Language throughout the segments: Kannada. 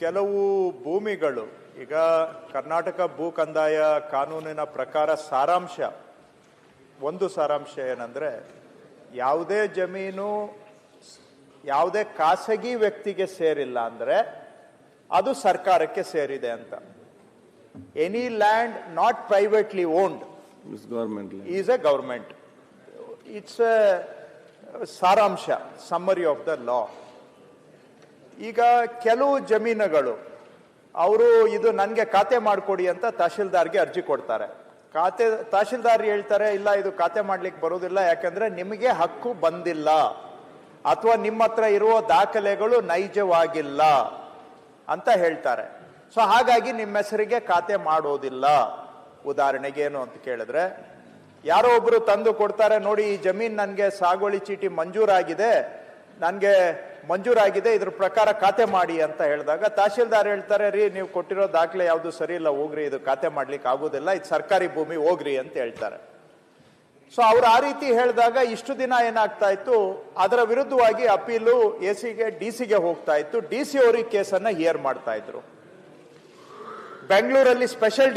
ಕೆಲವು ಭೂಮಿಗಳು ಈಗ ಕರ್ನಾಟಕ ಭೂ ಕಂದಾಯ ಕಾನೂನಿನ ಪ್ರಕಾರ ಒಂದು ಸಾರಾಂಶ ಏನಂದ್ರೆ ಯಾವುದೇ ಜಮೀನು ಯಾವುದೇ ಖಾಸಗಿ ವ್ಯಕ್ತಿಗೆ ಸೇರಿಲ್ಲ ಅಂದ್ರೆ ಅದು ಸರ್ಕಾರಕ್ಕೆ ಸೇರಿದೆ ಅಂತ. Any land not privately owned is A government. It's A ಸಾರಾಂಶ, ಸಮ್ಮರಿ ಆಫ್ ದ ಲಾ. ಈಗ ಕೆಲವು ಜಮೀನುಗಳು ಅವರು ಇದು ನನಗೆ ಖಾತೆ ಮಾಡಿಕೊಡಿ ಅಂತ ತಹಶೀಲ್ದಾರ್ಗೆ ಅರ್ಜಿ ಕೊಡ್ತಾರೆ. ತಹಶೀಲ್ದಾರ್ ಹೇಳ್ತಾರೆ ಇಲ್ಲ ಇದು ಖಾತೆ ಮಾಡ್ಲಿಕ್ಕೆ ಬರೋದಿಲ್ಲ, ಯಾಕಂದ್ರೆ ನಿಮಗೆ ಹಕ್ಕು ಬಂದಿಲ್ಲ ಅಥವಾ ನಿಮ್ಮ ಹತ್ರ ಇರುವ ದಾಖಲೆಗಳು ನೈಜವಾಗಿಲ್ಲ ಅಂತ ಹೇಳ್ತಾರೆ. ಸೊ ಹಾಗಾಗಿ ನಿಮ್ಮ ಹೆಸರಿಗೆ ಖಾತೆ ಮಾಡೋದಿಲ್ಲ. ಉದಾಹರಣೆಗೆ ಏನು ಅಂತ ಕೇಳಿದ್ರೆ, ಯಾರೋ ಒಬ್ರು ತಂದು ಕೊಡ್ತಾರೆ, ನೋಡಿ ಈ ಜಮೀನ್ ನನಗೆ ಸಾಗುವಳಿ ಚೀಟಿ ಮಂಜೂರಾಗಿದೆ, ಇದ್ರ ಪ್ರಕಾರ ಖಾತೆ ಮಾಡಿ ಅಂತ ಹೇಳಿದಾಗ ತಹಶೀಲ್ದಾರ್ ಹೇಳ್ತಾರೆ, ರೀ ನೀವು ಕೊಟ್ಟಿರೋ ದಾಖಲೆ ಯಾವುದು ಸರಿ ಇಲ್ಲ, ಹೋಗ್ರಿ, ಇದು ಖಾತೆ ಮಾಡ್ಲಿಕ್ಕೆ ಆಗೋದಿಲ್ಲ, ಇದು ಸರ್ಕಾರಿ ಭೂಮಿ, ಹೋಗ್ರಿ ಅಂತ ಹೇಳ್ತಾರೆ. ಸೊ ಅವ್ರು ಆ ರೀತಿ ಹೇಳಿದಾಗ ಇಷ್ಟು ದಿನ ಏನಾಗ್ತಾ ಇತ್ತು, ಅದರ ವಿರುದ್ಧವಾಗಿ ಅಪೀಲು ಡಿಸಿಗೆ ಹೋಗ್ತಾ ಇತ್ತು. ಡಿಸಿ ಅವ್ರಿಗೆ ಕೇಸನ್ನ ಹಿಯರ್ ಮಾಡ್ತಾ ಇದ್ರು. ಬೆಂಗಳೂರಲ್ಲಿ ಸ್ಪೆಷಲ್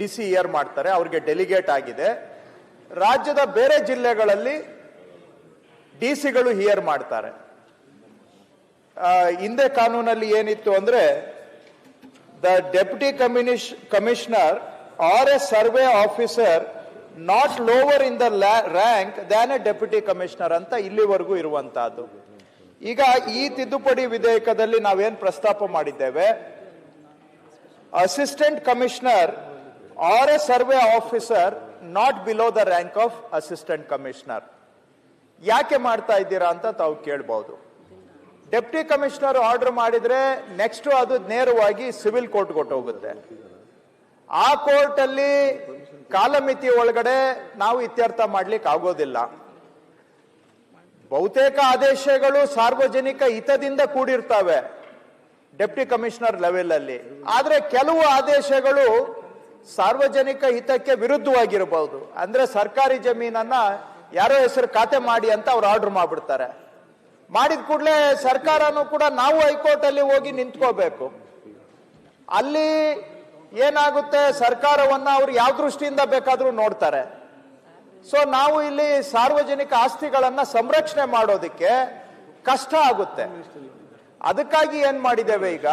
ಡಿಸಿ ಹಿಯರ್ ಮಾಡ್ತಾರೆ, ಅವ್ರಿಗೆ ಡೆಲಿಗೇಟ್ ಆಗಿದೆ. ರಾಜ್ಯದ ಬೇರೆ ಜಿಲ್ಲೆಗಳಲ್ಲಿ ಡಿಸಿಗಳು ಹಿಯರ್ ಮಾಡ್ತಾರೆ. ಹಿಂದೆ ಕಾನೂನಲ್ಲಿ ಏನಿತ್ತು ಅಂದ್ರೆ, the deputy commissioner or a survey officer not lower in the rank than a deputy commissioner ಅಂತ ಇಲ್ಲಿವರೆಗೂ ಇರುವಂತಹದ್ದು. ಈಗ ಈ ತಿದ್ದುಪಡಿ ವಿಧೇಯಕದಲ್ಲಿ ನಾವೇನ್ ಪ್ರಸ್ತಾಪ ಮಾಡಿದ್ದೇವೆ, assistant commissioner or a survey officer not below the rank of assistant commissioner. ಯಾಕೆ ಮಾಡ್ತಾ ಇದ್ದೀರಾ ಅಂತ ತಾವು ಕೇಳಬಹುದು. ಡೆಪ್ಟಿ ಕಮಿಷನರ್ ಆರ್ಡರ್ ಮಾಡಿದ್ರೆ ನೆಕ್ಸ್ಟ್ ಅದು ನೇರವಾಗಿ ಸಿವಿಲ್ ಕೋರ್ಟ್ ಹೋಗುತ್ತೆ. ಆ ಕೋರ್ಟ್ ಅಲ್ಲಿ ಕಾಲಮಿತಿ ಒಳಗಡೆ ನಾವು ಇತ್ಯರ್ಥ ಮಾಡ್ಲಿಕ್ಕೆ ಆಗೋದಿಲ್ಲ. ಬಹುತೇಕ ಆದೇಶಗಳು ಸಾರ್ವಜನಿಕ ಹಿತದಿಂದ ಕೂಡಿರ್ತವೆ ಡೆಪ್ಟಿ ಕಮಿಷನರ್ ಲೆವೆಲ್ ಅಲ್ಲಿ. ಆದ್ರೆ ಕೆಲವು ಆದೇಶಗಳು ಸಾರ್ವಜನಿಕ ಹಿತಕ್ಕೆ ವಿರುದ್ಧವಾಗಿರಬಹುದು. ಅಂದ್ರೆ ಸರ್ಕಾರಿ ಜಮೀನನ್ನ ಯಾರೋ ಹೆಸರು ಖಾತೆ ಮಾಡಿ ಅಂತ ಅವ್ರು ಆರ್ಡರ್ ಮಾಡ್ಬಿಡ್ತಾರೆ. ಮಾಡಿದ ಕೂಡಲೇ ಸರ್ಕಾರನೂ ಕೂಡ ನಾವು ಹೈಕೋರ್ಟ್ ಅಲ್ಲಿ ಹೋಗಿ ನಿಂತ್ಕೋಬೇಕು. ಅಲ್ಲಿ ಏನಾಗುತ್ತೆ, ಸರ್ಕಾರವನ್ನ ಅವ್ರು ಯಾವ ದೃಷ್ಟಿಯಿಂದ ಬೇಕಾದ್ರೂ ನೋಡ್ತಾರೆ. ಸೊ ನಾವು ಇಲ್ಲಿ ಸಾರ್ವಜನಿಕ ಆಸ್ತಿಗಳನ್ನ ಸಂರಕ್ಷಣೆ ಮಾಡೋದಕ್ಕೆ ಕಷ್ಟ ಆಗುತ್ತೆ. ಅದಕ್ಕಾಗಿ ಏನ್ ಮಾಡಿದ್ದೇವೆ, ಈಗ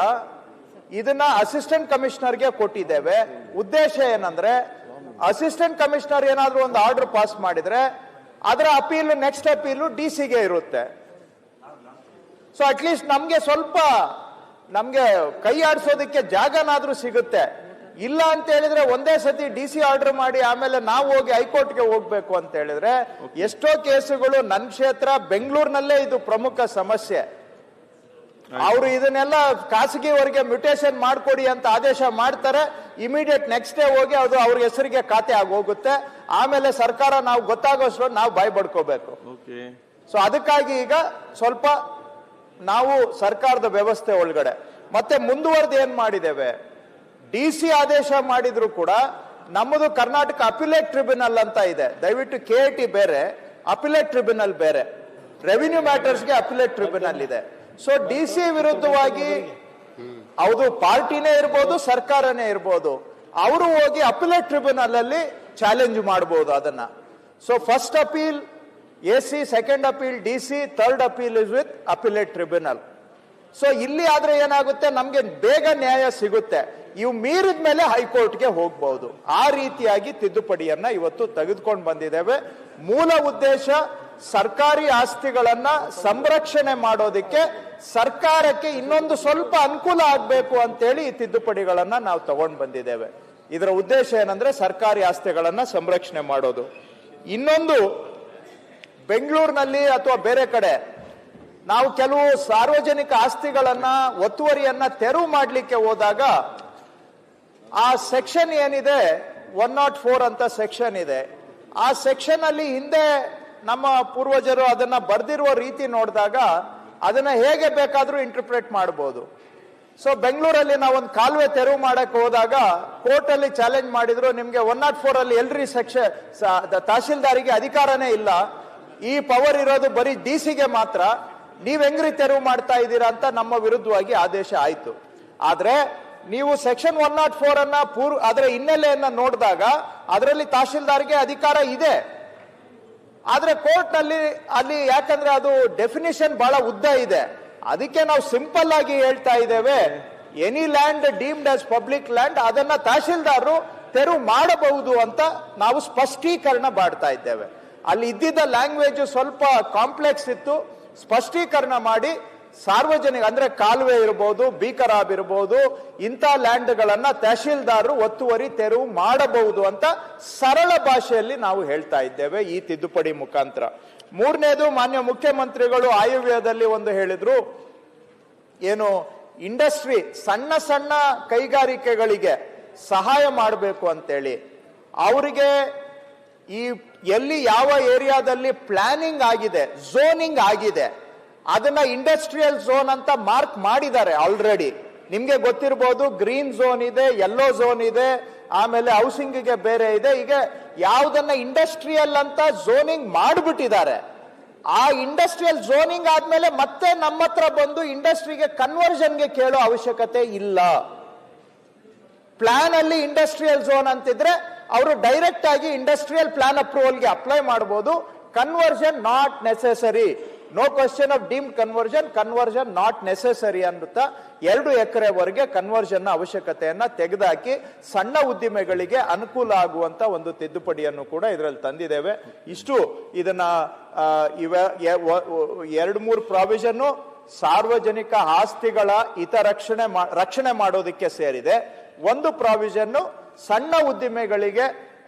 ಇದನ್ನ ಅಸಿಸ್ಟೆಂಟ್ ಕಮಿಷನರ್ಗೆ ಕೊಟ್ಟಿದ್ದೇವೆ. ಉದ್ದೇಶ ಏನಂದ್ರೆ, ಅಸಿಸ್ಟೆಂಟ್ ಕಮಿಷನರ್ ಏನಾದ್ರೂ ಒಂದು ಆರ್ಡರ್ ಪಾಸ್ ಮಾಡಿದ್ರೆ ಅದರ ಅಪೀಲ್ ನೆಕ್ಸ್ಟ್ ಅಪೀಲು ಡಿಸಿಗೆ ಇರುತ್ತೆ. ಸೊ ಅಟ್ಲೀಸ್ಟ್ ನಮ್ಗೆ ಕೈ ಆಡಿಸೋದಕ್ಕೆ ಜಾಗನಾದ್ರೂ ಸಿಗುತ್ತೆ. ಇಲ್ಲ ಅಂತ ಹೇಳಿದ್ರೆ ಒಂದೇ ಸತಿ ಡಿಸಿ ಆರ್ಡರ್ ಮಾಡಿ ಆಮೇಲೆ ನಾವು ಹೋಗಿ ಹೈಕೋರ್ಟ್ಗೆ ಹೋಗ್ಬೇಕು ಅಂತ ಹೇಳಿದ್ರೆ ಎಷ್ಟೋ ಕೇಸುಗಳು ನನ್ನ ಕ್ಷೇತ್ರ ಬೆಂಗಳೂರಿನಲ್ಲೇ ಇದು ಪ್ರಮುಖ ಸಮಸ್ಯೆ. ಅವರು ಇದನ್ನೆಲ್ಲ ಖಾಸಗಿಯವರಿಗೆ ಮ್ಯೂಟೇಷನ್ ಮಾಡ್ಕೊಡಿ ಅಂತ ಆದೇಶ ಮಾಡ್ತಾರೆ, ಇಮಿಡಿಯೇಟ್ ನೆಕ್ಸ್ಟ್ ಡೇ ಹೋಗಿ ಅದು ಅವ್ರ ಹೆಸರಿಗೆ ಖಾತೆ ಆಗೋಗುತ್ತೆ. ಆಮೇಲೆ ಸರ್ಕಾರ ನಾವು ಗೊತ್ತಾಗೋಷ್ಟು ನಾವು ಬಾಯ್ ಬಡ್ಕೋಬೇಕು. ಸೊ ಅದಕ್ಕಾಗಿ ಈಗ ಸ್ವಲ್ಪ ನಾವು ಸರ್ಕಾರದ ವ್ಯವಸ್ಥೆ ಒಳಗಡೆ ಮತ್ತೆ ಮುಂದುವರೆದು ಏನ್ ಮಾಡಿದ್ದೇವೆ, ಡಿಸಿ ಆದೇಶ ಮಾಡಿದ್ರು ಕೂಡ ನಮ್ಮದು ಕರ್ನಾಟಕ ಅಪಿಲೇಟ್ ಟ್ರಿಬ್ಯುನಲ್ ಅಂತ ಇದೆ. ದಯವಿಟ್ಟು KIT ಬೇರೆ, ಅಪಿಲೇಟ್ ಟ್ರಿಬ್ಯುನಲ್ ಬೇರೆ. ರೆವಿನ್ಯೂ ಮ್ಯಾಟರ್ಸ್ಗೆ ಅಪಿಲೇಟ್ ಟ್ರಿಬ್ಯುನಲ್ ಇದೆ. ಸೊ ಡಿಸಿ ವಿರುದ್ಧವಾಗಿ ಹೌದು ಪಾರ್ಟಿನೇ ಇರ್ಬೋದು, ಸರ್ಕಾರನೇ ಇರ್ಬೋದು, ಅವರು ಹೋಗಿ ಅಪಿಲೇಟ್ ಟ್ರಿಬ್ಯುನಲ್ ಅಲ್ಲಿ ಚಾಲೆಂಜ್ ಮಾಡಬಹುದು ಅದನ್ನ. So first appeal AC, second appeal DC, third appeal is with appellate tribunal. So ಇಲ್ಲಿ ಆದ್ರೆ ಏನಾಗುತ್ತೆ, ನಮ್ಗೆ ಬೇಗ ನ್ಯಾಯ ಸಿಗುತ್ತೆ. ಇವು ಮೀರಿದ ಮೇಲೆ ಹೈಕೋರ್ಟ್ಗೆ ಹೋಗಬಹುದು. ಆ ರೀತಿಯಾಗಿ ತಿದ್ದುಪಡಿಯನ್ನ ಇವತ್ತು ತೆಗೆದುಕೊಂಡು ಬಂದಿದ್ದೇವೆ. ಮೂಲ ಉದ್ದೇಶ ಸರ್ಕಾರಿ ಆಸ್ತಿಗಳನ್ನ ಸಂರಕ್ಷಣೆ ಮಾಡೋದಕ್ಕೆ ಸರ್ಕಾರಕ್ಕೆ ಇನ್ನೊಂದು ಸ್ವಲ್ಪ ಅನುಕೂಲ ಆಗಬೇಕು ಅಂತೇಳಿ ಈ ತಿದ್ದುಪಡಿಗಳನ್ನ ನಾವು ತಗೊಂಡು ಬಂದಿದ್ದೇವೆ. ಇದರ ಉದ್ದೇಶ ಏನಂದ್ರೆ ಸರ್ಕಾರಿ ಆಸ್ತಿಗಳನ್ನ ಸಂರಕ್ಷಣೆ ಮಾಡೋದು. ಇನ್ನೊಂದು, ಬೆಂಗಳೂರಿನಲ್ಲಿ ಅಥವಾ ಬೇರೆ ಕಡೆ ನಾವು ಕೆಲವು ಸಾರ್ವಜನಿಕ ಆಸ್ತಿಗಳನ್ನ ಒತ್ತುವರಿಯನ್ನ ತೆರವು ಮಾಡಲಿಕ್ಕೆ ಹೋದಾಗ ಆ ಸೆಕ್ಷನ್ ಏನಿದೆ 104 ಅಂತ ಸೆಕ್ಷನ್ ಇದೆ. ಆ ಸೆಕ್ಷನ್ ಅಲ್ಲಿ ಹಿಂದೆ ನಮ್ಮ ಪೂರ್ವಜರು ಅದನ್ನ ಬರ್ದಿರುವ ರೀತಿ ನೋಡಿದಾಗ ಅದನ್ನ ಹೇಗೆ ಬೇಕಾದ್ರೂ ಇಂಟರ್ಪ್ರೇಟ್ ಮಾಡಬಹುದು. ಸೊ ಬೆಂಗಳೂರಲ್ಲಿ ನಾವೊಂದು ಕಾಲುವೆ ತೆರವು ಮಾಡಕ್ಕೆ ಹೋದಾಗ ಕೋರ್ಟ್ ಅಲ್ಲಿ ಚಾಲೆಂಜ್ ಮಾಡಿದ್ರು, ನಿಮ್ಗೆ 104 ಅಲ್ಲಿ ಎಲ್ರಿ ಸೆಕ್ಷನ್ ತಹಶೀಲ್ದಾರಿಗೆ ಅಧಿಕಾರನೇ ಇಲ್ಲ, ಈ ಪವರ್ ಇರೋದು ಬರೀ ಡಿಸಿಗೆ ಮಾತ್ರ, ನೀವ್ ಹೆಂಗ್ರಿ ತೆರವು ಮಾಡ್ತಾ ಇದ್ದೀರಾ ಅಂತ ನಮ್ಮ ವಿರುದ್ಧವಾಗಿ ಆದೇಶ ಆಯ್ತು. ಆದ್ರೆ ನೀವು ಸೆಕ್ಷನ್ 104 ಅನ್ನ ಅದರ ಹಿನ್ನೆಲೆಯನ್ನ ನೋಡಿದಾಗ ಅದರಲ್ಲಿ ತಹಶೀಲ್ದಾರ್ಗೆ ಅಧಿಕಾರ ಇದೆ. ಆದ್ರೆ ಕೋರ್ಟ್ ನಲ್ಲಿ ಅಲ್ಲಿ ಯಾಕಂದ್ರೆ ಅದು ಡೆಫಿನಿಷನ್ ಬಹಳ ಉದ್ದ ಇದೆ, ಅದಕ್ಕೆ ನಾವು ಸಿಂಪಲ್ ಆಗಿ ಹೇಳ್ತಾ ಇದ್ದೇವೆ, any land deemed as public land ಅದನ್ನ ತಹಶೀಲ್ದಾರರು ತೆರವು ಮಾಡಬಹುದು ಅಂತ ನಾವು ಸ್ಪಷ್ಟೀಕರಣ ಮಾಡ್ತಾ ಇದ್ದೇವೆ. ಅಲ್ಲಿ ಇದ್ದಿದ್ದ ಲ್ಯಾಂಗ್ವೇಜ್ ಸ್ವಲ್ಪ ಕಾಂಪ್ಲೆಕ್ಸ್ ಇತ್ತು, ಸ್ಪಷ್ಟೀಕರಣ ಮಾಡಿ ಸಾರ್ವಜನಿಕ ಅಂದ್ರೆ ಕಾಲುವೆ ಇರಬಹುದು, ಬೀಕರಾಬ್ ಇರಬಹುದು, ಇಂಥ ಲ್ಯಾಂಡ್ಗಳನ್ನ ತಹಶೀಲ್ದಾರರು ಒತ್ತುವರಿ ತೆರವು ಮಾಡಬಹುದು ಅಂತ ಸರಳ ಭಾಷೆಯಲ್ಲಿ ನಾವು ಹೇಳ್ತಾ ಇದ್ದೇವೆ ಈ ತಿದ್ದುಪಡಿ ಮುಖಾಂತರ. ಮೂರನೇದು, ಮಾನ್ಯ ಮುಖ್ಯಮಂತ್ರಿಗಳು ಆಯವ್ಯಯದಲ್ಲಿ ಒಂದು ಹೇಳಿದ್ರು, ಏನು ಇಂಡಸ್ಟ್ರಿ ಸಣ್ಣ ಸಣ್ಣ ಕೈಗಾರಿಕೆಗಳಿಗೆ ಸಹಾಯ ಮಾಡಬೇಕು ಅಂತೇಳಿ. ಅವರಿಗೆ ಈ ಎಲ್ಲಿ ಯಾವ ಏರಿಯಾದಲ್ಲಿ ಪ್ಲಾನಿಂಗ್ ಆಗಿದೆ, ಝೋನಿಂಗ್ ಆಗಿದೆ, ಅದನ್ನ ಇಂಡಸ್ಟ್ರಿಯಲ್ ಝೋನ್ ಅಂತ ಮಾರ್ಕ್ ಮಾಡಿದ್ದಾರೆ ಆಲ್ರೆಡಿ. ನಿಮ್ಗೆ ಗೊತ್ತಿರಬಹುದು, ಗ್ರೀನ್ ಝೋನ್ ಇದೆ, ಯೆಲ್ಲೋ ಝೋನ್ ಇದೆ, ಆಮೇಲೆ ಹೌಸಿಂಗ್ಗೆ ಬೇರೆ ಇದೆ. ಈಗ ಯಾವುದನ್ನ ಇಂಡಸ್ಟ್ರಿಯಲ್ ಅಂತ ಝೋನಿಂಗ್ ಮಾಡಿಬಿಟ್ಟಿದ್ದಾರೆ. ಆ ಇಂಡಸ್ಟ್ರಿಯಲ್ ಝೋನಿಂಗ್ ಆದ್ಮೇಲೆ ಮತ್ತೆ ನಮ್ಮ ಹತ್ರ ಬಂದು ಇಂಡಸ್ಟ್ರಿಗೆ ಕನ್ವರ್ಷನ್ಗೆ ಕೇಳೋ ಅವಶ್ಯಕತೆ ಇಲ್ಲ. ಪ್ಲಾನ್ ಅಲ್ಲಿ ಇಂಡಸ್ಟ್ರಿಯಲ್ ಝೋನ್ ಅಂತಿದ್ರೆ ಅವರು ಡೈರೆಕ್ಟ್ ಆಗಿ ಇಂಡಸ್ಟ್ರಿಯಲ್ ಪ್ಲಾನ್ ಅಪ್ರೂವಲ್ಗೆ ಅಪ್ಲೈ ಮಾಡಬಹುದು. Conversion not necessary, no question of deemed conversion not necessary ಅನ್ನುತ್ತಾ 2 ಎಕರೆವರೆಗೆ ಕನ್ವರ್ಷನ್ ಅವಶ್ಯಕತೆಯನ್ನ ತೆಗೆದುಹಾಕಿ ಸಣ್ಣ ಉದ್ದಿಮೆಗಳಿಗೆ ಅನುಕೂಲ ಆಗುವಂತ ಒಂದು ತಿದ್ದುಪಡಿಯನ್ನು ಕೂಡ ಇದರಲ್ಲಿ ತಂದಿದ್ದೇವೆ. ಇಷ್ಟು ಇದನ್ನ 2-3 ಪ್ರಾವಿಷನ್ ಸಾರ್ವಜನಿಕ ಆಸ್ತಿಗಳ ರಕ್ಷಣೆ ಮಾಡೋದಕ್ಕೆ ಸೇರಿದೆ. ಒಂದು ಪ್ರಾವಿಷನ್ ಸಣ್ಣ ಉದ್ದಿಮೆಗಳಿಗೆ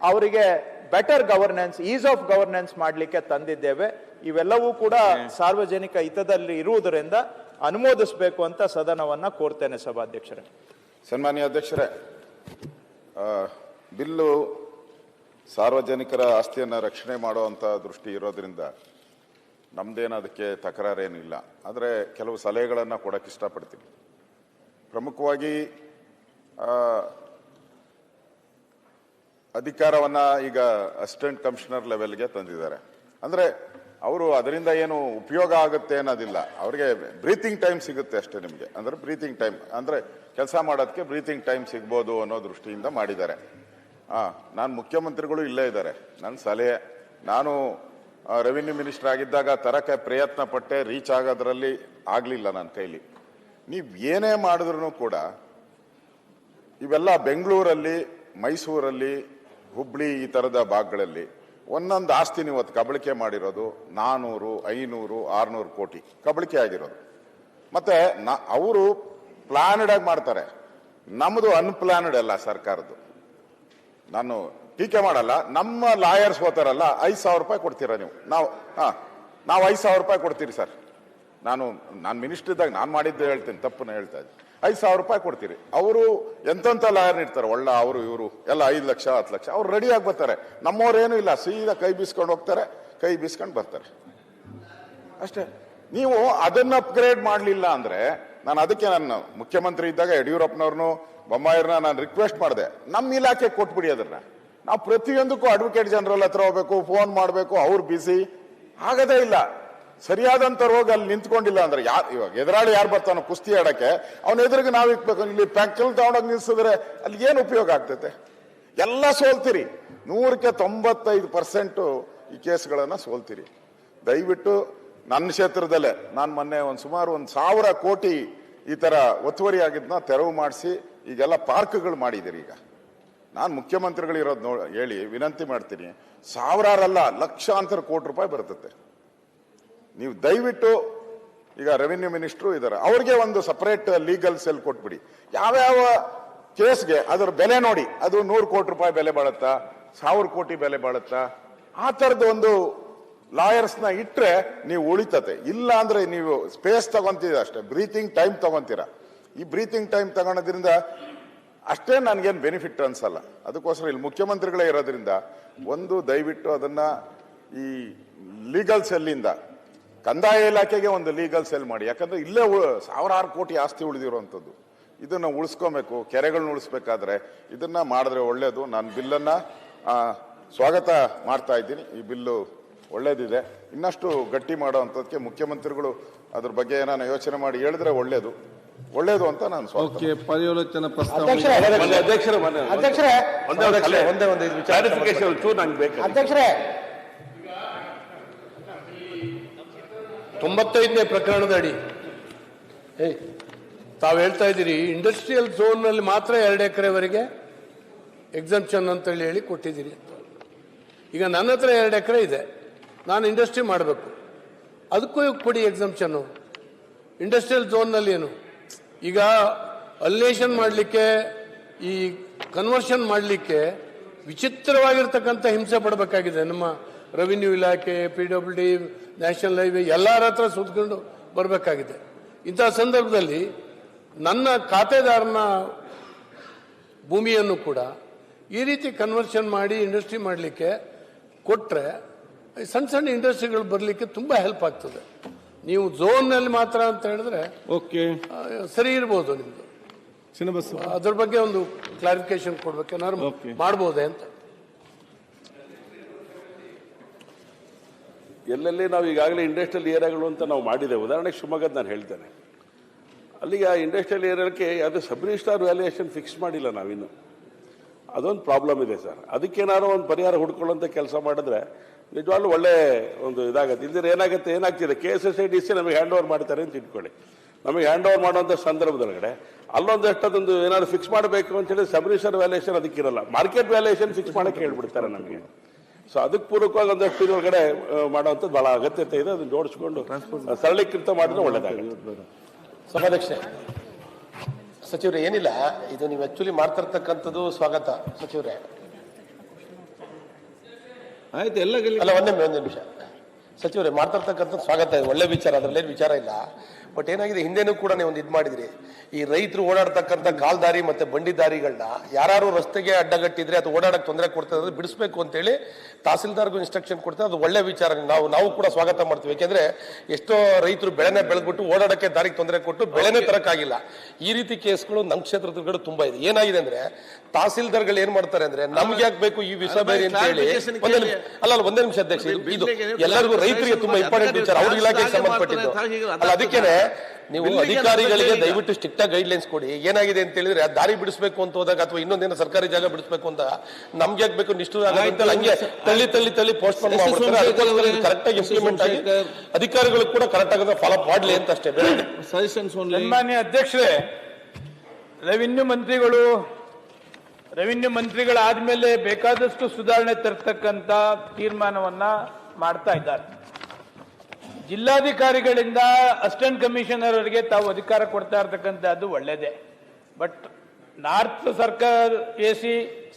ಅವರಿಗೆ better governance, is of governance ಮಾಡಲಿಕ್ಕೆ ತಂದಿದ್ದೇವೆ. ಇವೆಲ್ಲವೂ ಕೂಡ ಸಾರ್ವಜನಿಕ ಹಿತದಲ್ಲಿ ಇರುವುದರಿಂದ ಅನುಮೋದಿಸಬೇಕು ಅಂತ ಸದನವನ್ನ ಕೋರ್ತೇನೆ ಸಭಾಧ್ಯಕ್ಷರೇ. ಸನ್ಮಾನ್ಯ ಅಧ್ಯಕ್ಷರೇ, ಬಿಲ್ಲು ಸಾರ್ವಜನಿಕರ ಆಸ್ತಿಯನ್ನು ರಕ್ಷಣೆ ಮಾಡುವಂತ ದೃಷ್ಟಿ ಇರೋದ್ರಿಂದ ನಮ್ದೇನು ಅದಕ್ಕೆ ತಕರಾರೇನಿಲ್ಲ. ಆದರೆ ಕೆಲವು ಸಲಹೆಗಳನ್ನು ಕೊಡಕ್ಕೆ ಇಷ್ಟಪಡ್ತೀನಿ. ಪ್ರಮುಖವಾಗಿ ಅಧಿಕಾರವನ್ನ ಈಗ ಅಸಿಸ್ಟೆಂಟ್ ಕಮಿಷನರ್ ಲೆವೆಲ್ಗೆ ತಂದಿದ್ದಾರೆ. ಅಂದ್ರೆ ಅವರು ಅದರಿಂದ ಏನು ಉಪಯೋಗ ಆಗುತ್ತೆ ಅನ್ನೋದಿಲ್ಲ, ಅವ್ರಿಗೆ ಬ್ರೀತಿಂಗ್ ಟೈಮ್ ಸಿಗುತ್ತೆ ಅಷ್ಟೇ. ನಿಮಗೆ ಅಂದ್ರೆ ಬ್ರೀತಿಂಗ್ ಟೈಮ್ ಅಂದ್ರೆ ಕೆಲಸ ಮಾಡೋದಕ್ಕೆ ಬ್ರೀತಿಂಗ್ ಟೈಮ್ ಸಿಗ್ಬೋದು ಅನ್ನೋ ದೃಷ್ಟಿಯಿಂದ ಮಾಡಿದ್ದಾರೆ. ನಾನು ಮುಖ್ಯಮಂತ್ರಿಗಳು ಇಲ್ಲೇ ಇದ್ದಾರೆ. ನನ್ನ ಸಲಹೆ, ನಾನು ರೆವಿನ್ಯೂ ಮಿನಿಸ್ಟರ್ ಆಗಿದ್ದಾಗ ತರಕ್ಕೆ ಪ್ರಯತ್ನ ಪಟ್ಟೆ, ರೀಚ್ ಆಗೋದ್ರಲ್ಲಿ ಆಗ್ಲಿಲ್ಲ ನನ್ನ ಕೈಲಿ. ನೀವು ಏನೇ ಮಾಡಿದ್ರು ಕೂಡ ಇವೆಲ್ಲ ಬೆಂಗಳೂರಲ್ಲಿ, ಮೈಸೂರಲ್ಲಿ, ಹುಬ್ಳಿ ಈ ತರದ ಭಾಗಗಳಲ್ಲಿ ಒಂದೊಂದು ಆಸ್ತಿ ನೀವು ಕಬಳಿಕೆ ಮಾಡಿರೋದು 400, 500, 600 ಕೋಟಿ ಕಬಳಿಕೆ ಆಗಿರೋದು. ಮತ್ತೆ ಅವರು ಪ್ಲಾನ್ಡ್ ಆಗಿ ಮಾಡ್ತಾರೆ, ನಮ್ಮದು ಅನ್ಪ್ಲಾನ್ಡ್ ಅಲ್ಲ ಸರ್ಕಾರದ್ದು. ನಾನು ಟೀಕೆ ಮಾಡಲ್ಲ, ನಮ್ಮ ಲಾಯರ್ಸ್ ಹೋತಾರಲ್ಲ, 5,000 ರೂಪಾಯಿ ಕೊಡ್ತೀರಾ ನೀವು? ನಾವು 5,000 ರೂಪಾಯಿ ಕೊಡ್ತೀರಿ ಸರ್. ನಾನು ಮಿನಿಸ್ಟರ್ ಇದ್ದಾಗ ನಾನು ಮಾಡಿದ್ದೆ ಹೇಳ್ತೀನಿ, ತಪ್ಪನ್ನ ಹೇಳ್ತಾ ಇದ್ದೆ. 5,000 ರೂಪಾಯಿ ಕೊಡ್ತೀರಿ. ಅವರು ಎಂತೆಂಥ ಲಾಯರ್ ಇರ್ತಾರೆ, ಒಳ್ಳೆ ಅವರು ಇವರು ಎಲ್ಲ 5 ಲಕ್ಷ 10 ಲಕ್ಷ ಅವ್ರು ರೆಡಿ ಆಗಿ ಬರ್ತಾರೆ. ನಮ್ಮವ್ರೇನು ಇಲ್ಲ, ಸೀದಾ ಕೈ ಬೀಸ್ಕೊಂಡು ಹೋಗ್ತಾರೆ, ಕೈ ಬೀಸ್ಕೊಂಡು ಬರ್ತಾರೆ ಅಷ್ಟೇ. ನೀವು ಅದನ್ನ ಅಪ್ಗ್ರೇಡ್ ಮಾಡಲಿಲ್ಲ ಅಂದ್ರೆ, ನಾನು ಅದಕ್ಕೆ ನನ್ನ ಮುಖ್ಯಮಂತ್ರಿ ಇದ್ದಾಗ ಯಡಿಯೂರಪ್ಪನವ್ರನ್ನು ಬೊಮ್ಮಾಯಿರನ್ನ ನಾನು ರಿಕ್ವೆಸ್ಟ್ ಮಾಡಿದೆ, ನಮ್ಮ ಇಲಾಖೆ ಕೊಟ್ಬಿಡಿ ಅದನ್ನ. ನಾವು ಪ್ರತಿಯೊಂದಕ್ಕೂ ಅಡ್ವೊಕೇಟ್ ಜನರಲ್ ಹತ್ರ ಹೋಗ್ಬೇಕು, ಫೋನ್ ಮಾಡಬೇಕು, ಅವ್ರು ಬಿಸಿ ಆಗದೇ ಇಲ್ಲ. ಸರಿಯಾದಂತ ರೋಗ ಅಲ್ಲಿ ನಿಂತ್ಕೊಂಡಿಲ್ಲ ಅಂದ್ರೆ ಇವಾಗ ಎದುರಾಳಿ ಯಾರು ಬರ್ತಾನೋ ಕುಸ್ತಿ ಆಡಕ್ಕೆ, ಅವನ ಎದುರಿಗೆ ನಾವು ಇಕ್ಬೇಕು. ಇಲ್ಲಿ ಪ್ಯಾಕಲ್ ತಗೊಂಡೋಗಿ ನಿಲ್ಸಿದ್ರೆ ಅಲ್ಲಿ ಏನು ಉಪಯೋಗ ಆಗ್ತೈತೆ? ಎಲ್ಲ ಸೋಲ್ತೀರಿ. 100ಕ್ಕೆ 95% ಈ ಕೇಸ್ಗಳನ್ನ ಸೋಲ್ತೀರಿ. ದಯವಿಟ್ಟು ನನ್ನ ಕ್ಷೇತ್ರದಲ್ಲೇ ನಾನು ಮೊನ್ನೆ ಸುಮಾರು 1,000 ಕೋಟಿ ಈ ತರ ಒತ್ತುವರಿ ಆಗಿದ್ನ ತೆರವು ಮಾಡಿಸಿ ಈಗೆಲ್ಲ ಪಾರ್ಕ್ಗಳು ಮಾಡಿದಿರಿ. ಈಗ ನಾನು ಮುಖ್ಯಮಂತ್ರಿಗಳು ಇರೋದು ಹೇಳಿ ವಿನಂತಿ ಮಾಡ್ತೀನಿ, ಸಾವಿರಾರಲ್ಲ ಲಕ್ಷಾಂತರ ಕೋಟಿ ರೂಪಾಯಿ ಬರ್ತತೆ. ನೀವು ದಯವಿಟ್ಟು ಈಗ ರೆವಿನ್ಯೂ ಮಿನಿಸ್ಟ್ರು ಇದ್ದಾರೆ, ಅವ್ರಿಗೆ ಒಂದು ಸಪರೇಟ್ ಲೀಗಲ್ ಸೆಲ್ ಕೊಟ್ಬಿಡಿ. ಯಾವ್ಯಾವ ಕೇಸ್ಗೆ ಅದರ ಬೆಲೆ ನೋಡಿ, ಅದು 100 ಕೋಟಿ ರೂಪಾಯಿ ಬೆಲೆ ಬಾಳುತ್ತಾ, 1000 ಕೋಟಿ ಬೆಲೆ ಬಾಳುತ್ತಾ, ಆ ತರದ ಒಂದು ಲಾಯರ್ಸ್ನ ಇಟ್ರೆ ನೀವು ಉಳಿತತೆ. ಇಲ್ಲ ಅಂದ್ರೆ ನೀವು ಸ್ಪೇಸ್ ತಗೊಂತೀರ ಅಷ್ಟೇ, ಬ್ರೀತಿಂಗ್ ಟೈಮ್ ತಗೊಂತೀರಾ. ಈ ಬ್ರೀತಿಂಗ್ ಟೈಮ್ ತಗೊಳೋದ್ರಿಂದ ಅಷ್ಟೇ ನನಗೇನು ಬೆನಿಫಿಟ್ ಅನ್ಸಲ್ಲ. ಅದಕ್ಕೋಸ್ಕರ ಇಲ್ಲಿ ಮುಖ್ಯಮಂತ್ರಿಗಳೇ ಇರೋದ್ರಿಂದ ಒಂದು ದಯವಿಟ್ಟು ಅದನ್ನ ಈ ಲೀಗಲ್ ಸೆಲ್ಲಿಂದ ಕಂದಾಯ ಇಲಾಖೆಗೆ ಒಂದು ಲೀಗಲ್ ಸೆಲ್ ಮಾಡಿ. ಯಾಕಂದ್ರೆ ಇಲ್ಲೇ ಸಾವಿರಾರು ಕೋಟಿ ಆಸ್ತಿ ಉಳಿದಿರುವಂಥದ್ದು, ಇದನ್ನ ಉಳಿಸ್ಕೊಬೇಕು. ಕೆರೆಗಳನ್ನ ಉಳಿಸ್ಬೇಕಾದ್ರೆ ಇದನ್ನ ಮಾಡಿದ್ರೆ ಒಳ್ಳೇದು. ನಾನು ಬಿಲ್ಲನ್ನ ಸ್ವಾಗತ ಮಾಡ್ತಾ ಇದ್ದೀನಿ. ಈ ಬಿಲ್ಲು ಒಳ್ಳೇದಿದೆ, ಇನ್ನಷ್ಟು ಗಟ್ಟಿ ಮಾಡೋವಂಥದ್ದಕ್ಕೆ ಮುಖ್ಯಮಂತ್ರಿಗಳು ಅದ್ರ ಬಗ್ಗೆ ಏನಾನ ಯೋಚನೆ ಮಾಡಿ ಹೇಳಿದ್ರೆ ಒಳ್ಳೇದು. ಒಳ್ಳೇದು ಅಂತ ನಾನು ಸ್ವಾಗತ. ಓಕೆ, ಪರ್ಯಾಲೋಚನಾ ಪ್ರಸ್ತಾವ. ಅಧ್ಯಕ್ಷರೇ ಅಧ್ಯಕ್ಷರೇ 95ನೇ ಪ್ರಕರಣದ ಅಡಿ ತಾವು ಹೇಳ್ತಾ ಇದ್ದೀರಿ ಇಂಡಸ್ಟ್ರಿಯಲ್ ಝೋನ್ ನಲ್ಲಿ ಮಾತ್ರ 2 ಎಕರೆವರೆಗೆ ಎಕ್ಸಂಪ್ಷನ್ ಅಂತ ಹೇಳಿ ಕೊಟ್ಟಿದ್ದೀರಿ. ಈಗ ನನ್ನ ಹತ್ರ 2 ಎಕರೆ ಇದೆ, ನಾನು ಇಂಡಸ್ಟ್ರಿ ಮಾಡಬೇಕು, ಅದಕ್ಕೂ ಕೊಡಿ ಎಕ್ಸಂಪ್ಷನ್. ಇಂಡಸ್ಟ್ರಿಯಲ್ ಝೋನ್ನಲ್ಲಿ ಏನು ಈಗ ಅಲ್ಲೇಷನ್ ಮಾಡಲಿಕ್ಕೆ, ಈ ಕನ್ವರ್ಷನ್ ಮಾಡಲಿಕ್ಕೆ ವಿಚಿತ್ರವಾಗಿರ್ತಕ್ಕಂಥ ಹಿಂಸೆ ಪಡಬೇಕಾಗಿದೆ. ನಮ್ಮ ರೆವಿನ್ಯೂ ಇಲಾಖೆ, PWD, ನ್ಯಾಷನಲ್ ಹೈವೇ ಎಲ್ಲರ ಹತ್ರ ಸುತ್ಕೊಂಡು ಬರಬೇಕಾಗಿದೆ. ಇಂತಹ ಸಂದರ್ಭದಲ್ಲಿ ನನ್ನ ಖಾತೆದಾರನ ಭೂಮಿಯನ್ನು ಕೂಡ ಈ ರೀತಿ ಕನ್ವರ್ಷನ್ ಮಾಡಿ ಇಂಡಸ್ಟ್ರಿ ಮಾಡಲಿಕ್ಕೆ ಕೊಟ್ಟರೆ ಸಣ್ಣ ಸಣ್ಣ ಇಂಡಸ್ಟ್ರಿಗಳು ಬರಲಿಕ್ಕೆ ತುಂಬ ಹೆಲ್ಪ್ ಆಗ್ತದೆ. ನೀವು ಝೋನ್ನಲ್ಲಿ ಮಾತ್ರ ಅಂತ ಹೇಳಿದ್ರೆ ಓಕೆ, ಸರಿ ಇರ್ಬೋದು ನಿಮ್ದು. ಅದ್ರ ಬಗ್ಗೆ ಒಂದು ಕ್ಲಾರಿಫಿಕೇಶನ್ ಕೊಡ್ಬೇಕೇನಾದ್ರು ಮಾಡ್ಬೋದೇ ಅಂತ. ಎಲ್ಲೆಲ್ಲಿ ನಾವು ಈಗಾಗಲೇ ಇಂಡಸ್ಟ್ರಿಯಲ್ ಏರಿಯಾಗಳು ಅಂತ ನಾವು ಮಾಡಿದ್ದೇವೆ. ಉದಾಹರಣೆಗೆ ಶಿವಮೊಗ್ಗದ ನಾನು ಹೇಳ್ತೇನೆ, ಅಲ್ಲಿಗೆ ಆ ಇಂಡಸ್ಟ್ರಿಯಲ್ ಏರಿಯಾಕ್ಕೆ ಯಾವುದೇ ಸಬ್ ರಿಜಿಸ್ಟ್ರಾರ್ ವ್ಯಾಲ್ಯೂಯೇಷನ್ ಫಿಕ್ಸ್ ಮಾಡಿಲ್ಲ ನಾವಿನ್ನು. ಅದೊಂದು ಪ್ರಾಬ್ಲಮ್ ಇದೆ ಸರ್. ಅದಕ್ಕೇನಾದ್ರು ಒಂದು ಪರಿಹಾರ ಹುಡ್ಕೊಳ್ಳೋಂಥ ಕೆಲಸ ಮಾಡಿದ್ರೆ ನಿಜವಾಗ್ಲೂ ಒಳ್ಳೆ ಒಂದು ಇದಾಗುತ್ತೆ. ಇಲ್ದಿರ ಏನಾಗ್ತಿದೆ KSSIDC ನಮಗೆ ಹ್ಯಾಂಡ್ ಓವರ್ ಮಾಡ್ತಾರೆ ಅಂತ ಇಟ್ಕೊಳ್ಳಿ. ನಮಗೆ ಹ್ಯಾಂಡ್ ಓವರ್ ಮಾಡುವಂಥ ಸಂದರ್ಭದೊಳಗಡೆ ಅಲ್ಲೊಂದಷ್ಟು ಅದೊಂದು ಏನಾದ್ರು ಫಿಕ್ಸ್ ಮಾಡಬೇಕು ಅಂತೇಳಿ ಸಬ್ ರಿಜಿಸ್ಟ್ರಾರ್ ವ್ಯಾಲ್ಯೂಯೇಷನ್ ಅದಕ್ಕಿರಲ್ಲ, ಮಾರ್ಕೆಟ್ ವ್ಯಾಲ್ಯೂಯೇಷನ್ ಫಿಕ್ಸ್ ಮಾಡಕ್ಕೆ ಹೇಳ್ಬಿಡ್ತಾರೆ ನಮಗೆ. ಸೊ ಅದಕ್ಕೆ ಪೂರಕವಾಗಿ ಒಂದಷ್ಟು ಇದರೊಳಗಡೆ ಮಾಡುವಂಥದ್ದು ಬಹಳ ಅಗತ್ಯತೆ ಇದೆ. ಅದನ್ನು ಜೋಡಿಸ್ಕೊಂಡು ಸರಳೀಕೃತ ಮಾಡಿದ್ರೆ ಒಳ್ಳೇದಾಗುತ್ತೆ. ಸಭಾಧ್ಯಕ್ಷ ಸಚಿವರೇ, ಏನಿಲ್ಲ, ಇದು ನೀವು ಆಕ್ಚುಲಿ ಮಾಡ್ತಿರ್ತಕ್ಕಂಥದ್ದು ಸ್ವಾಗತ ಸಚಿವರೇ. ಆಯ್ತು, ಎಲ್ಲ ಅಲ್ಲ, ಒಂದೇ ನಿಮಿಷ ಸಚಿವರೇ, ಮಾಡ್ತಿರ್ತಕ್ಕಂಥದ್ದು ಸ್ವಾಗತ, ಒಳ್ಳೆ ವಿಚಾರ, ಅದರಲ್ಲೇನು ವಿಚಾರ ಇಲ್ಲ. ಬಟ್ ಏನಾಗಿದೆ, ಹಿಂದೆನೂ ಕೂಡ ನೀವು ಒಂದು ಇದು ಮಾಡಿದ್ರಿ, ಈ ರೈತರು ಓಡಾಡ್ತಕ್ಕಂಥ ಕಾಲ್ದಾರಿ ಮತ್ತೆ ಬಂಡಿ ದಾರಿಗಳನ್ನ ಯಾರು ರಸ್ತೆಗೆ ಅಡ್ಡಗಟ್ಟಿದ್ರೆ ಅದು ಓಡಾಡಕ್ಕೆ ತೊಂದರೆ ಕೊಡ್ತದೆ, ಅದು ಬಿಡಿಸ್ಬೇಕು ಅಂತೇಳಿ ತಹಸೀಲ್ದಾರ್ಗೂ ಇನ್ಸ್ಟ್ರಕ್ಷನ್ ಕೊಡ್ತಾರೆ. ಅದು ಒಳ್ಳೆ ವಿಚಾರ, ನಾವು ಕೂಡ ಸ್ವಾಗತ ಮಾಡ್ತೀವಿ. ಯಾಕೆಂದ್ರೆ ಎಷ್ಟೋ ರೈತರು ಬೆಳೆನೇ ಬೆಳೆದ್ಬಿಟ್ಟು ಓಡಾಡಕ್ಕೆ ದಾರಿಗೆ ತೊಂದರೆ ಕೊಟ್ಟು ಬೆಳೆನೇ ತರಕ್ಕಾಗಿಲ್ಲ. ಈ ರೀತಿ ಕೇಸ್ಗಳು ನಮ್ಮ ಕ್ಷೇತ್ರದ ತುಂಬಾ ಇದೆ. ಏನಾಗಿದೆ ಅಂದ್ರೆ ತಹಸೀಲ್ದಾರ್ಗಳು ಏನ್ ಮಾಡ್ತಾರೆ ಅಂದ್ರೆ, ನಮ್ಗೆ ಯಾಕೆ ಬೇಕು ಈ ವಿಷ ಬೇರೆ ಅಂತ ಹೇಳಿ. ಒಂದೇ ನಿಮಿಷ ಅಧ್ಯಕ್ಷ, ಇದು ಎಲ್ಲರಿಗೂ ರೈತರಿಗೆ ತುಂಬಾ ಇಂಪಾರ್ಟೆಂಟ್ ವಿಚಾರ, ಅವ್ರ ಇಲಾಖೆಗೆ ಸಂಬಂಧಪಟ್ಟಿದ್ದು ಅಲ್ಲ. ಅದಕ್ಕೇನೆ ನೀವು ಅಧಿಕಾರಿಗಳಿಗೆ ದಯವಿಟ್ಟು ಸ್ಟ್ರಿಕ್ಟ್ ಆಗಿ ಗೈಡ್ಲೈನ್ಸ್ ಕೊಡಿ. ಏನಾಗಿದೆ ಅಂತ ಹೇಳಿದ್ರೆ ದಾರಿ ಬಿಡಿಸ್ಬೇಕು ಅಂತ ಹೋದಾಗ ಅಥವಾ ಇನ್ನೊಂದೇನೋ ಸರ್ಕಾರಿ ಜಾಗ ಬಿಡಿಸ್ಬೇಕು ಅಂತ ನಮ್ಗೆ ಆಗ್ಬೇಕು ನಿಷ್ಠುರ ಹಂಗೆ ತಳ್ಳಿ ಪೋಸ್ಟ್ ಪೋನ್ ಮಾಡ್ತಾರೆ. ಕರೆಕ್ಟ್ ಆಗಿ ಇಂಪ್ಲಿಮೆಂಟ್ ಆಗಿ ಅಧಿಕಾರಿಗಳು ಕೂಡ ಕರೆಕ್ಟ್ ಆಗಿ ಫಾಲೋ ಮಾಡಲಿ ಅಂತ ಅಷ್ಟೇ. ಸನ್ಮಾನ್ಯ ಅಧ್ಯಕ್ಷರೇ, ರೆವಿನ್ಯೂ ಮಂತ್ರಿಗಳಾದ್ಮೇಲೆ ಬೇಕಾದಷ್ಟು ಸುಧಾರಣೆ ತರ್ತಕ್ಕಂಥ ತೀರ್ಮಾನವನ್ನ ಮಾಡ್ತಾ ಇದ್ದಾರೆ. ಜಿಲ್ಲಾಧಿಕಾರಿಗಳಿಂದ ಅಸಿಸ್ಟೆಂಟ್ ಕಮಿಷನರ್ ಅವರಿಗೆ ತಾವು ಅಧಿಕಾರ ಕೊಡ್ತಾ ಇರ್ತಕ್ಕಂಥದ್ದು ಒಳ್ಳೇದೇ. ಬಟ್ ನಾರ್ತ್ ಸರ್ಕಾರ AC,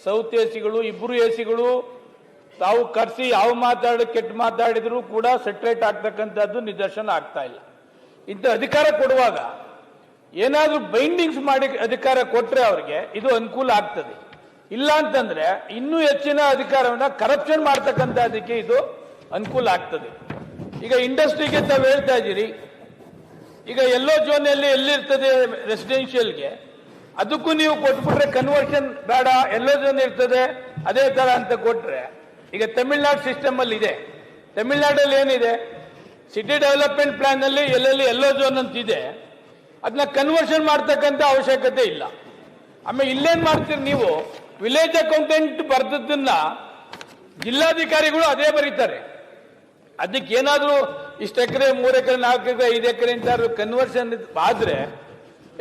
ಸೌತ್ ACಗಳು ಇಬ್ಬರು ACಗಳು ತಾವು ಕರೆಸಿ ಯಾವ ಕೆಟ್ಟ ಮಾತಾಡಿದ್ರು ಕೂಡ ಸೆಟ್ರೇಟ್ ಆಗ್ತಕ್ಕಂಥದ್ದು ನಿದರ್ಶನ ಆಗ್ತಾ ಇಲ್ಲ. ಇಂಥ ಅಧಿಕಾರ ಕೊಡುವಾಗ ಏನಾದ್ರೂ ಬೈಂಡಿಂಗ್ಸ್ ಮಾಡಿ ಅಧಿಕಾರ ಕೊಟ್ರೆ ಅವ್ರಿಗೆ ಇದು ಅನುಕೂಲ ಆಗ್ತದೆ. ಇಲ್ಲ ಅಂತಂದ್ರೆ ಇನ್ನೂ ಹೆಚ್ಚಿನ ಅಧಿಕಾರವನ್ನ ಕರಪ್ಷನ್ ಮಾಡ್ತಕ್ಕಂಥದಕ್ಕೆ ಇದು ಅನುಕೂಲ ಆಗ್ತದೆ. ಈಗ ಇಂಡಸ್ಟ್ರಿಗೆ ತಾವು ಹೇಳ್ತಾ ಇದ್ದೀರಿ, ಈಗ ಎಲ್ಲೋ ಝೋನಲ್ಲಿ ಎಲ್ಲಿರ್ತದೆ ರೆಸಿಡೆನ್ಷಿಯಲ್ಗೆ, ಅದಕ್ಕೂ ನೀವು ಕೊಟ್ಬಿಟ್ರೆ ಕನ್ವರ್ಷನ್ ಬೇಡ, ಎಲ್ಲೋ ಝೋನ್ ಇರ್ತದೆ ಅದೇ ತರ ಅಂತ ಕೊಟ್ರೆ, ಈಗ ತಮಿಳ್ನಾಡು ಸಿಸ್ಟಮ್ ಅಲ್ಲಿ ಇದೆ. ತಮಿಳ್ನಾಡಲ್ಲಿ ಏನಿದೆ, ಸಿಟಿ ಡೆವಲಪ್ಮೆಂಟ್ ಪ್ಲಾನ್ ಅಲ್ಲಿ ಎಲ್ಲೆಲ್ಲಿ ಎಲ್ಲೋ ಝೋನ್ ಅಂತ ಇದೆ, ಅದನ್ನ ಕನ್ವರ್ಷನ್ ಮಾಡ್ತಕ್ಕಂಥ ಅವಶ್ಯಕತೆ ಇಲ್ಲ. ಆಮೇಲೆ ಇಲ್ಲೇನ್ ಮಾಡ್ತೀರಿ ನೀವು, ವಿಲೇಜ್ ಅಕೌಂಟೆಂಟ್ ಬರ್ದದ್ದನ್ನ ಜಿಲ್ಲಾಧಿಕಾರಿಗಳು ಅದೇ ಬರೀತಾರೆ. ಅದಕ್ಕೆ ಏನಾದ್ರೂ ಇಷ್ಟು ಎಕರೆ, 3 ಎಕರೆ, 4 ಎಕರೆ, 5 ಎಕರೆ ಅಂತ ಕನ್ವರ್ಷನ್ ಆದ್ರೆ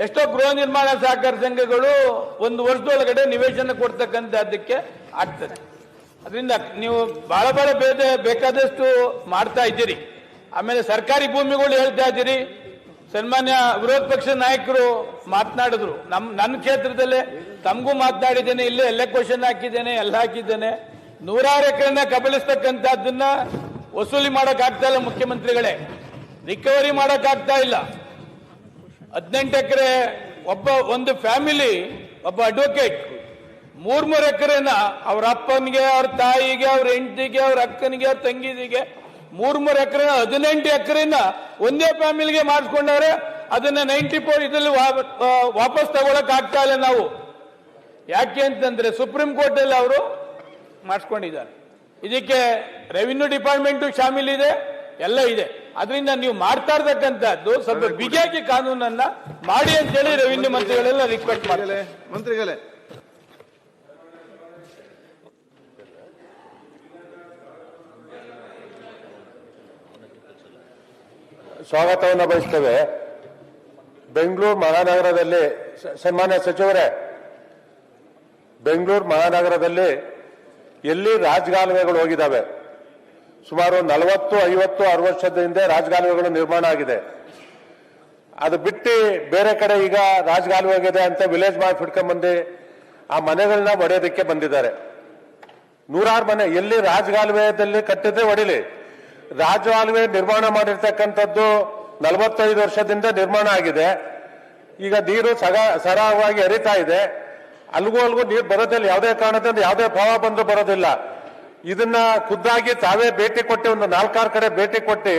ಎಷ್ಟೋ ಗೃಹ ನಿರ್ಮಾಣ ಸಹಕಾರ ಸಂಘಗಳು 1 ವರ್ಷದೊಳಗಡೆ ನಿವೇಶನ ಕೊಡ್ತಕ್ಕಂಥದ್ದಕ್ಕೆ ಆಗ್ತದೆ. ಅದರಿಂದ ನೀವು ಬಹಳ ಬೇಕಾದಷ್ಟು ಮಾಡ್ತಾ ಇದ್ದೀರಿ. ಆಮೇಲೆ ಸರ್ಕಾರಿ ಭೂಮಿಗಳು ಹೇಳ್ತಾ ಇದ್ದೀರಿ. ಸನ್ಮಾನ್ಯ ವಿರೋಧ ಪಕ್ಷ ನಾಯಕರು ಮಾತನಾಡಿದ್ರು, ನನ್ನ ಕ್ಷೇತ್ರದಲ್ಲೇ ತಮಗೂ ಮಾತನಾಡಿದ್ದೇನೆ, ಇಲ್ಲೇ ಎಲ್ಲ ಕ್ವಶನ್ ಹಾಕಿದ್ದೇನೆ, ಎಲ್ಲ ಹಾಕಿದ್ದೇನೆ. 100 ಎಕರೆನ ಕಬಳಿಸ್ತಕ್ಕಂಥದ್ದನ್ನ ವಸೂಲಿ ಮಾಡಕ್ ಆಗ್ತಾ ಇಲ್ಲ ಮುಖ್ಯಮಂತ್ರಿಗಳೇ, ರಿಕವರಿ ಮಾಡಕ್ ಆಗ್ತಾ ಇಲ್ಲ. 18 ಎಕರೆ ಒಂದು ಫ್ಯಾಮಿಲಿ, ಒಬ್ಬ ಅಡ್ವೊಕೇಟ್ 3 ಎಕರೆನ ಅವ್ರ ಅಪ್ಪನಿಗೆ, ಅವ್ರ ತಾಯಿಗೆ, ಅವ್ರ ಹೆಂಡತಿಗೆ, ಅವ್ರ ಅಕ್ಕನಿಗೆ, ಅವ್ರ ತಂಗಿದಿಗೆ 3 ಎಕರೆ, 18 ಎಕರೆನ ಒಂದೇ ಫ್ಯಾಮಿಲಿಗೆ ಮಾಡಿಸ್ಕೊಂಡವ್ರೆ. ಅದನ್ನ 94 ಇದರಲ್ಲಿ ವಾಪಸ್ ತಗೊಳಕ್ ಆಗ್ತಾ ಇಲ್ಲ ನಾವು. ಯಾಕೆ ಅಂತಂದ್ರೆ ಸುಪ್ರೀಂ ಕೋರ್ಟ್ ಅಲ್ಲಿ ಅವರು ಮಾಡಿಸ್ಕೊಂಡಿದ್ದಾರೆ. ಇದಕ್ಕೆ ರೆವಿನ್ಯೂ ಡಿಪಾರ್ಟ್ಮೆಂಟ್ ಶಾಮೀಲ್ ಇದೆ, ಎಲ್ಲ ಇದೆ. ಅದರಿಂದ ನೀವು ಮಾಡ್ತಾ ಇರ್ತಕ್ಕಂಥದ್ದು ಸ್ವಲ್ಪ ಬಿಗಿಯಾಗಿ ಕಾನೂನನ್ನ ಮಾಡಿ ಅಂತೇಳಿ ರೆವಿನ್ಯೂ ಮಂತ್ರಿಗಳೆಲ್ಲ ರಿಕ್ವೆಸ್ಟ್ ಮಾಡ್ತಾರೆ. ಮಂತ್ರಿಗಳೇ ಸ್ವಾಗತವನ್ನು ಬಯಸ್ತೇವೆ. ಬೆಂಗಳೂರು ಮಹಾನಗರದಲ್ಲಿ ಸನ್ಮಾನ್ಯ ಸಚಿವರೇ, ಬೆಂಗಳೂರು ಮಹಾನಗರದಲ್ಲಿ ಎಲ್ಲಿ ರಾಜಕಾಲುವೆಗಳು ಹೋಗಿದ್ದಾವೆ, ಸುಮಾರು 40, 50, 60 ವರ್ಷದ ಹಿಂದೆ ರಾಜಕಾಲುವೆಗಳು ನಿರ್ಮಾಣ ಆಗಿದೆ. ಅದು ಬಿಟ್ಟು ಬೇರೆ ಕಡೆ ಈಗ ರಾಜಕಾಲುವೆ ಆಗಿದೆ ಅಂತ ವಿಲೇಜ್ ಮಾಡಿ ಬಿಟ್ಕೊಂಡ್ಬಂದು ಆ ಮನೆಗಳನ್ನ ಒಡೆಯೋದಕ್ಕೆ ಬಂದಿದ್ದಾರೆ. ನೂರಾರು ಮನೆ ಎಲ್ಲಿ ರಾಜಕಾಲುವೆದಲ್ಲಿ ಕಟ್ಟಿದ್ರೆ ಹೊಡಿಲಿ. ರಾಜಕಾಲುವೆ ನಿರ್ಮಾಣ ಮಾಡಿರ್ತಕ್ಕಂಥದ್ದು 45 ವರ್ಷದಿಂದ ನಿರ್ಮಾಣ ಆಗಿದೆ. ಈಗ ನೀರು ಸರಾಗವಾಗಿ ಹರಿತಾ ಇದೆ. ಅಲ್ಗೂ ನೀರು ಬರೋದಿಲ್ಲ, ಯಾವುದೇ ಕಾರಣದಿಂದ ಯಾವುದೇ ಪ್ರವಾಹ ಬಂದು ಬರೋದಿಲ್ಲ. ಇದನ್ನ ಖುದ್ದಾಗಿ ತಾವೇ ಭೇಟಿ ಕೊಟ್ಟು ಒಂದು 4-6 ಕಡೆ ಭೇಟಿ ಕೊಟ್ಟು,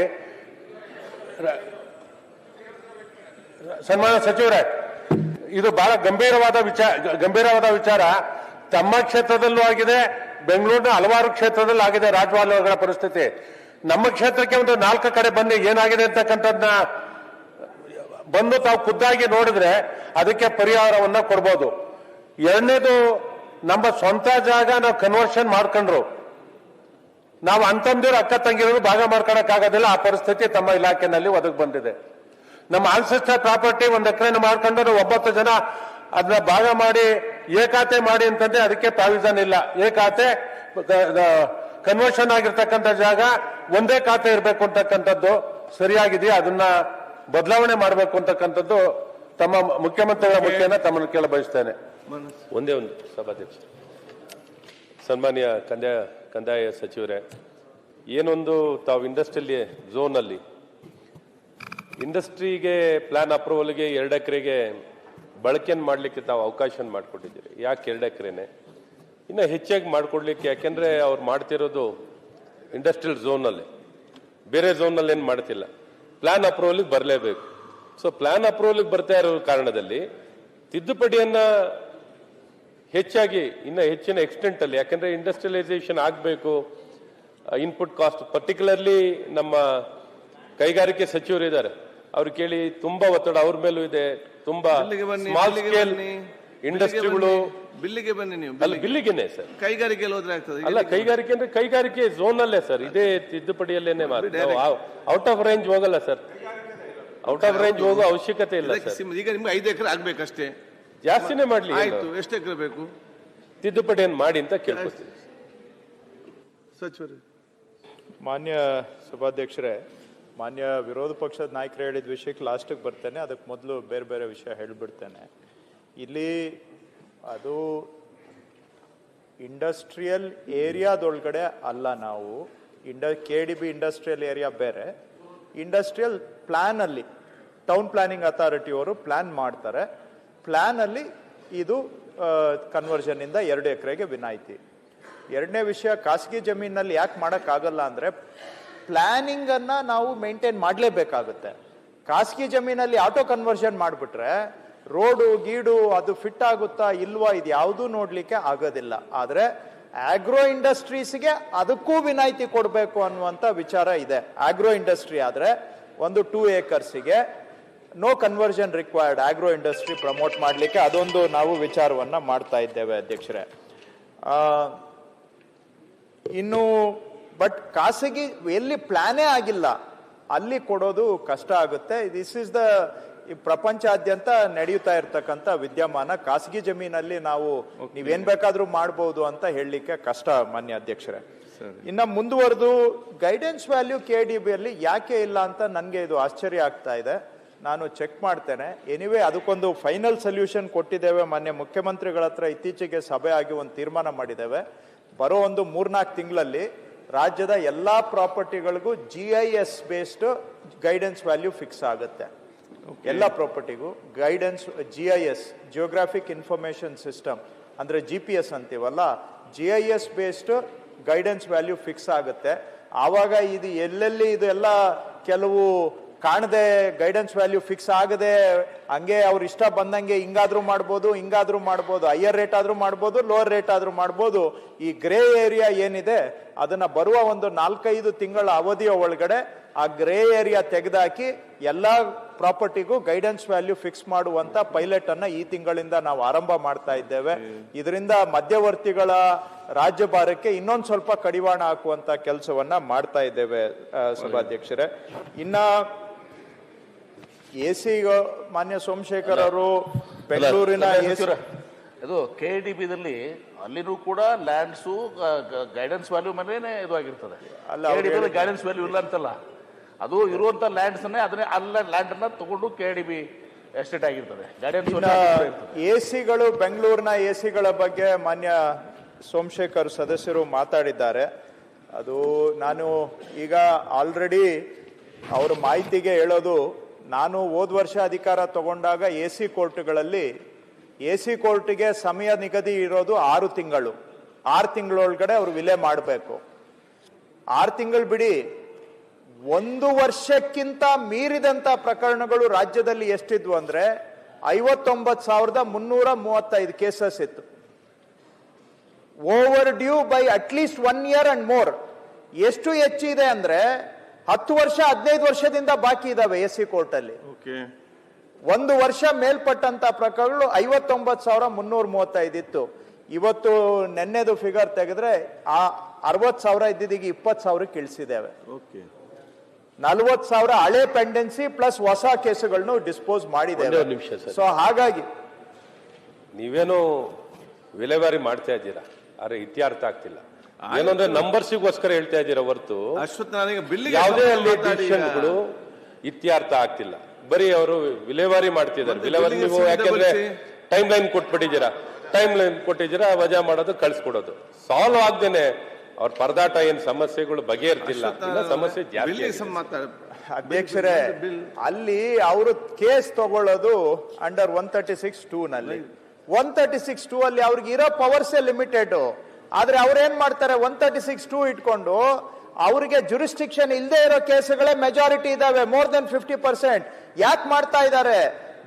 ಸನ್ಮಾನ್ಯ ಸಚಿವರೇ, ಇದು ಬಹಳ ಗಂಭೀರವಾದ ವಿಚಾರ. ತಮ್ಮ ಕ್ಷೇತ್ರದಲ್ಲೂ ಆಗಿದೆ, ಬೆಂಗಳೂರಿನ ಹಲವಾರು ಕ್ಷೇತ್ರದಲ್ಲಿ ಆಗಿದೆ ರಾಜಕಾಲುವೆಗಳ ಪರಿಸ್ಥಿತಿ. ನಮ್ಮ ಕ್ಷೇತ್ರಕ್ಕೆ ಒಂದು 4 ಕಡೆ ಬನ್ನಿ, ಏನಾಗಿದೆ ಅಂತಕ್ಕಂಥದ್ದನ್ನ ಬಂದು ತಾವು ಖುದ್ದಾಗಿ ನೋಡಿದ್ರೆ ಅದಕ್ಕೆ ಪರಿಹಾರವನ್ನ ಕೊಡ್ಬೋದು. ಎರಡನೇದು, ನಮ್ಮ ಸ್ವಂತ ಜಾಗ ನಾವು ಕನ್ವರ್ಷನ್ ಮಾಡ್ಕೊಂಡ್ರು, ನಾವು ಅಂತಂದಿರು ಅಕ್ಕ ತಂಗಿರು ಭಾಗ ಮಾಡ್ಕೊಳಕ್ ಆಗೋದಿಲ್ಲ. ಆ ಪರಿಸ್ಥಿತಿ ತಮ್ಮ ಇಲಾಖೆನಲ್ಲಿ ಒದಗಿ ಬಂದಿದೆ. ನಮ್ಮ ಆನ್ಸೆಸ್ಟರ್ ಪ್ರಾಪರ್ಟಿ 1 ಎಕರೆ ಮಾಡ್ಕೊಂಡು ನಾವು 9 ಜನ ಅದನ್ನ ಭಾಗ ಮಾಡಿ ಏಕಾತೆ ಮಾಡಿ ಅಂತಂದ್ರೆ ಅದಕ್ಕೆ ಪ್ರಾವಿಷನ್ ಇಲ್ಲ. ಏಕಾತೆ ಕನ್ವರ್ಷನ್ ಆಗಿರ್ತಕ್ಕಂಥ ಜಾಗ ಒಂದೇ ಖಾತೆ ಇರಬೇಕು ಅಂತಕ್ಕಂಥದ್ದು ಸರಿಯಾಗಿದೆಯಾ, ಅದನ್ನ ಬದಲಾವಣೆ ಮಾಡಬೇಕು ಅಂತಕ್ಕಂಥದ್ದು ತಮ್ಮ ಮುಖ್ಯಮಂತ್ರಿಗಳ ಮುಖ್ಯನ ತಮ್ಮನ್ನು ಕೇಳ ಬಯಸ್ತೇನೆ. ಒಂದೇ ಒಂದು ಸಭಾಧ್ಯಕ್ಷ, ಸನ್ಮಾನ್ಯ ಕಂದಾಯ ಸಚಿವರೇ, ಏನೊಂದು ತಾವು ಇಂಡಸ್ಟ್ರಿಯಲ್ ಝೋನಲ್ಲಿ ಇಂಡಸ್ಟ್ರಿಗೆ ಪ್ಲಾನ್ ಅಪ್ರೂವಲ್ಗೆ 2 ಎಕರೆಗೆ ಬಳಕೆಯನ್ನು ಮಾಡಲಿಕ್ಕೆ ತಾವು ಅವಕಾಶ ಮಾಡಿಕೊಟ್ಟಿದ್ದೀರಿ. ಯಾಕೆ 2 ಎಕರೆನೆ? ಇನ್ನು ಹೆಚ್ಚಾಗಿ ಮಾಡಿಕೊಡ್ಲಿಕ್ಕೆ, ಯಾಕೆಂದ್ರೆ ಅವ್ರು ಮಾಡ್ತಿರೋದು ಇಂಡಸ್ಟ್ರಿಯಲ್ ಝೋನಲ್ಲಿ, ಬೇರೆ ಝೋನಲ್ಲಿ ಏನು ಮಾಡ್ತಿಲ್ಲ. ಪ್ಲಾನ್ ಅಪ್ರೂವಲ್ಗೆ ಬರಲೇಬೇಕು. ಸೊ ಪ್ಲಾನ್ ಅಪ್ರೂವಲ್ಗೆ ಬರ್ತಾ ಇರೋ ಕಾರಣದಲ್ಲಿ ತಿದ್ದುಪಡಿಯನ್ನ ಹೆಚ್ಚಾಗಿ ಇನ್ನು ಹೆಚ್ಚಿನ ಎಕ್ಸ್ಟೆಂಟ್ ಅಲ್ಲಿ, ಯಾಕಂದ್ರೆ ಇಂಡಸ್ಟ್ರಿಯಲೈಸೇಷನ್ ಆಗಬೇಕು, ಇನ್ಪುಟ್ ಕಾಸ್ಟ್ ಪರ್ಟಿಕ್ಯುಲರ್ಲಿ ನಮ್ಮ ಕೈಗಾರಿಕೆ ಸಚಿವರು ಇದ್ದಾರೆ, ಅವ್ರು ಕೇಳಿ ತುಂಬಾ ಒತ್ತಡ ಅವ್ರ ಮೇಲೂ ಇದೆ. ತುಂಬಾ ಸ್ಮಾಲ್ ಸ್ಕೇಲ್ ಇಂಡಸ್ಟ್ರಿಗಳು ಬಿಲ್ಲಿಗೆ ಬನ್ನಿ ನೀವು. ಅಲ್ಲ, ಬಿಲ್ಲಿಗೆನೆ ಸರ್, ಕೈಗಾರಿಕೆ ಹೋದ್ರೆ ಆಗ್ತದೆ. ಅಲ್ಲ, ಕೈಗಾರಿಕೆ ಅಂದ್ರೆ ಕೈಗಾರಿಕೆ ಝೋನ್ ಅಲ್ಲೇ ಸರ್, ಇದೇ ತಿದ್ದುಪಡಿಯಲ್ಲೇನೆ ಔಟ್ ಆಫ್ ರೇಂಜ್ ಹೋಗಲ್ಲ ಸರ್, ಔಟ್ ಆಫ್ ರೇಂಜ್ ಹೋಗೋ ಅವಶ್ಯಕತೆ ಇಲ್ಲ ಸರ್. ಈಗ ನಿಮ್ಗೆ 5 ಎಕರೆ ಆಗ್ಬೇಕಷ್ಟೇ, ಜಾಸ್ತಿನೇ ಮಾಡ್ಲಿ. ಆಯ್ತು, ಎಷ್ಟು ಎಕರೆ ಬೇಕು ತಿದ್ದುಪಡಿಯನ್ನು ಮಾಡಿ ಅಂತ ಕೇಳ್ಕೊತೀವಿ. ಸಚಿವರು, ಮಾನ್ಯ ಸಭಾಧ್ಯಕ್ಷರೇ, ಮಾನ್ಯ ವಿರೋಧ ಪಕ್ಷದ ನಾಯಕರು ಹೇಳಿದ ವಿಷಯಕ್ಕೆ ಲಾಸ್ಟಿಗೆ ಬರ್ತೇನೆ. ಅದಕ್ಕೆ ಮೊದಲು ಬೇರೆ ಬೇರೆ ವಿಷಯ ಹೇಳಿಬಿಡ್ತೇನೆ. ಇಲ್ಲಿ ಅದು ಇಂಡಸ್ಟ್ರಿಯಲ್ ಏರಿಯಾದೊಳಗಡೆ ಅಲ್ಲ, ನಾವು KDB ಇಂಡಸ್ಟ್ರಿಯಲ್ ಏರಿಯಾ ಬೇರೆ. ಇಂಡಸ್ಟ್ರಿಯಲ್ ಪ್ಲ್ಯಾನಲ್ಲಿ ಟೌನ್ ಪ್ಲಾನಿಂಗ್ ಅಥಾರಿಟಿಯವರು ಪ್ಲ್ಯಾನ್ ಮಾಡ್ತಾರೆ. ಪ್ಲ್ಯಾನಲ್ಲಿ ಇದು ಕನ್ವರ್ಷನ್ನಿಂದ 2 ಎಕರೆಗೆ ವಿನಾಯಿತಿ. ಎರಡನೇ ವಿಷಯ, ಖಾಸಗಿ ಜಮೀನಲ್ಲಿ ಯಾಕೆ ಮಾಡೋಕ್ಕಾಗಲ್ಲ ಅಂದರೆ ಪ್ಲ್ಯಾನಿಂಗನ್ನು ನಾವು ಮೇಂಟೈನ್ ಮಾಡಲೇಬೇಕಾಗುತ್ತೆ. ಖಾಸಗಿ ಜಮೀನಲ್ಲಿ ಆಟೋ ಕನ್ವರ್ಷನ್ ಮಾಡಿಬಿಟ್ರೆ ರೋಡು ಗೀಡು ಅದು ಫಿಟ್ ಆಗುತ್ತಾ ಇಲ್ವಾ ಇದು ಯಾವುದೂ ನೋಡಲಿಕ್ಕೆ ಆಗೋದಿಲ್ಲ. ಆದರೆ ಆಗ್ರೋ ಇಂಡಸ್ಟ್ರೀಸ್ಗೆ ಅದಕ್ಕೂ ವಿನಾಯಿತಿ ಕೊಡಬೇಕು ಅನ್ನುವಂಥ ವಿಚಾರ ಇದೆ. ಆಗ್ರೋ ಇಂಡಸ್ಟ್ರಿ ಆದರೆ ಒಂದು 2 ಏಕರ್ಸಿಗೆ no conversion required, agro industry promote ಮಾಡಲಿಕ್ಕೆ ಅದೊಂದು ನಾವು ವಿಚಾರವನ್ನು ಮಾಡ್ತಾ ಇದ್ದೇವೆ ಅಧ್ಯಕ್ಷರೇ. ಇನ್ನು ಬಟ್ ಖಾಸಗಿ ಎಲ್ಲಿ ಪ್ಲಾನೇ ಆಗಿಲ್ಲ ಅಲ್ಲಿ ಕೊಡೋದು ಕಷ್ಟ ಆಗುತ್ತೆ. ದಿಸ್ ಇಸ್ ದ ಪ್ರಪಂಚಾದ್ಯಂತ ನಡೆಯುತ್ತಾ ಇರ್ತಕ್ಕಂಥ ವಿದ್ಯಮಾನ. ಖಾಸಗಿ ಜಮೀನಲ್ಲಿ ನಾವು ನೀವೇನ್ ಬೇಕಾದ್ರೂ ಮಾಡ್ಬೋದು ಅಂತ ಹೇಳಲಿಕ್ಕೆ ಕಷ್ಟ ಮಾನ್ಯ ಅಧ್ಯಕ್ಷರೇ. ಇನ್ನ ಮುಂದುವರೆದು ಗೈಡೆನ್ಸ್ ವ್ಯಾಲ್ಯೂ KDB ಅಲ್ಲಿ ಯಾಕೆ ಇಲ್ಲ ಅಂತ ನನಗೆ ಇದು ಆಶ್ಚರ್ಯ ಆಗ್ತಾ ಇದೆ. ನಾನು ಚೆಕ್ ಮಾಡ್ತೇನೆ. ಎನಿವೇ ಅದಕ್ಕೊಂದು ಫೈನಲ್ ಸೊಲ್ಯೂಷನ್ ಕೊಟ್ಟಿದ್ದೇವೆ. ಮಾನ್ಯ ಮುಖ್ಯಮಂತ್ರಿಗಳ ಹತ್ರ ಇತ್ತೀಚೆಗೆ ಸಭೆ ಆಗಿ ಒಂದು ತೀರ್ಮಾನ ಮಾಡಿದ್ದೇವೆ. ಬರೋ ಒಂದು 3-4 ತಿಂಗಳಲ್ಲಿ ರಾಜ್ಯದ ಎಲ್ಲ ಪ್ರಾಪರ್ಟಿಗಳಿಗೂ GIS based guidance value fix ಆಗುತ್ತೆ. ಎಲ್ಲ ಪ್ರಾಪರ್ಟಿಗೂ guidance GIS, geographic information system ಅಂದ್ರೆ GPS ಅಂತೀವಲ್ಲ, GIS based guidance value fix ಆಗುತ್ತೆ. ಆವಾಗ ಇದು ಎಲ್ಲೆಲ್ಲಿ ಇದು ಎಲ್ಲ ಕೆಲವು ಕಾಣದೆ ಗೈಡೆನ್ಸ್ ವ್ಯಾಲ್ಯೂ ಫಿಕ್ಸ್ ಆಗದೆ ಹಂಗೆ ಅವ್ರು ಇಷ್ಟ ಬಂದಂಗೆ ಹಿಂಗಾದ್ರೂ ಮಾಡ್ಬೋದು, ಹಿಂಗಾದ್ರೂ ಮಾಡ್ಬೋದು, ಹೈಯರ್ ರೇಟ್ ಆದ್ರೂ ಮಾಡ್ಬೋದು, ಲೋವರ್ ರೇಟ್ ಆದ್ರೂ ಮಾಡ್ಬೋದು. ಈ ಗ್ರೇ ಏರಿಯಾ ಏನಿದೆ ಅದನ್ನ ಬರುವ ಒಂದು 4-5 ತಿಂಗಳ ಅವಧಿಯ ಒಳಗಡೆ ಆ ಗ್ರೇ ಏರಿಯಾ ತೆಗೆದಾಕಿ ಎಲ್ಲ ಪ್ರಾಪರ್ಟಿಗೂ ಗೈಡೆನ್ಸ್ ವ್ಯಾಲ್ಯೂ ಫಿಕ್ಸ್ ಮಾಡುವಂತ ಪೈಲಟ್ ಅನ್ನ ಈ ತಿಂಗಳಿಂದ ನಾವು ಆರಂಭ ಮಾಡ್ತಾ ಇದ್ದೇವೆ. ಇದರಿಂದ ಮಧ್ಯವರ್ತಿಗಳ ರಾಜ್ಯಭಾರಕ್ಕೆ ಇನ್ನೊಂದು ಸ್ವಲ್ಪ ಕಡಿವಾಣ ಹಾಕುವಂತ ಕೆಲಸವನ್ನ ಮಾಡ್ತಾ ಇದ್ದೇವೆ ಸಭಾಧ್ಯಕ್ಷರೇ. ಇನ್ನ ಎಸಿ ಮಾನ್ಯ ಸೋಮಶೇಖರ್ ಅವರು ಬೆಂಗಳೂರಿನ ಇದು KDBದಲ್ಲಿ ಅಲ್ಲಿನೂ ಕೂಡ ಲ್ಯಾಂಡ್ಸು ಗೈಡೆನ್ಸ್ ವ್ಯಾಲ್ಯೂ ಮೇಲೇನೆ ಇದು ಆಗಿರ್ತದೆ. ಗೈಡೆನ್ಸ್ ವ್ಯಾಲ್ಯೂ ಇಲ್ಲ ಅಂತಲ್ಲ, ಅದು ಇರುವಂತ ಲ್ಯಾಂಡ್ಸ್ ಅದನ್ನೇ ಅಲ್ಲ ಲ್ಯಾಂಡ್ ಅನ್ನ ತಗೊಂಡು KDB ಎಸ್ಟೇಟ್ ಆಗಿರ್ತದೆ. ಗೈಡೆನ್ಸ್ ಎಸಿಗಳು ಬೆಂಗಳೂರಿನ ಎಸಿಗಳ ಬಗ್ಗೆ ಮಾನ್ಯ ಸೋಮಶೇಖರ್ ಸದಸ್ಯರು ಮಾತಾಡಿದ್ದಾರೆ. ಅದು ನಾನು ಈಗ ಆಲ್ರೆಡಿ ಅವ್ರ ಮಾಹಿತಿಗೆ ಹೇಳೋದು, ನಾನು ಹೋದ ವರ್ಷ ಅಧಿಕಾರ ತಗೊಂಡಾಗ ಎಸಿ ಕೋರ್ಟ್ಗಳಲ್ಲಿ ಎಸಿ ಕೋರ್ಟ್ಗೆ ಸಮಯ ನಿಗದಿ ಇರೋದು 6 ತಿಂಗಳು. 6 ತಿಂಗಳೊಳಗಡೆ ಅವ್ರು ವಿಲೆ ಮಾಡಬೇಕು. 6 ತಿಂಗಳು ಬಿಡಿ, 1 ವರ್ಷಕ್ಕಿಂತ ಮೀರಿದಂತ ಪ್ರಕರಣಗಳು ರಾಜ್ಯದಲ್ಲಿ ಎಷ್ಟಿದ್ವು ಅಂದ್ರೆ 59,335 ಕೇಸಸ್ ಇತ್ತು. Overdue by at least 1 year and more. ಎಷ್ಟು ಹೆಚ್ಚಿದೆ ಅಂದ್ರೆ 10 ವರ್ಷ 15 ವರ್ಷದಿಂದ ಬಾಕಿ ಇದಾವೆ ಎಸಿ ಕೋರ್ಟ್ ಅಲ್ಲಿ. 1 ವರ್ಷ ಮೇಲ್ಪಟ್ಟಂತ ಪ್ರಕರಣಗಳು 59,335 ಇತ್ತು. ಇವತ್ತು ನೆನ್ನೆದು ಫಿಗರ್ ತೆಗೆದ್ರೆ 60,000 ಇದ್ದಿದ್ದೀಗ 20,000 ಇಳಿಸಿದ್ದೇವೆ. 40,000 ಹಳೆ ಪೆಂಡೆನ್ಸಿ ಪ್ಲಸ್ ಹೊಸ ಕೇಸುಗಳನ್ನು ಡಿಸ್ಪೋಸ್ ಮಾಡಿದ್ದೇವೆ. ಸೊ ಹಾಗಾಗಿ ನೀವೇನು ವಿಲೇವಾರಿ ಮಾಡ್ತಾ ಇದ್ದೀರಾ, ಆದ್ರೆ ಇತ್ಯರ್ಥ ಆಗ್ತಿಲ್ಲ. ಏನಂದ್ರೆ ನಂಬರ್ಸಿಗೋಸ್ಕರ ಹೇಳ್ತಾ ಇದ್ದೀರಾ ಹೊರತು ಯಾವುದೇ ಅಲ್ಲಿ ಡಿಸಿಷನ್ಗಳು ಇತ್ಯರ್ಥ ಆಗ್ತಿಲ್ಲ. ಬರೀ ಅವರು ವಿಲೇವಾರಿ ಮಾಡ್ತಿದ್ದಾರೆ. ವಿಲೇವಾರಿ ನೀವು ಯಾಕೆಂದ್ರೆ ಟೈಮ್ ಲೈನ್ ಕೊಟ್ಬಿಟ್ಟಿದ್ದೀರಾ, ವಜಾ ಮಾಡೋದು ಕಳ್ಸಿಕೊಡೋದು, ಸಾಲ್ವ್ ಆಗ್ದೇನೆ ಅವ್ರ ಪರದಾಟ ಏನ್ ಸಮಸ್ಯೆಗಳು ಬಗೆಹರ್ತಿಲ್ಲ, ಸಮಸ್ಯೆ ಜಾಸ್ತಿ. ಅಧ್ಯಕ್ಷರೇ, ಅಲ್ಲಿ ಅವರು ಕೇಸ್ ತಗೊಳ್ಳೋದು ಅಂಡರ್ 136(2) ನಲ್ಲಿ. 136(2) ಅಲ್ಲಿ ಅವ್ರಿಗೆ ಇರೋ ಪವರ್ಸೇ ಲಿಮಿಟೆಡ್. ಆದ್ರೆ ಅವ್ರೇನ್ ಮಾಡ್ತಾರೆ, 136(2) ಇಟ್ಕೊಂಡು ಅವರಿಗೆ ಜುರಿಸ್ಟಿಕ್ಷನ್ ಇಲ್ಲದೆ ಇರೋ ಕೇಸುಗಳೇ ಮೆಜಾರಿಟಿ ಇದಾವೆ, ಮೋರ್ ದೆನ್ 50%. ಯಾಕೆ ಮಾಡ್ತಾ ಇದ್ದಾರೆ?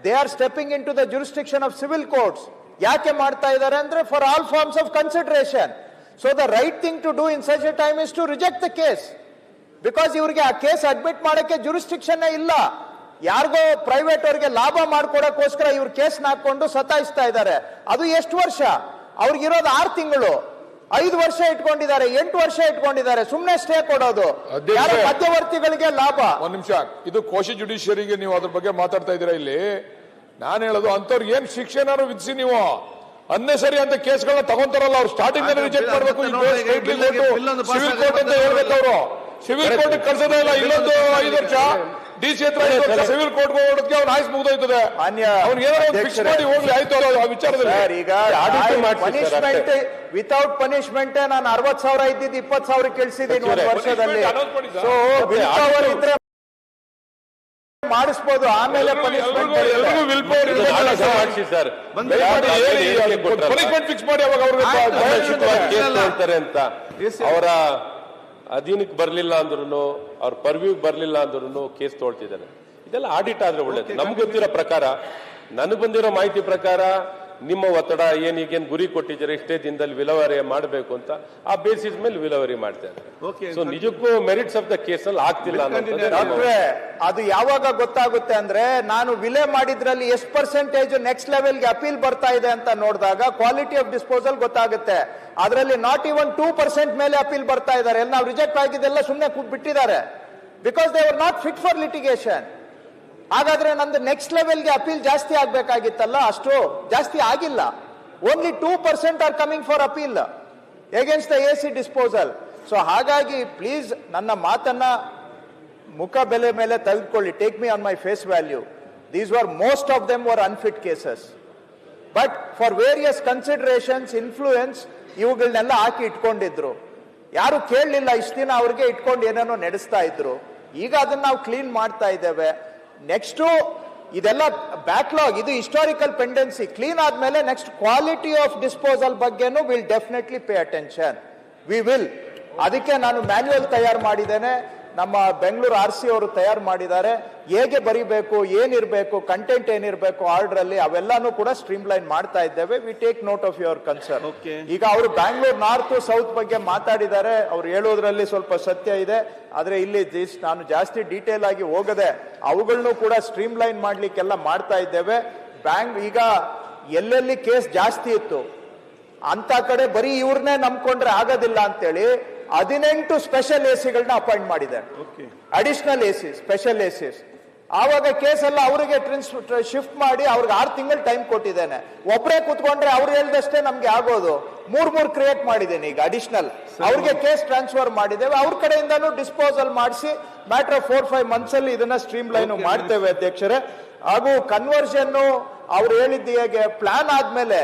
They are stepping into the jurisdiction of civil courts. ಯಾಕೆ ಮಾಡ್ತಾ ಇದ್ದಾರೆ ಅಂದ್ರೆ for all forms of consideration. So the right thing to do in such a time is to reject the case, because ಇವರಿಗೆ ಆ ಕೇಸ್ ಅಡ್ಮಿಟ್ ಮಾಡಕ್ಕೆ ಜುರಿಸ್ಟಿಕ್ಷನ್ ಇಲ್ಲ. ಯಾರಿಗೋ ಪ್ರೈವೇಟ್ ಅವರಿಗೆ ಲಾಭ ಮಾಡ್ಕೊಡಕ್ಕೋಸ್ಕರ ಇವ್ರ ಕೇಸ್ ಹಾಕೊಂಡು ಸತಾಯಿಸ್ತಾ ಇದ್ದಾರೆ. ಅದು ಎಷ್ಟು ವರ್ಷ? ಅವ್ರಿಗಿರೋದು 6 ತಿಂಗಳು. 5 ವರ್ಷ ಇಟ್ಕೊಂಡಿದ್ದಾರೆ, 8 ವರ್ಷ ಇಟ್ಕೊಂಡಿದ್ದಾರೆ. ಸುಮ್ನೆ ಸ್ಟೇ ಕೊಡೋದು ಮಧ್ಯವರ್ತಿಗಳಿಗೆ ಲಾಭ. ಒಂದ್ ನಿಮಿಷ, ಇದು ಕೋಶಿ ಜುಡಿಷಿಯರಿಗೆ ನೀವು ಅದ್ರ ಬಗ್ಗೆ ಮಾತಾಡ್ತಾ ಇದ್ದೀರಾ. ಇಲ್ಲಿ ನಾನು ಹೇಳೋದು, ಅಂತವ್ರಿಗೆ ಏನ್ ಶಿಕ್ಷೆನಾರು ವಿಧಿಸಿ ನೀವು ಅನ್ನೆಸರಿ ಅಂತ ಕೇಸ್ಗಳನ್ನ ತಗೊಂತಾರಲ್ಲ, ಅವ್ರು ಸ್ಟಾರ್ಟಿಂಗ್ ರಿಜೆಕ್ಟ್ ಮಾಡಬೇಕು. ಸಿವಿಲ್ ಕೋರ್ಟ್ ಅಂತ ಹೇಳ್ಬೇಕು. ಅವರು ಸಿವಿಲ್ ಕೋರ್ಟ್ ಕಳ್ಸೋದೇ ಇಲ್ಲ. ಇಲ್ಲೊಂದು 5 ವರ್ಷ DC ಹತ್ರ ಸಿವಿಲ್ ಕೋರ್ಟ್ ಹೋಗೋದಕ್ಕೆ ಅವ್ನ ಆಯ್ಸ್ ಮುಗ್ದೋಯ್ತದೆ. ಫಿಕ್ಸ್ ಮಾಡಿ ಹೋಗ್ಲಿ, ಆಯ್ತು ಆ ವಿಚಾರದಲ್ಲಿ. ಈಗ ಪನಿಷ್ಮೆಂಟ್ ವಿತೌಟ್ ಪನಿಷ್ಮೆಂಟ್ ನಾನು 60,000 ಇದ್ದಿದ್ದು 20,000 ಕೇಳಿಸಿದ್ದೀನಿ 1 ವರ್ಷದಲ್ಲಿ. ಸೊ ಇದ್ರೆ ಮಾಡಿಸ್ಬೋದು, ಆಮೇಲೆ ಪನಿಷ್ಮೆಂಟ್ ಫಿಕ್ಸ್ ಮಾಡಿ ಅವಾಗ ಅಂತ ಅವರ ಅಧೀನಕ್ಕೆ ಬರ್ಲಿಲ್ಲ ಅಂದ್ರೂ, ಅವ್ರ ಪರ್ವ್ಯೂಗೆ ಬರ್ಲಿಲ್ಲ ಅಂದ್ರೂ ಕೇಸ್ ತೊಳ್ತಿದ್ದಾರೆ. ಇದೆಲ್ಲ ಆಡಿಟ್ ಆದ್ರೆ ಒಳ್ಳೇದು. ನಮ್ಗೆ ಗೊತ್ತಿರೋ ಪ್ರಕಾರ, ನನಗೆ ಬಂದಿರೋ ಮಾಹಿತಿ ಪ್ರಕಾರ ನಿಮ್ಮ ಒತ್ತಡ ಈಗೇನು ಗುರಿ ಕೊಟ್ಟಿದ್ದಾರೆ, ಇಷ್ಟೇ ದಿನದಲ್ಲಿ ವಿಲೇವಾರಿ ಮಾಡಬೇಕು ಅಂತ, ಆ ಬೇಸಿಸ್ ಮೇಲೆ ವಿಲೇವಾರಿ ಮಾಡ್ತಾ ಇದ್ದಾರೆ. ಸೊ ನಿಜಕ್ಕೂ ಮೆರಿಟ್ಸ್ ಆಫ್ ದ ಕೇಸ್ ಅಲ್ಲಿ ಆಗ್ತಿಲ್ಲ. ಅದು ಯಾವಾಗ ಗೊತ್ತಾಗುತ್ತೆ ಅಂದ್ರೆ, ನಾನು ವಿಲೇ ಮಾಡಿದ್ರಲ್ಲಿ ಎಷ್ಟು ಪರ್ಸೆಂಟೇಜ್ ನೆಕ್ಸ್ಟ್ ಲೆವೆಲ್ಗೆ ಅಪೀಲ್ ಬರ್ತಾ ಇದೆ ಅಂತ ನೋಡಿದಾಗ ಕ್ವಾಲಿಟಿ ಆಫ್ ಡಿಸ್ಪೋಸಲ್ ಗೊತ್ತಾಗುತ್ತೆ. ಅದರಲ್ಲಿ ನಾಟ್ ಈವನ್ 2% ಮೇಲೆ ಅಪೀಲ್ ಬರ್ತಾ ಇದ್ದಾರೆ. ನಾವು ರಿಜೆಕ್ಟ್ ಆಗಿದ್ದೆಲ್ಲ ಸುಮ್ಮನೆ ಬಿಟ್ಟಿದ್ದಾರೆ, because they are not fit for litigation. ಹಾಗಾದ್ರೆ ನಂದು ನೆಕ್ಸ್ಟ್ ಲೆವೆಲ್ಗೆ ಅಪೀಲ್ ಜಾಸ್ತಿ ಆಗ್ಬೇಕಾಗಿತ್ತಲ್ಲ, ಅಷ್ಟು ಜಾಸ್ತಿ ಆಗಿಲ್ಲ. Only 2% are coming for appeal against the AC disposal. So ಹಾಗಾಗಿ ಪ್ಲೀಸ್ ನನ್ನ ಮಾತನ್ನ ಮುಖ ಬೆಲೆ ಮೇಲೆ ತೆಗೆದುಕೊಳ್ಳಿ. Take me on my face value. These were most of them were unfit cases, but for various considerations, influence, ಇವುಗಳನ್ನೆಲ್ಲ ಹಾಕಿ ಇಟ್ಕೊಂಡಿದ್ರು. ಯಾರು ಕೇಳಲಿಲ್ಲ ಇಷ್ಟು ದಿನ, ಅವ್ರಿಗೆ ಇಟ್ಕೊಂಡು ಏನೇನೋ ನಡೆಸ್ತಾ ಇದ್ರು. ಈಗ ಅದನ್ನ ನಾವು ಕ್ಲೀನ್ ಮಾಡ್ತಾ ಇದ್ದೇವೆ. ನೆಕ್ಸ್ಟ್ ಇದೆಲ್ಲ ಬ್ಯಾಕ್ಲಾಗ್, ಇದು ಹಿಸ್ಟಾರಿಕಲ್ ಪೆಂಡೆನ್ಸಿ. ಕ್ಲೀನ್ ಆದ್ಮೇಲೆ ನೆಕ್ಸ್ಟ್ ಕ್ವಾಲಿಟಿ ಆಫ್ ಡಿಸ್ಪೋಸಲ್ ಬಗ್ಗೆನೂ will definitely pay attention. We will. ಅದಕ್ಕೆ ನಾನು ಮ್ಯಾನ್ಯುಯಲ್ ತಯಾರು ಮಾಡಿದ್ದೇನೆ. ನಮ್ಮ ಬೆಂಗಳೂರು RC ಅವರು ತಯಾರು ಮಾಡಿದ್ದಾರೆ. ಹೇಗೆ ಬರಿಬೇಕು, ಏನಿರಬೇಕು, ಕಂಟೆಂಟ್ ಏನಿರಬೇಕು ಆರ್ಡರ್ ಅಲ್ಲಿ, ಅವೆಲ್ಲಾನು ಕೂಡ ಸ್ಟ್ರೀಮ್ಲೈನ್ ಮಾಡ್ತಾ ಇದ್ದೇವೆ. We take note of your concern. ಈಗ ಅವರು ಬ್ಯಾಂಗ್ಳೂರ್ ನಾರ್ತ್ ಸೌತ್ ಬಗ್ಗೆ ಮಾತಾಡಿದ್ದಾರೆ. ಅವ್ರು ಹೇಳೋದ್ರಲ್ಲಿ ಸ್ವಲ್ಪ ಸತ್ಯ ಇದೆ. ಆದ್ರೆ ಇಲ್ಲಿ ನಾನು ಜಾಸ್ತಿ ಡೀಟೇಲ್ ಆಗಿ ಹೋಗದೆ ಅವುಗಳನ್ನು ಕೂಡ ಸ್ಟ್ರೀಮ್ಲೈನ್ ಮಾಡ್ಲಿಕ್ಕೆಲ್ಲ ಮಾಡ್ತಾ ಇದ್ದೇವೆ. ಈಗ ಎಲ್ಲೆಲ್ಲಿ ಕೇಸ್ ಜಾಸ್ತಿ ಇತ್ತು ಅಂತ ಕಡೆ ಬರೀ ಇವ್ರನ್ನೇ ನಂಬ್ಕೊಂಡ್ರೆ ಆಗೋದಿಲ್ಲ ಅಂತೇಳಿ 18 ಸ್ಪೆಷಲ್ ಎಸಿಗಳನ್ನ ಅಪಾಯಿಂಟ್ ಮಾಡಿದ್ದಾರೆ. Additional AC, special ACs. ಆವಾಗ ಕೇಸ್ ಎಲ್ಲ ಅವರಿಗೆ ಶಿಫ್ಟ್ ಮಾಡಿ ಅವ್ರಿಗೆ 6 ತಿಂಗಳು ಟೈಮ್ ಕೊಟ್ಟಿದ್ದೇನೆ. ಒಬ್ಬರೇ ಕೂತ್ಕೊಂಡ್ರೆ ಅವ್ರು ಹೇಳ್ದಷ್ಟೇ ನಮ್ಗೆ ಆಗೋದು. 3 ಕ್ರಿಯೇಟ್ ಮಾಡಿದ್ದೇನೆ ಈಗ ಅಡಿಷನಲ್. ಅವ್ರಿಗೆ ಕೇಸ್ ಟ್ರಾನ್ಸ್ಫರ್ ಮಾಡಿದ್ದೇವೆ. ಅವ್ರ ಕಡೆಯಿಂದಾನು ಡಿಸ್ಪೋಸಲ್ ಮಾಡಿಸಿ ಮ್ಯಾಟರ್ ಆಫ್ 4-5 ಮಂತ್ಸ್ ಅಲ್ಲಿ ಇದನ್ನ ಸ್ಟ್ರೀಮ್ ಲೈನ್ ಮಾಡ್ತೇವೆ ಅಧ್ಯಕ್ಷರೇ. ಹಾಗೂ ಕನ್ವರ್ಷನ್ ಅವ್ರು ಹೇಳಿದ್ದು ಹೇಗೆ ಪ್ಲಾನ್ ಆದ್ಮೇಲೆ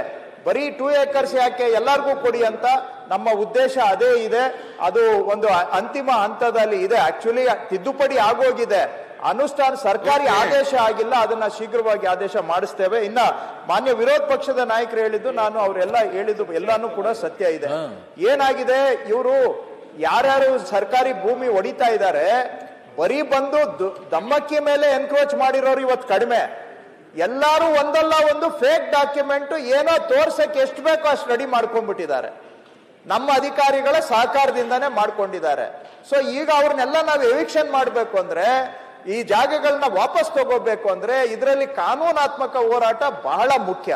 ಬರೀ 2 acres ಯಾಕೆ ಎಲ್ಲರಿಗೂ ಕೊಡಿ ಅಂತ ನಮ್ಮ ಉದ್ದೇಶ ಅದೇ ಇದೆ. ಅದು ಒಂದು ಅಂತಿಮ ಹಂತದಲ್ಲಿ ಇದೆ. ಆಕ್ಚುಲಿ ತಿದ್ದುಪಡಿ ಆಗೋಗಿದೆ, ಅನುಷ್ಠಾನ ಸರ್ಕಾರಿ ಆದೇಶ ಆಗಿಲ್ಲ. ಅದನ್ನ ಶೀಘ್ರವಾಗಿ ಆದೇಶ ಮಾಡಿಸ್ತೇವೆ. ಇನ್ನ ಮಾನ್ಯ ವಿರೋಧ ಪಕ್ಷದ ನಾಯಕರು ಹೇಳಿದ್ದು, ನಾನು ಅವರೆಲ್ಲ ಹೇಳಿದ್ದು ಎಲ್ಲಾನು ಕೂಡ ಸತ್ಯ ಇದೆ. ಏನಾಗಿದೆ, ಇವರು ಯಾರ್ಯಾರು ಸರ್ಕಾರಿ ಭೂಮಿ ಹೊಡಿತಾ ಇದ್ದಾರೆ, ಬರೀ ಬಂದು ದಮ್ಮಕ್ಕಿ ಮೇಲೆ ಎನ್ಕ್ರೋಚ್ ಮಾಡಿರೋರು ಇವತ್ತು ಕಡಿಮೆ. ಎಲ್ಲಾರು ಒಂದಲ್ಲ ಒಂದು ಫೇಕ್ ಡಾಕ್ಯುಮೆಂಟ್ ಏನೋ ತೋರ್ಸಕ್ಕೆ ಎಷ್ಟು ಬೇಕೋ ಅಷ್ಟು ರೆಡಿ ಮಾಡ್ಕೊಂಡ್ಬಿಟ್ಟಿದ್ದಾರೆ. ನಮ್ಮ ಅಧಿಕಾರಿಗಳ ಸಹಕಾರದಿಂದಾನೇ ಮಾಡ್ಕೊಂಡಿದ್ದಾರೆ. ಸೊ ಈಗ ಅವ್ರನ್ನೆಲ್ಲ ನಾವು ಎವಿಕ್ಷನ್ ಮಾಡಬೇಕು ಅಂದ್ರೆ, ಈ ಜಾಗಗಳನ್ನ ವಾಪಸ್ ತಗೋಬೇಕು ಅಂದ್ರೆ ಇದರಲ್ಲಿ ಕಾನೂನಾತ್ಮಕ ಹೋರಾಟ ಬಹಳ ಮುಖ್ಯ.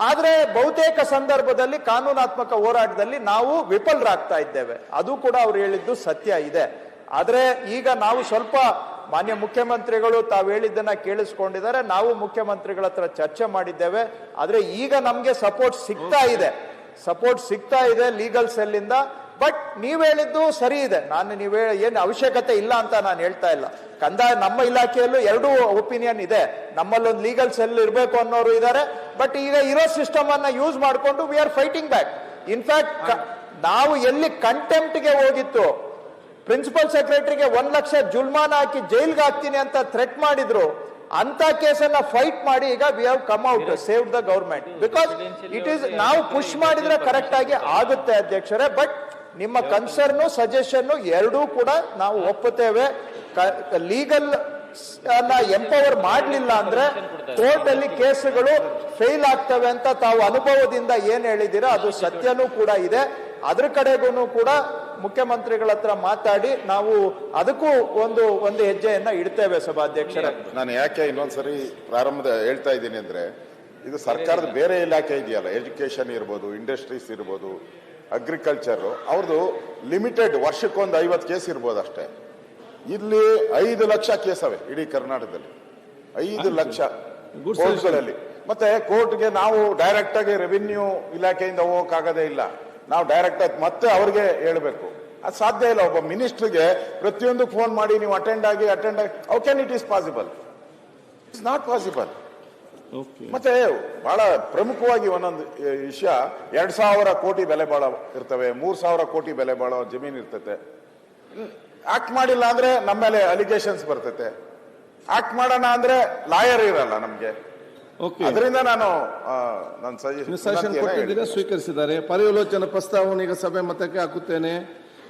ಆದ್ರೆ ಬಹುತೇಕ ಸಂದರ್ಭದಲ್ಲಿ ಕಾನೂನಾತ್ಮಕ ಹೋರಾಟದಲ್ಲಿ ನಾವು ವಿಫಲರಾಗ್ತಾ ಇದ್ದೇವೆ. ಅದು ಕೂಡ ಅವ್ರು ಹೇಳಿದ್ದು ಸತ್ಯ ಇದೆ. ಆದ್ರೆ ಈಗ ನಾವು ಸ್ವಲ್ಪ ಮಾನ್ಯ ಮುಖ್ಯಮಂತ್ರಿಗಳು ತಾವು ಹೇಳಿದ್ದನ್ನ ಕೇಳಿಸ್ಕೊಂಡಿದ್ದಾರೆ. ನಾವು ಮುಖ್ಯಮಂತ್ರಿಗಳ ಹತ್ರ ಚರ್ಚೆ ಮಾಡಿದ್ದೇವೆ. ಆದ್ರೆ ಈಗ ನಮ್ಗೆ ಸಪೋರ್ಟ್ ಸಿಗ್ತಾ ಇದೆ ಲೀಗಲ್ ಸೆಲ್ ಇಂದ. ಬಟ್ ನೀವ್ ಹೇಳಿದ್ದು ಸರಿ ಇದೆ. ನೀವೇ ಏನು ಅವಶ್ಯಕತೆ ಇಲ್ಲ ಅಂತ ನಾನು ಹೇಳ್ತಾ ಇಲ್ಲ. ಕಂದಾಯ ನಮ್ಮ ಇಲಾಖೆಯಲ್ಲೂ 2 ಒಪಿನಿಯನ್ ಇದೆ. ನಮ್ಮಲ್ಲೊಂದು ಲೀಗಲ್ ಸೆಲ್ ಇರಬೇಕು ಅನ್ನೋರು ಇದ್ದಾರೆ. ಬಟ್ ಈಗ ಇರೋ ಸಿಸ್ಟಮ್ ಅನ್ನ ಯೂಸ್ ಮಾಡಿಕೊಂಡು we are fighting back. In fact ನಾವು ಎಲ್ಲಿ ಕಂಟೆಂಪ್ಟ್ಗೆ ಹೋಗಿತ್ತು, ಪ್ರಿನ್ಸಿಪಲ್ ಸೆಕ್ರೆಟರಿಗೆ 1 ಲಕ್ಷ ಜುಲ್ಮಾನ ಹಾಕಿ ಜೈಲ್ಗೆ ಹಾಕ್ತೀನಿ ಅಂತ ಥ್ರೆಟ್ ಮಾಡಿದ್ರು, ಅಂತ ಕೇಸನ್ನ ಫೈಟ್ ಮಾಡಿ ಈಗ we have come out, save the government. Because it is, ನಾವು ಪುಷ್ ಮಾಡಿದ್ರೆ ಕರೆಕ್ಟ್ ಆಗಿ ಆಗುತ್ತೆ ಅಧ್ಯಕ್ಷರೇ. ಬಟ್ ನಿಮ್ಮ ಕನ್ಸರ್ನು ಸಜೆಷನ್ ಎರಡೂ ಕೂಡ ನಾವು ಒಪ್ಪುತ್ತೇವೆ. ಲೀಗಲ್ ಎಂಪವರ್ ಮಾಡಲಿಲ್ಲ ಅಂದ್ರೆ ಕೋರ್ಟ್ ಅಲ್ಲಿ ಕೇಸುಗಳು ಫೇಲ್ ಆಗ್ತವೆ ಅಂತ ತಾವು ಅನುಭವದಿಂದ ಏನ್ ಹೇಳಿದ್ದೀರಾ ಅದು ಸತ್ಯನೂ ಕೂಡ ಇದೆ. ಅದ್ರ ಕಡೆಗೂ ಕೂಡ ಮುಖ್ಯಮಂತ್ರಿಗಳ ಹತ್ರ ಮಾತಾಡಿ ನಾವು ಅದಕ್ಕೂ ಒಂದು ಹೆಜ್ಜೆಯನ್ನ ಇಡ್ತೇವೆ ಸಭಾಧ್ಯಕ್ಷರೇ. ನಾನು ಯಾಕೆ ಇನ್ನೊಂದ್ಸರಿ ಪ್ರಾರಂಭದ ಹೇಳ್ತಾ ಇದ್ದೀನಿ ಅಂದ್ರೆ, ಇದು ಸರ್ಕಾರದ ಬೇರೆ ಇಲಾಖೆ ಇದೆಯಲ್ಲ, ಎಜುಕೇಶನ್ ಇರ್ಬೋದು, ಇಂಡಸ್ಟ್ರೀಸ್ ಇರ್ಬೋದು, ಅಗ್ರಿಕಲ್ಚರ್, ಅವ್ರದ್ದು ಲಿಮಿಟೆಡ್ ವರ್ಷಕ್ಕೊಂದು 50 ಕೇಸ್ ಇರ್ಬೋದು ಅಷ್ಟೇ. ಇಲ್ಲಿ 5 ಲಕ್ಷ ಕೇಸ್ ಅವೆ ಇಡೀ ಕರ್ನಾಟಕದಲ್ಲಿ, 5 ಲಕ್ಷ ಕೋರ್ಟ್ಗಳಲ್ಲಿ. ಮತ್ತೆ ಕೋರ್ಟ್ಗೆ ನಾವು ಡೈರೆಕ್ಟ್ ಆಗಿ ರೆವಿನ್ಯೂ ಇಲಾಖೆಯಿಂದ ಹೋಗಕ್ಕಾಗದೇ ಇಲ್ಲ. ನಾವು ಡೈರೆಕ್ಟ್ ಆಗಿ ಮತ್ತೆ ಅವ್ರಿಗೆ ಹೇಳ್ಬೇಕು, ಅದು ಸಾಧ್ಯ ಇಲ್ಲ. ಒಬ್ಬ ಮಿನಿಸ್ಟರ್ಗೆ ಪ್ರತಿಯೊಂದು ಫೋನ್ ಮಾಡಿ ನೀವು ಅಟೆಂಡ್ ಆಗಿ how can it is possible? It's not possible. ಮತ್ತೆ ಬಹಳ ಪ್ರಮುಖವಾಗಿ ಒಂದೊಂದು ವಿಷಯ, 2,000 ಕೋಟಿ ಬೆಲೆ ಬಾಳೋ ಇರ್ತವೆ, 3,000 ಕೋಟಿ ಬೆಲೆ ಬಾಳೋ ಜಮೀನು ಇರ್ತೈತೆ. ಆಕ್ಟ್ ಮಾಡಿಲ್ಲ ಅಂದ್ರೆ ನಮ್ಮ ಮೇಲೆ ಅಲಿಗೇಷನ್ಸ್ ಬರ್ತೈತೆ. ಆಕ್ಟ್ ಮಾಡೋಣ ಅಂದ್ರೆ ಲಾಯರ್ ಇರಲ್ಲ ನಮ್ಗೆ. ಅದರಿಂದ ನನ್ನ ಸಜೆಷನ್ ಕೊಟ್ಟಿದ್ದೀರಾ, ಸ್ವೀಕರಿಸಿದ್ದಾರೆ. ಪರ್ಯಾಲೋಚನಾ ಪ್ರಸ್ತಾವವನ್ನು ಈಗ ಸಭೆ ಮತಕ್ಕೆ ಹಾಕುತ್ತೇನೆ.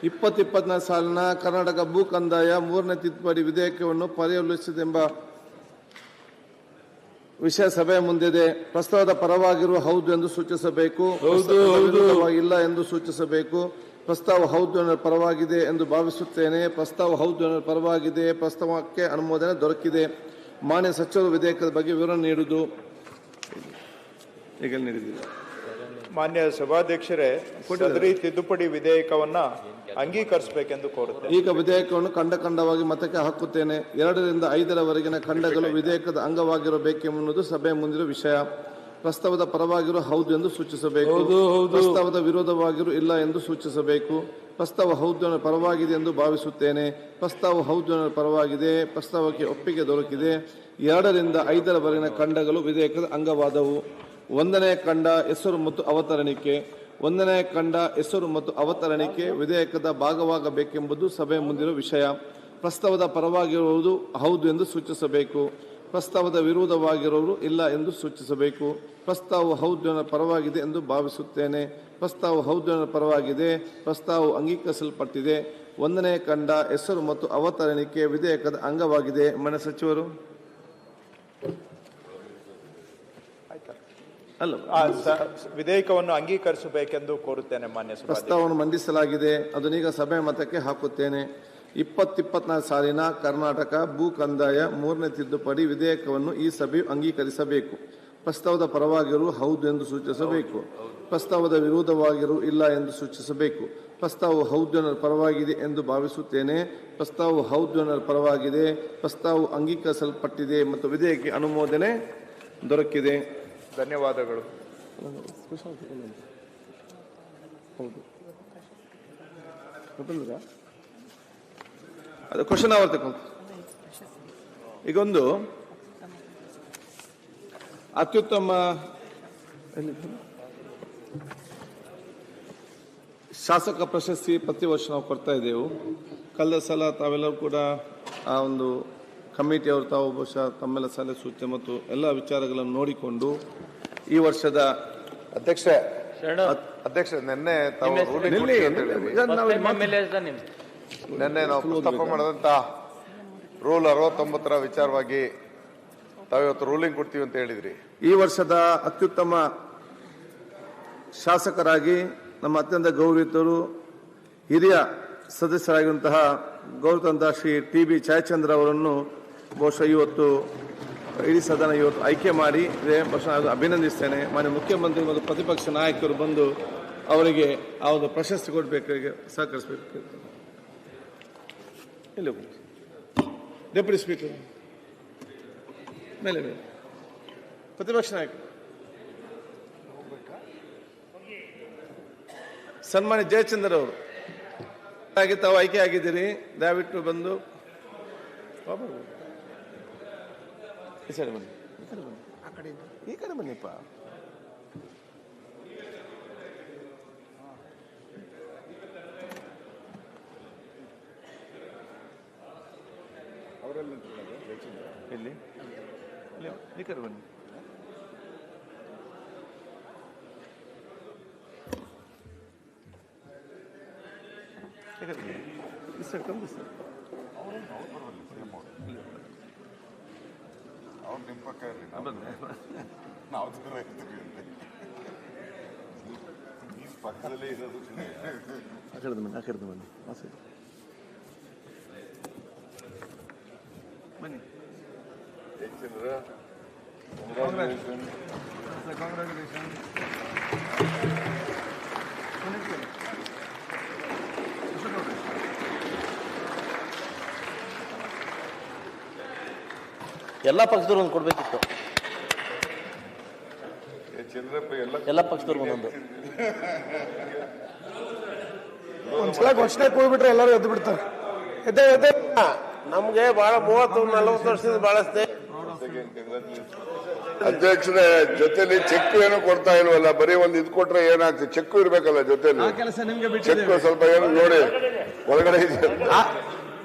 2024 ಸಾಲಿನ ಕರ್ನಾಟಕ ಭೂ ಕಂದಾಯ 3ನೇ ತಿದ್ದುಪಡಿ ವಿಧೇಯಕವನ್ನು ಪರ್ಯಾಲೋಚಿಸಿದೆಂಬ ವಿಷಯ ಸಭೆಯ ಮುಂದಿದೆ. ಪ್ರಸ್ತಾವದ ಪರವಾಗಿರುವ ಹೌದು ಎಂದು ಸೂಚಿಸಬೇಕು, ಇಲ್ಲ ಎಂದು ಸೂಚಿಸಬೇಕು. ಪ್ರಸ್ತಾವ ಹೌದು ಎನ್ನುವ ಪರವಾಗಿದೆ ಎಂದು ಭಾವಿಸುತ್ತೇನೆ. ಪ್ರಸ್ತಾವ ಹೌದು ಎನ್ನುವ ಪರವಾಗಿದೆ. ಪ್ರಸ್ತಾವಕ್ಕೆ ಅನುಮೋದನೆ ದೊರಕಿದೆ. ಮಾನ್ಯ ಸಚಿವರು ವಿಧೇಯಕದ ಬಗ್ಗೆ ವಿವರಣೆ ನೀಡುವುದು. ಈಗ ನೀಡಿದ್ದೀರಿ. ಮಾನ್ಯ ಸಭಾಧ್ಯಕ್ಷರೇ, ಸದರಿ ತಿದ್ದುಪಡಿ ವಿಧೇಯಕವನ್ನ ಅಂಗೀಕರಿಸಬೇಕೆಂದು ಕೋರುತ್ತೇನೆ. ಈಗ ವಿಧೇಯಕವನ್ನು ಖಂಡವಾಗಿ ಮತಕ್ಕೆ ಹಾಕುತ್ತೇನೆ. 2 ರಿಂದ 5ರವರೆಗಿನ ಖಂಡಗಳು ವಿಧೇಯಕದ ಅಂಗವಾಗಿರಬೇಕೆಂಬುದು ಸಭೆಯ ಮುಂದಿರುವ ವಿಷಯ. ಪ್ರಸ್ತಾವದ ಪರವಾಗಿರುವ ಹೌದು ಎಂದು ಸೂಚಿಸಬೇಕು. ಪ್ರಸ್ತಾವದ ವಿರೋಧವಾಗಿರು ಇಲ್ಲ ಎಂದು ಸೂಚಿಸಬೇಕು. ಪ್ರಸ್ತಾವ ಹೌದು ಪರವಾಗಿದೆ ಎಂದು ಭಾವಿಸುತ್ತೇನೆ. ಪ್ರಸ್ತಾವ ಹೌದು ಪರವಾಗಿದೆ. ಪ್ರಸ್ತಾವಕ್ಕೆ ಒಪ್ಪಿಗೆ ದೊರಕಿದೆ. 2 ರಿಂದ 5ರವರೆಗಿನ ಖಂಡಗಳು ವಿಧೇಯಕದ ಅಂಗವಾದವು. 1ನೇ ಖಂಡ ಹೆಸರು ಮತ್ತು ಅವತರಣಿಕೆ. 1ನೇ ಖಂಡ ಹೆಸರು ಮತ್ತು ಅವತರಣಿಕೆ ವಿಧೇಯಕದ ಭಾಗವಾಗಬೇಕೆಂಬುದು ಸಭೆಯ ಮುಂದಿರುವ ವಿಷಯ. ಪ್ರಸ್ತಾವದ ಪರವಾಗಿರುವುದು ಹೌದು ಎಂದು ಸೂಚಿಸಬೇಕು. ಪ್ರಸ್ತಾವದ ವಿರೋಧವಾಗಿರುವುದು ಇಲ್ಲ ಎಂದು ಸೂಚಿಸಬೇಕು. ಪ್ರಸ್ತಾವ ಹೌದು ಪರವಾಗಿದೆ ಎಂದು ಭಾವಿಸುತ್ತೇನೆ. ಪ್ರಸ್ತಾವ ಹೌದು ಪರವಾಗಿದೆ. ಪ್ರಸ್ತಾವ ಅಂಗೀಕರಿಸಲ್ಪಟ್ಟಿದೆ. ಒಂದನೇ ಕಂಡ ಹೆಸರು ಮತ್ತು ಅವತರಣಿಕೆ ವಿಧೇಯಕದ ಅಂಗವಾಗಿದೆ. ಮಾನ್ಯ ಸಚಿವರು ಅಲ್ಲ ವಿಧೇಯಕವನ್ನು ಅಂಗೀಕರಿಸಬೇಕೆಂದು ಕೋರುತ್ತೇನೆ ಮಾನ್ಯ ಸಭಾಧ್ಯಕ್ಷ. ಪ್ರಸ್ತಾವವನ್ನು ಮಂಡಿಸಲಾಗಿದೆ. ಅದನ್ನೀಗ ಸಭೆ ಮತಕ್ಕೆ ಹಾಕುತ್ತೇನೆ. 2024 ಸಾಲಿನ ಕರ್ನಾಟಕ ಭೂ ಕಂದಾಯ 3ನೇ ತಿದ್ದುಪಡಿ ವಿಧೇಯಕವನ್ನು ಈ ಸಭೆಯು ಅಂಗೀಕರಿಸಬೇಕು. ಪ್ರಸ್ತಾವದ ಪರವಾಗಿರು ಹೌದು ಎಂದು ಸೂಚಿಸಬೇಕು. ಪ್ರಸ್ತಾವದ ವಿರೋಧವಾಗಿರು ಇಲ್ಲ ಎಂದು ಸೂಚಿಸಬೇಕು. ಪ್ರಸ್ತಾವವು ಹೌದು ಪರವಾಗಿದೆ ಎಂದು ಭಾವಿಸುತ್ತೇನೆ. ಪ್ರಸ್ತಾವವು ಹೌದು ಪರವಾಗಿದೆ. ಪ್ರಸ್ತಾವವು ಅಂಗೀಕರಿಸಲ್ಪಟ್ಟಿದೆ ಮತ್ತು ವಿಧೇಯಕಕ್ಕೆ ಅನುಮೋದನೆ ದೊರಕಿದೆ. ಧನ್ಯವಾದಗಳು. ಅದು ಕ್ವಶನ್ ಅವರ್ ತಗೊಂಡು ಈಗೊಂದು ಅತ್ಯುತ್ತಮ ಶಾಸಕ ಪ್ರಶಸ್ತಿ ಪ್ರತಿ ವರ್ಷ ನಾವು ಕೊಡ್ತಾ ಇದ್ದೆವು. ಕಳೆದ ಸಲ ತಾವೆಲ್ಲರೂ ಕೂಡ ಆ ಒಂದು ಕಮಿಟಿಯವರು ತಾವು ಬಹುಶಃ ತಮ್ಮೆಲ್ಲ ಸಲಹೆ ಸೂಚನೆ ಮತ್ತು ಎಲ್ಲ ವಿಚಾರಗಳನ್ನು ನೋಡಿಕೊಂಡು ಈ ವರ್ಷದ ಅಧ್ಯಕ್ಷ ನಿನ್ನೆ ನಿನ್ನೆ ನಾವು ಪ್ರಸ್ತಾಪ ಮಾಡಿದಂತ ರೂಲ್ 69ರ ವಿಚಾರವಾಗಿ ತಾವು ಇವತ್ತು ರೂಲಿಂಗ್ ಕೊಡ್ತೀವಿ ಅಂತ ಹೇಳಿದ್ರಿ. ಈ ವರ್ಷದ ಅತ್ಯುತ್ತಮ ಶಾಸಕರಾಗಿ ನಮ್ಮ ಅತ್ಯಂತ ಗೌರವಿತರು ಹಿರಿಯ ಸದಸ್ಯರಾಗಿರುವಂತಹ ಗೌರವಾನ್ವಿತ ಶ್ರೀ TB ಜಯಚಂದ್ರ ಅವರನ್ನು ಬಹುಶಃ ಇವತ್ತು ಇಡೀ ಸದನ ಇವತ್ತು ಆಯ್ಕೆ ಮಾಡಿ ಬಹುಶಃ ಅಭಿನಂದಿಸ್ತೇನೆ. ಮಾನ್ಯ ಮುಖ್ಯಮಂತ್ರಿ ಮತ್ತು ಪ್ರತಿಪಕ್ಷ ನಾಯಕರು ಬಂದು ಅವರಿಗೆ ಆ ಒಂದು ಪ್ರಶಸ್ತಿ ಕೊಡಬೇಕಾಗಿ ಸಹಕರಿಸಬೇಕು. ಡೆಪ್ಯೂಟಿ ಸ್ಪೀಕರ್ ಮೇಲೆ ಪ್ರತಿಪಕ್ಷ ನಾಯಕರು ಸನ್ಮಾನ್ಯ ಜಯಚಂದ್ರ ಅವರು ತಾವು ಆಯ್ಕೆ ಆಗಿದ್ದೀರಿ. ದಯವಿಟ್ಟು ಬಂದು ಈ ಸೈಡ್ ಬನ್ನಿ, ಈ ಕಡೆ ಬನ್ನಿಪ್ಪ. ಇಲ್ಲಿ ಈ ಕಡೆ ಬನ್ನಿ. ಈ ಸೈಡ್ ಕಮ್ಮಿ ಸರ್. ಅವ್ರು ನಿಮ್ಮ ಪಕ್ಕ ಇರಲಿ, ನಾವು ದೂರ ಇರ್ತೀವಿ. ಪಕ್ಕದಲ್ಲೇ ಇರೋದು ಆ ಕಡೆ ಬನ್ನಿ, ಆ ಕಡೆ ಬನ್ನಿ, ಬನ್ನಿ. ಎಲ್ಲ ಪಕ್ಷದವ್ರು ಒಂದು ಕೊಡ್ಬೇಕಿತ್ತು. ಎಲ್ಲ ಪಕ್ಷದವ್ರು ಒಂದೊಂದು. ಒಂದ್ಸಲ ಘೋಷಣೆ ಕೂಡ್ಬಿಟ್ರೆ ಎಲ್ಲರೂ ಎದ್ದು ಬಿಡ್ತಾರೆ. ನಮ್ಗೆ ಬಹಳ 30-40 ವರ್ಷದಿಂದ ಬಹಳಷ್ಟೇ. ಅಧ್ಯಕ್ಷರೇ, ಜೊತೆಲಿ ಚೆಕ್ ಏನು ಕೊಡ್ತಾ ಇಲ್ವಲ್ಲ, ಬರೀ ಒಂದು ಇದು ಕೊಟ್ರೆ ಏನಾಗ್ತದೆ? ಚೆಕ್ ಇರ್ಬೇಕಲ್ಲ ಜೊತೆಲಿ. ಚೆಕ್ ಸ್ವಲ್ಪ ಏನು ನೋಡಿ ಒಳಗಡೆ ಇದೆ.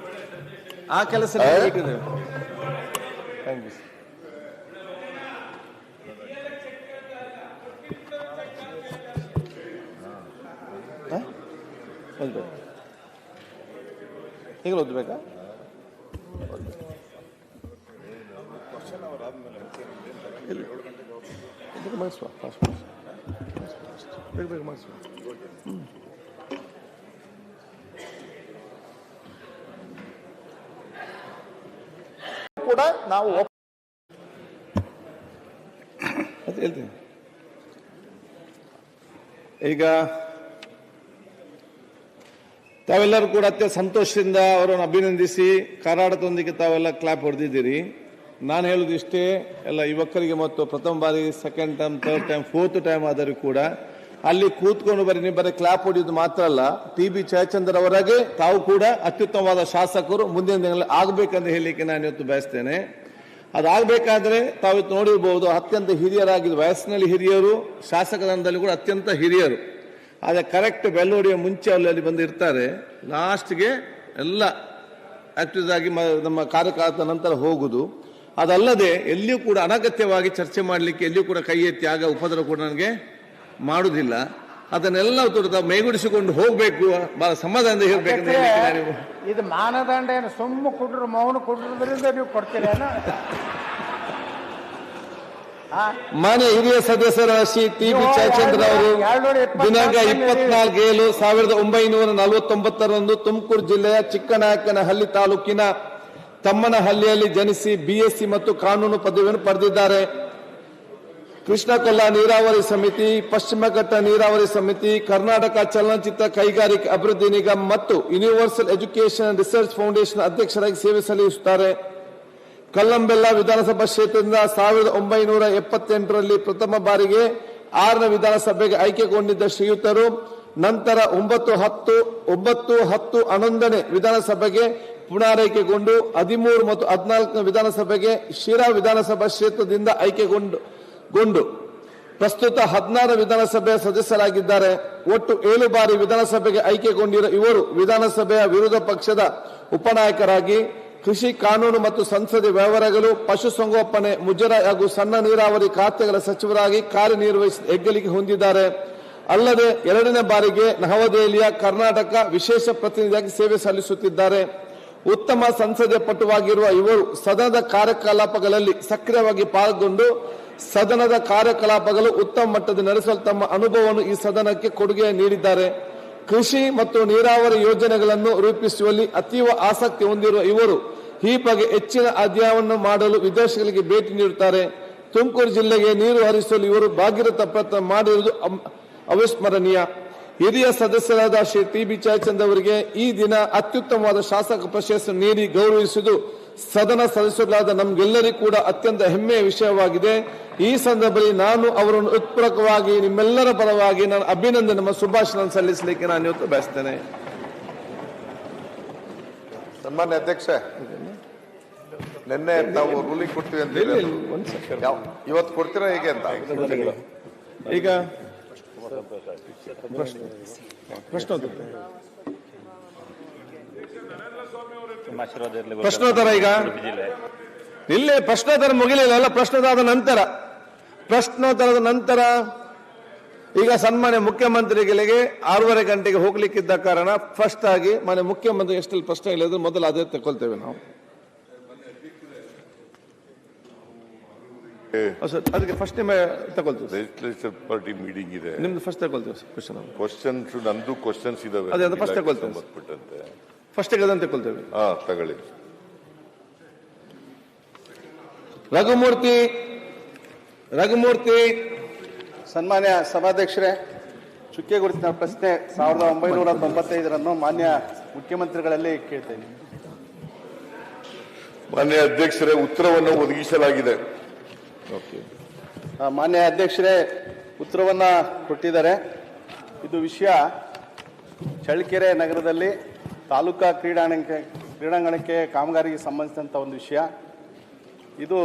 ಆ ಕೆಲಸ ಈಗ ಓದ್ಬೇಕಾ? ಮಾಡಿಸುವ ಬೇಗ ಬೇಗ ಮಾಡಿಸುವ. ಕೂಡ ನಾವು ಹೇಳ್ತೀನಿ. ಈಗ ತಾವೆಲ್ಲರೂ ಕೂಡ ಅತ್ಯಂತ ಸಂತೋಷದಿಂದ ಅವರನ್ನು ಅಭಿನಂದಿಸಿ ಕರ್ನಾಟಕದೊಂದಿಗೆ ತಾವೆಲ್ಲ ಕ್ಲಾಪ್ ಹೊಡೆದಿದ್ದೀರಿ. ನಾನು ಹೇಳುದು ಇಷ್ಟೇ, ಎಲ್ಲ ಯುವಕರಿಗೆ ಮತ್ತು ಪ್ರಥಮ ಬಾರಿ second time, third time, fourth time ಆದರೂ ಕೂಡ ಅಲ್ಲಿ ಕೂತ್ಕೊಂಡು ನೀವು ಬರೀ ಕ್ಲಾಪ್ ಹೊಡೆಯೋದು ಮಾತ್ರ ಅಲ್ಲ, TB ಜಯಚಂದ್ರ ಅವರಾಗೆ ತಾವು ಕೂಡ ಅತ್ಯುತ್ತಮವಾದ ಶಾಸಕರು ಮುಂದಿನ ದಿನಗಳಲ್ಲಿ ಆಗಬೇಕಂತ ಹೇಳಲಿಕ್ಕೆ ನಾನು ಇವತ್ತು ಬಯಸ್ತೇನೆ. ಅದಾಗಬೇಕಾದ್ರೆ ತಾವು ನೋಡಿರಬಹುದು, ಅತ್ಯಂತ ಹಿರಿಯರಾಗಿದ್ದು, ವಯಸ್ಸಿನಲ್ಲಿ ಹಿರಿಯರು, ಶಾಸಕರಂದಲ್ಲಿ ಕೂಡ ಅತ್ಯಂತ ಹಿರಿಯರು. ಆದರೆ ಕರೆಕ್ಟ್ ಬೆಲ್ ಹೊಡೆಯುವ ಮುಂಚೆ ಅಲ್ಲಿ ಬಂದು ಇರ್ತಾರೆ, ಲಾಸ್ಟ್ಗೆ ಎಲ್ಲ ಆಕ್ಟಿವ್ ಆಗಿ ನಮ್ಮ ಕಾರ್ಯಕಾಲದ ನಂತರ ಹೋಗುದು. ಅದಲ್ಲದೆ ಎಲ್ಲಿಯೂ ಕೂಡ ಅನಗತ್ಯವಾಗಿ ಚರ್ಚೆ ಮಾಡಲಿಕ್ಕೆ ಎಲ್ಲಿಯೂ ಕೂಡ ಕೈ ಎತ್ತಿ ಆಗ ಉಪದ್ರ ಕೂಡ ನನಗೆ ಮಾಡುವುದಿಲ್ಲ. ಅದನ್ನೆಲ್ಲ ಮೈಗೂಡಿಸಿಕೊಂಡು ಹೋಗ್ಬೇಕು, ಬಹಳ ಸಮಾಧಾನದಿಂದ ಇರಬೇಕು. ಇದು ಮಾನದಂಡ ಏನು? ಸುಮ್ಮ ಕುಡ್ರು ಮೌನ ಕುಡ್ರದ್ರಿಂದ ನೀವು ಕೊಡ್ತೀರೇನ? ಮಾನ್ಯ ಹಿರಿಯ ಸದಸ್ಯರ ಶ್ರೀ ಟಿ.ಬಿ. ಜಯಚಂದ್ರ ಅವರು ದಿನಾಂಕ 24/7/1949 ತುಮಕೂರು ಜಿಲ್ಲೆಯ ಚಿಕ್ಕನಾಯಕನಹಳ್ಳಿ ತಾಲೂಕಿನ ತಮ್ಮನಹಳ್ಳಿಯಲ್ಲಿ ಜನಿಸಿ BSc ಮತ್ತು ಕಾನೂನು ಪದವಿಯನ್ನು ಪಡೆದಿದ್ದಾರೆ. ಕೃಷ್ಣಕೊಲ್ಲ ನೀರಾವರಿ ಸಮಿತಿ, ಪಶ್ಚಿಮ ಘಟ್ಟ ನೀರಾವರಿ ಸಮಿತಿ, ಕರ್ನಾಟಕ ಚಲನಚಿತ್ರ ಕೈಗಾರಿಕೆ ಅಭಿವೃದ್ಧಿ ನಿಗಮ ಮತ್ತು ಯೂನಿವರ್ಸಲ್ ಎಜುಕೇಶನ್ ರಿಸರ್ಚ್ ಫೌಂಡೇಶನ್ ಅಧ್ಯಕ್ಷರಾಗಿ ಸೇವೆ ಸಲ್ಲಿಸುತ್ತಾರೆ. ಕಲ್ಲಂಬೆಲ್ಲ ವಿಧಾನಸಭಾ ಕ್ಷೇತ್ರದಿಂದ 1978ರಲ್ಲಿ ಪ್ರಥಮ ಬಾರಿಗೆ 6ನೇ ವಿಧಾನಸಭೆಗೆ ಆಯ್ಕೆಗೊಂಡಿದ್ದ ಶ್ರೀಯುತರು ನಂತರ 9-10-11ನೇ ವಿಧಾನಸಭೆಗೆ ಪುನರಾಯ್ಕೆಗೊಂಡು 13 ಮತ್ತು 14ನೇ ವಿಧಾನಸಭೆಗೆ ಶಿರಾ ವಿಧಾನಸಭಾ ಕ್ಷೇತ್ರದಿಂದ ಆಯ್ಕೆಗೊಂಡು ಪ್ರಸ್ತುತ 16 ವಿಧಾನಸಭೆಯ ಸದಸ್ಯರಾಗಿದ್ದಾರೆ. ಒಟ್ಟು 7 ಬಾರಿ ವಿಧಾನಸಭೆಗೆ ಆಯ್ಕೆಗೊಂಡಿರುವ ಇವರು ವಿಧಾನಸಭೆಯ ವಿರೋಧ ಪಕ್ಷದ ಉಪನಾಯಕರಾಗಿ ಕೃಷಿ, ಕಾನೂನು ಮತ್ತು ಸಂಸದೀಯ ವ್ಯವಹಾರಗಳು, ಪಶುಸಂಗೋಪನೆ, ಮುಜರಾಯಿ ಹಾಗೂ ಸಣ್ಣ ನೀರಾವರಿ ಖಾತೆಗಳ ಸಚಿವರಾಗಿ ಕಾರ್ಯನಿರ್ವಹಿಸಿದ ಹೆಗ್ಗಳಿಕೆ ಹೊಂದಿದ್ದಾರೆ. ಅಲ್ಲದೆ 2ನೇ ಬಾರಿಗೆ ನವದೆಹಲಿಯ ಕರ್ನಾಟಕ ವಿಶೇಷ ಪ್ರತಿನಿಧಿಯಾಗಿ ಸೇವೆ ಸಲ್ಲಿಸುತ್ತಿದ್ದಾರೆ. ಉತ್ತಮ ಸಂಸದೀಯ ಪಟುವಾಗಿರುವ ಇವರು ಸದನದ ಕಾರ್ಯಕಲಾಪಗಳಲ್ಲಿ ಸಕ್ರಿಯವಾಗಿ ಪಾಲ್ಗೊಂಡು ಸದನದ ಕಾರ್ಯಕಲಾಪಗಳು ಉತ್ತಮ ಮಟ್ಟದಲ್ಲಿ ನಡೆಸಲು ತಮ್ಮ ಅನುಭವವನ್ನು ಈ ಸದನಕ್ಕೆ ಕೊಡುಗೆ ನೀಡಿದ್ದಾರೆ. ಕೃಷಿ ಮತ್ತು ನೀರಾವರಿ ಯೋಜನೆಗಳನ್ನು ರೂಪಿಸುವಲ್ಲಿ ಅತೀವ ಆಸಕ್ತಿ ಹೊಂದಿರುವ ಇವರು ಈ ಬಗ್ಗೆ ಹೆಚ್ಚಿನ ಅಧ್ಯಯನವನ್ನು ಮಾಡಲು ವಿದೇಶಗಳಿಗೆ ಭೇಟಿ ನೀಡುತ್ತಾರೆ. ತುಮಕೂರು ಜಿಲ್ಲೆಗೆ ನೀರು ಹರಿಸಲು ಇವರು ಭಾಗೀರಥ ಪ್ರಯತ್ನ ಮಾಡಿರುವುದು ಅವಿಸ್ಮರಣೀಯ. ಹಿರಿಯ ಸದಸ್ಯರಾದ ಶ್ರೀ ಟಿ.ಬಿ. ಜಯಚಂದ್ರ ಅವರಿಗೆ ಈ ದಿನ ಅತ್ಯುತ್ತಮವಾದ ಶಾಸಕ ಪ್ರಶಸ್ತಿ ನೀಡಿ ಗೌರವಿಸುವುದು ಸದನ ಸದಸ್ಯರಾದ ನಮಗೆಲ್ಲರಿಗೂ ಕೂಡ ಅತ್ಯಂತ ಹೆಮ್ಮೆಯ ವಿಷಯವಾಗಿದೆ. ಈ ಸಂದರ್ಭದಲ್ಲಿ ನಾನು ಅವರನ್ನು ಹೃತ್ಪೂರ್ವಕವಾಗಿ ನಿಮ್ಮೆಲ್ಲರ ಪರವಾಗಿ ನಾನು ಅಭಿನಂದನೆ ನಮ್ಮ ಶುಭಾಶಯ ಸಲ್ಲಿಸಲಿಕ್ಕೆ ನಾನು ಇವತ್ತು ಬಯಸ್ತೇನೆ. ಸನ್ಮಾನ್ಯ ಅಧ್ಯಕ್ಷ, ನಿನ್ನೆ ನಾವು ರೂಲಿಂಗ್ ಕೊಡ್ತೀವಿ ಅಂತ ಇವತ್ತು ಕೊಡ್ತೀರಾ ಹೇಗೆ ಅಂತ ಈಗ ಪ್ರಶ್ನೋತ್ತರ ಈಗ ಇಲ್ಲೇ ಪ್ರಶ್ನೋತ್ತರ ಮುಗಿಲಿಲ್ಲ. ಪ್ರಶ್ನೋತ್ತರದ ನಂತರ ಈಗ ಸನ್ಮಾನ್ಯ ಮುಖ್ಯಮಂತ್ರಿಗಳಿಗೆ 6:30 ಗಂಟೆಗೆ ಹೋಗ್ಲಿಕ್ಕಿದ್ದ ಕಾರಣ ಫಸ್ಟ್ ಆಗಿ ಮಾನ್ಯ ಮುಖ್ಯಮಂತ್ರಿ ಎಷ್ಟೆಲ್ಲ ಪ್ರಶ್ನೆ ಹೇಳಿದ್ರು ಮೊದಲು ಅದೇ ತಗೊಳ್ತೇವೆ ನಾವು. ಅದಕ್ಕೆ ಫಸ್ಟ್ ತಗೊಳ್ತೀವಿ. ಲೆಜಿಸ್ಲೇಚರ್ ಪಾರ್ಟಿ ಮೀಟಿಂಗ್ ಇದೆ, ನಿಮ್ದು ಫಸ್ಟ್ ತಗೊಳ್ತೀವಿ. ಕ್ವಶನ್ಸ್ ನಂದು ಕ್ವಶನ್ಸ್ ಇದಾವೆ, ಅದೇ ಫಸ್ಟ್ ತಗೊಳ್ತೇವೆ. ಫಸ್ಟ್ ಅದನ್ನು ತಗೊಳ್ತೇವೆ. ತಗೊಳ್ಳಿ. ರಘುಮೂರ್ತಿ. ಸನ್ಮಾನ್ಯ ಸಭಾಧ್ಯಕ್ಷರೇ, ಚುಕ್ಕೆ ಗುರುತಿನ ಪ್ರಶ್ನೆ 1995 ಮಾನ್ಯ ಮುಖ್ಯಮಂತ್ರಿಗಳಲ್ಲಿ ಕೇಳ್ತೇನೆ. ಮಾನ್ಯ ಅಧ್ಯಕ್ಷರೇ, ಉತ್ತರವನ್ನು ಒದಗಿಸಲಾಗಿದೆ. ಮಾನ್ಯ ಅಧ್ಯಕ್ಷರೇ, ಉತ್ತರವನ್ನ ಕೊಟ್ಟಿದ್ದಾರೆ. ಇದು ವಿಷಯ ಚಳ್ಳಕೆರೆ ನಗರದಲ್ಲಿ ತಾಲೂಕಾ ಕ್ರೀಡಾಂಗಣಕ್ಕೆ ಕಾಮಗಾರಿಗೆ ಸಂಬಂಧಿಸಿದಂಥ ಒಂದು ವಿಷಯ. ಇದು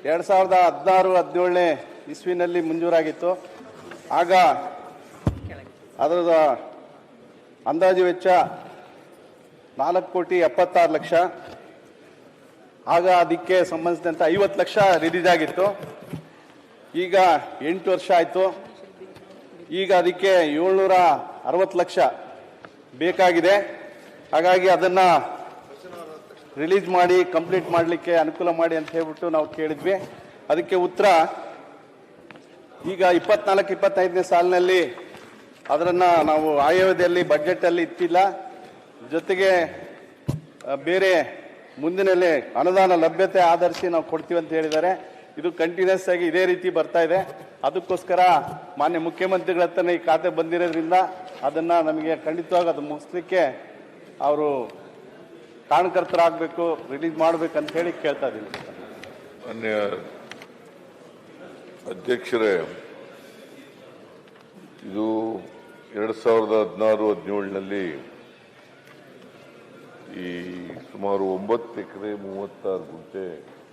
2016-17ನೇ ಇಸ್ವಿನಲ್ಲಿ ಮಂಜೂರಾಗಿತ್ತು. ಆಗ ಅದರ ಅಂದಾಜು ವೆಚ್ಚ 4,76,00,000. ಆಗ ಅದಕ್ಕೆ ಸಂಬಂಧಿಸಿದಂತೆ 50 ಲಕ್ಷ ರಿಲೀಸ್ ಆಗಿತ್ತು. ಈಗ 8 ವರ್ಷ ಆಯಿತು. ಈಗ ಅದಕ್ಕೆ 760 ಲಕ್ಷ ಬೇಕಾಗಿದೆ. ಹಾಗಾಗಿ ಅದನ್ನ ರಿಲೀಸ್ ಮಾಡಿ ಕಂಪ್ಲೀಟ್ ಮಾಡಲಿಕ್ಕೆ ಅನುಕೂಲ ಮಾಡಿ ಅಂತ ಹೇಳ್ಬಿಟ್ಟು ನಾವು ಕೇಳಿದ್ವಿ. ಅದಕ್ಕೆ ಉತ್ತರ ಈಗ 24-25ನೇ ಸಾಲಿನಲ್ಲಿ ಅದನ್ನ ನಾವು ಆಯವ್ಯದಲ್ಲಿ ಬಜೆಟ್ ಅಲ್ಲಿ ಇಟ್ಟಿಲ್ಲ. ಜೊತೆಗೆ ಬೇರೆ ಮುಂದಿನಲ್ಲಿ ಅನುದಾನ ಲಭ್ಯತೆ ಆಧರಿಸಿ ನಾವು ಕೊಡ್ತೀವಿ ಅಂತ ಹೇಳಿದ್ದಾರೆ. ಇದು ಕಂಟಿನ್ಯೂಸ್ ಆಗಿ ಇದೇ ರೀತಿ ಬರ್ತಾ ಇದೆ. ಅದಕ್ಕೋಸ್ಕರ ಮಾನ್ಯ ಮುಖ್ಯಮಂತ್ರಿಗಳ ಹತ್ರ ಈ ಖಾತೆ ಬಂದಿರೋದ್ರಿಂದ ಅದನ್ನ ನಮಗೆ ಖಂಡಿತವಾಗಿ ಅದು ಮುಗಿಸ್ಲಿಕ್ಕೆ ಅವರು ಕಾರಣಕರ್ತರಾಗಬೇಕು, ರಿಲೀಸ್ ಮಾಡಬೇಕಂತ ಹೇಳಿ ಕೇಳ್ತಾ ಇದ್ದೀನಿ. ಮಾನ್ಯ ಅಧ್ಯಕ್ಷರೇ, ಇದು 2016-17ನಲ್ಲಿ ಈ ಸುಮಾರು 9 ಎಕರೆ 36 ಗುಂಟೆ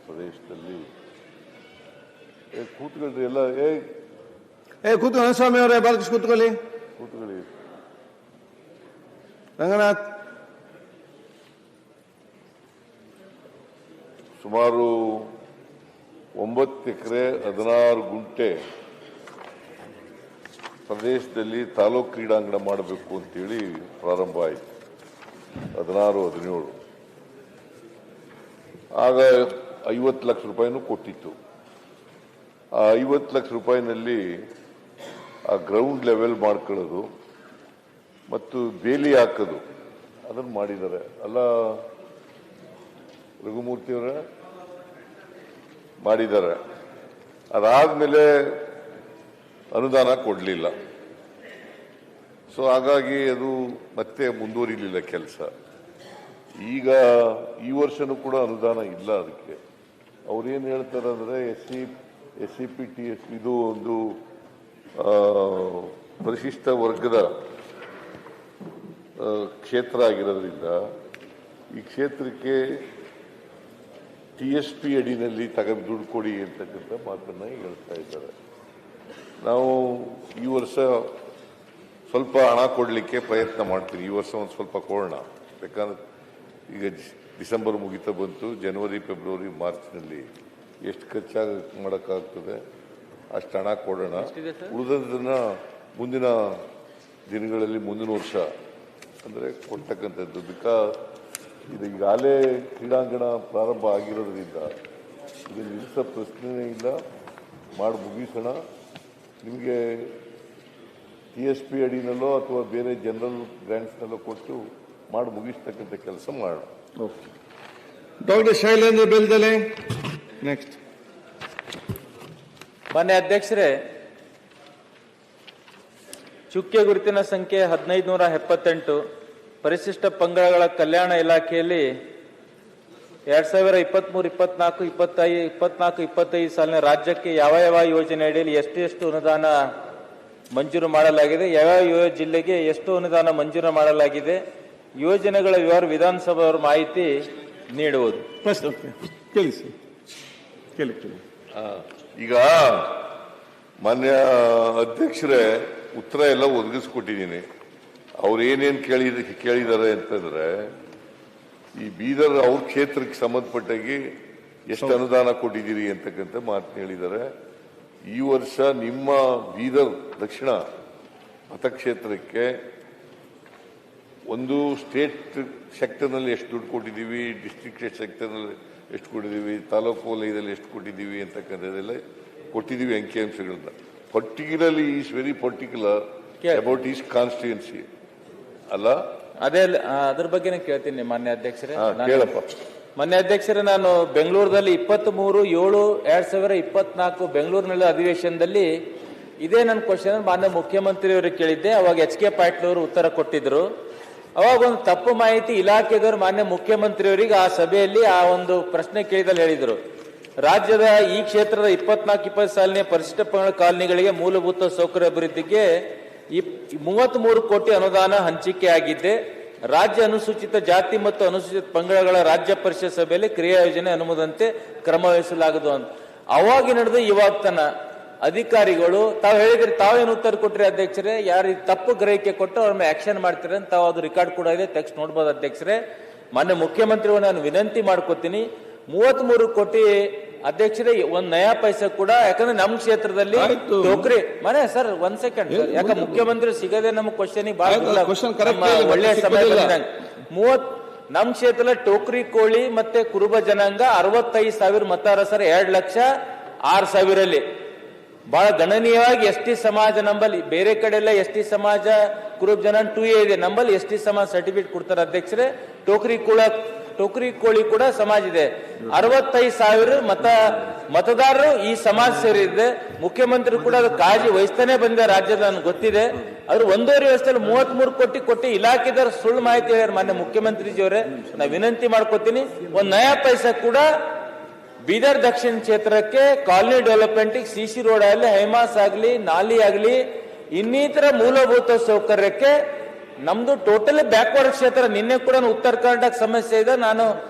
ಪ್ರದೇಶದಲ್ಲಿ ಕೂತ್ಕೊಳ್ರಿ ಎಲ್ಲ. ಕೂತ್ಕೊಳ್ಳಿ ಸ್ವಾಮಿ ಅವರೇ, ಬಾಲಕೃಷ್ಣ ಕೂತ್ಕೊಳ್ಳಿ. ರಂಗನಾಥ್. ಸುಮಾರು 9 ಎಕರೆ 16 ಗುಂಟೆ ಪ್ರದೇಶದಲ್ಲಿ ತಾಲೂಕು ಕ್ರೀಡಾಂಗಣ ಮಾಡಬೇಕು ಅಂತೇಳಿ ಪ್ರಾರಂಭ ಆಯಿತು 16-17. ಆಗ 50 ಲಕ್ಷ ರೂಪಾಯಿನೂ ಕೊಟ್ಟಿತ್ತು. ಆ 50 ಲಕ್ಷ ರೂಪಾಯಿನಲ್ಲಿ ಆ ಗ್ರೌಂಡ್ ಲೆವೆಲ್ ಮಾಡ್ಕೊಳ್ಳೋದು ಮತ್ತು ಬೇಲಿ ಹಾಕೋದು ಅದನ್ನು ಮಾಡಿದ್ದಾರೆ. ಅಲ್ಲ ರಘುಮೂರ್ತಿಯವರ ಮಾಡಿದ್ದಾರೆ. ಅದಾದ್ಮೇಲೆ ಅನುದಾನ ಕೊಡಲಿಲ್ಲ. ಸೊ ಹಾಗಾಗಿ ಅದು ಮತ್ತೆ ಮುಂದುವರಿಲಿಲ್ಲ ಕೆಲಸ. ಈಗ ಈ ವರ್ಷನೂ ಕೂಡ ಅನುದಾನ ಇಲ್ಲ ಅದಕ್ಕೆ. ಅವ್ರೇನು ಹೇಳ್ತಾರೆ ಅಂದರೆ SCPTS ಇದು ಒಂದು ಪರಿಶಿಷ್ಟ ವರ್ಗದ ಕ್ಷೇತ್ರ ಆಗಿರೋದ್ರಿಂದ ಈ ಕ್ಷೇತ್ರಕ್ಕೆ TSP ಅಡಿನಲ್ಲಿ ದುಡ್ಡು ಕೊಡಿ ಅಂತಕ್ಕಂಥ ಮಾತನ್ನ ಹೇಳ್ತಾ ಇದ್ದಾರೆ. ನಾವು ಈ ವರ್ಷ ಸ್ವಲ್ಪ ಹಣ ಕೊಡಲಿಕ್ಕೆ ಪ್ರಯತ್ನ ಮಾಡ್ತೀವಿ. ಈ ವರ್ಷ ಒಂದು ಸ್ವಲ್ಪ ಕೊಡೋಣ. ಯಾಕಂದ್ರೆ ಈಗ ಡಿಸೆಂಬರ್ ಮುಗಿತಾ ಬಂತು. ಜನವರಿ, ಫೆಬ್ರವರಿ, ಮಾರ್ಚ್ನಲ್ಲಿ ಎಷ್ಟು ಮಾಡೋಕ್ಕಾಗ್ತದೆ ಅಷ್ಟು ಹಣ ಕೊಡೋಣ. ಉಳಿದದನ್ನ ಮುಂದಿನ ದಿನಗಳಲ್ಲಿ ಮುಂದಿನ ವರ್ಷ ಅಂದರೆ ಕೊಡ್ತಕ್ಕಂಥದ್ದು. ಇದು ಈಗಾಗಲೇ ಕ್ರೀಡಾಂಗಣ ಪ್ರಾರಂಭ ಆಗಿರೋದ್ರಿಂದ ಇದು ನಿಲ್ಲಿಸೋ ಪ್ರಶ್ನೆಯೇ ಇಲ್ಲ. ಮಾಡಿ ಮುಗಿಸೋಣ. ನಿಮಗೆ TSP ಅಡಿನಲ್ಲೋ ಅಥವಾ ಬೇರೆ ಜನರಲ್ ಗ್ರಾಂಟ್ಸ್ನಲ್ಲೋ ಕೊಟ್ಟು ಮಾಡಿ ಮುಗಿಸ್ತಕ್ಕಂಥ ಕೆಲಸ ಮಾಡೋಣ. Okay. Doctor Shailendra Beldale next. ಮಾನ್ಯ ಅಧ್ಯಕ್ಷರೇ, ಚುಕ್ಕೆ ಗುರುತಿನ ಸಂಖ್ಯೆ 1578 ಪರಿಶಿಷ್ಟ ಪಂಗಡಗಳ ಕಲ್ಯಾಣ ಇಲಾಖೆಯಲ್ಲಿ 2023-24-25 ಸಾಲಿನ ರಾಜ್ಯಕ್ಕೆ ಯಾವ ಯೋಜನೆ ಅಡಿಯಲ್ಲಿ ಎಷ್ಟು ಅನುದಾನ ಮಂಜೂರು ಮಾಡಲಾಗಿದೆ, ಯಾವ ಜಿಲ್ಲೆಗೆ ಎಷ್ಟು ಅನುದಾನ ಮಂಜೂರು ಮಾಡಲಾಗಿದೆ, ಯೋಜನೆಗಳ ವಿವರ ವಿಧಾನಸಭೆಯವರು ಮಾಹಿತಿ ನೀಡುವುದು. ಈಗ ಮಾನ್ಯ ಅಧ್ಯಕ್ಷರೇ, ಉತ್ತರ ಎಲ್ಲ ಒದಗಿಸ್ಕೊಟ್ಟಿದ್ದೀನಿ. ಅವ್ರು ಏನೇನು ಕೇಳಿದ್ದಾರೆ ಅಂತಂದ್ರೆ, ಈ ಬೀದರ್ ಅವ್ರ ಕ್ಷೇತ್ರಕ್ಕೆ ಸಂಬಂಧಪಟ್ಟಾಗಿ ಎಷ್ಟು ಅನುದಾನ ಕೊಟ್ಟಿದ್ದೀರಿ ಅಂತಕ್ಕಂಥ ಮಾತನ್ನ ಹೇಳಿದ್ದಾರೆ. ಈ ವರ್ಷ ನಿಮ್ಮ ಬೀದರ್ ದಕ್ಷಿಣ ಮತಕ್ಷೇತ್ರಕ್ಕೆ ಒಂದು ಸ್ಟೇಟ್ ಸೆಕ್ಟರ್ನಲ್ಲಿ ಎಷ್ಟು ದುಡ್ಡು ಕೊಟ್ಟಿದ್ದೀವಿ, ಡಿಸ್ಟ್ರಿಕ್ಟ್ ಸೆಕ್ಟರ್ನಲ್ಲಿ ಎಷ್ಟು ಕೊಟ್ಟಿದ್ದೀವಿ, ತಾಲೂಕು ವಲಯದಲ್ಲಿ ಎಷ್ಟು ಕೊಟ್ಟಿದ್ದೀವಿ ಅಂತಕ್ಕಂಥದ್ದೆಲ್ಲ ಕೊಟ್ಟಿದ್ದೀವಿ ಅಂಕಿಅಂಶಗಳನ್ನ. Particularly is very particular about is constituency ಅಲ್ಲ. ಅದ್ರ ಬಗ್ಗೆನೇ ಕೇಳ್ತೀನಿ ಮಾನ್ಯ ಅಧ್ಯಕ್ಷರೇ. ಕೇಳಪ್ಪ. ಮಾನ್ಯ ಅಧ್ಯಕ್ಷರೇ, ನಾನು ಬೆಂಗಳೂರಲ್ಲಿ 23/7/2024 ಬೆಂಗಳೂರಿನಲ್ಲಿ ಅಧಿವೇಶನದಲ್ಲಿ ಇದೇ ನನ್ನ ಕ್ವಶನ್ ಮಾನ್ಯ ಮುಖ್ಯಮಂತ್ರಿಯವರಿಗೆ ಕೇಳಿದ್ದೆ. ಅವಾಗ HK ಪಾಟೀಲ್ ಅವರು ಉತ್ತರ ಕೊಟ್ಟಿದ್ರು. ಅವಾಗ ಒಂದು ತಪ್ಪು ಮಾಹಿತಿ ಇಲಾಖೆದವರು ಮಾನ್ಯ ಮುಖ್ಯಮಂತ್ರಿಯವರಿಗೆ ಆ ಸಭೆಯಲ್ಲಿ ಆ ಒಂದು ಪ್ರಶ್ನೆ ಕೇಳಿದಲ್ಲಿ ಹೇಳಿದರು, ರಾಜ್ಯದ ಈ ಕ್ಷೇತ್ರದ 24-20 ಸಾಲಿನ ಪರಿಶಿಷ್ಟ ಪಂಗಡ ಕಾಲನಿಗಳಿಗೆ ಮೂಲಭೂತ ಸೌಕರ್ಯ ಅಭಿವೃದ್ಧಿಗೆ 33 ಕೋಟಿ ಅನುದಾನ ಹಂಚಿಕೆ ಆಗಿದ್ದೆ. ರಾಜ್ಯ ಅನುಸೂಚಿತ ಜಾತಿ ಮತ್ತು ಅನುಸೂಚಿತ ಪಂಗಡಗಳ ರಾಜ್ಯ ಪರಿಷತ್ ಸಭೆಯಲ್ಲಿ ಕ್ರಿಯಾ ಯೋಜನೆ ಅನುಮೋದಂತೆ ಕ್ರಮ ವಹಿಸಲಾಗದು ಅಂತ ಅವಾಗ ನಡೆದು ಇವಾಗ ತನ ಅಧಿಕಾರಿಗಳು ತಾವು ಹೇಳಿದ್ರಿ, ತಾವೇನು ಉತ್ತರ ಕೊಟ್ರಿ ಅಧ್ಯಕ್ಷರೇ, ಯಾರು ತಪ್ಪು ಗ್ರಹಿಕೆ ಕೊಟ್ಟು ಅವ್ರ ಮೇಲೆ ಆಕ್ಷನ್ ಮಾಡ್ತಾರೆ ಅಂತ ತಾವು ಅದು ರೆಕಾರ್ಡ್ ಕೂಡ ಇದೆ, ಟೆಕ್ಸ್ಟ್ ನೋಡ್ಬೋದು ಅಧ್ಯಕ್ಷರೇ. ಮಾನ್ಯ ಮುಖ್ಯಮಂತ್ರಿಗಳು ನಾನು ವಿನಂತಿ ಮಾಡ್ಕೋತೀನಿ, 33 ಕೋಟಿ ಅಧ್ಯಕ್ಷರೇ ಒಂದ್ ನಯಾ ಪೈಸೆ ಕೂಡ, ಯಾಕಂದ್ರೆ ನಮ್ಮ ಕ್ಷೇತ್ರದಲ್ಲಿ ಟೋಕ್ರಿ ಮನೆ ಸರ್ 1 ಸೆಕೆಂಡ್, ಯಾಕಂದ್ರೆ ಮುಖ್ಯಮಂತ್ರಿ ಸಿಗದೆ ನಮ್ಮ ಕ್ವಶನ್ ಒಳ್ಳೆ ಸಮಯ ನಮ್ಮ ಕ್ಷೇತ್ರದಲ್ಲಿ ಟೋಕ್ರಿ ಕೋಳಿ ಮತ್ತೆ ಕುರುಬ ಜನಾಂಗ 65,000 ಮತದಾರ ಸರ್, 2,06,000 ಬಹಳ ಗಣನೀಯವಾಗಿ ST ಸಮಾಜ ನಂಬಲ್ಲಿ, ಬೇರೆ ಕಡೆ ಎಲ್ಲ ST ಸಮಾಜ ಕುರುಬ ಜನ 2A ಇದೆ, ನಂಬಲ್ಲಿ ST ಸಮಾಜ ಸರ್ಟಿಫಿಕೇಟ್ ಕೊಡ್ತಾರೆ ಅಧ್ಯಕ್ಷರೇ. ಟೋಕ್ರಿ ಕೋಳಿ ಕೂಡ ಸಮಾಜ ಇದೆ. 65,000 ಮತದಾರರು ಈ ಸಮಾಜ ಸೇರಿದೆ. ಮುಖ್ಯಮಂತ್ರಿ ಕೂಡ ಅದು ಕಾಳಜಿ ವಹಿಸ್ತಾನೆ ಬಂದಿದೆ ರಾಜ್ಯದ, ನನ್ಗೆ ಗೊತ್ತಿದೆ. ಆದ್ರೆ 1.5 ವರ್ಷದಲ್ಲಿ 33 ಕೋಟಿ ಕೊಟ್ಟು ಇಲಾಖೆದಾರ ಸುಳ್ಳು ಮಾಹಿತಿ ಹೇಳ್ಯಾರ ಮಾನ್ಯ ಮುಖ್ಯಮಂತ್ರಿಜಿಯವರೇ. ನಾ ವಿನಂತಿ ಮಾಡ್ಕೋತೀನಿ, ಒಂದ್ ನಯಾ ಪೈಸಾ ಕೂಡ ಬೀದರ್ ದಕ್ಷಿಣ ಕ್ಷೇತ್ರಕ್ಕೆ ಕಾಲನಿ ಡೆವಲಪ್ಮೆಂಟ್ CC ರೋಡ್ ಆಗಲಿ, ಹೈಮಾಸ್ ಆಗಲಿ, ನಾಲಿ ಆಗಲಿ, ಇನ್ನಿತರ ಮೂಲಭೂತ ಸೌಕರ್ಯಕ್ಕೆ ನಮ್ದು ಟೋಟಲಿ ಬ್ಯಾಕ್ವರ್ಡ್ ಕ್ಷೇತ್ರ. ನಿನ್ನೆ ಕೂಡ ಉತ್ತರ ಕರ್ನಾಟಕ ಸಮಸ್ಯೆ ಇದೆ. ನಾನು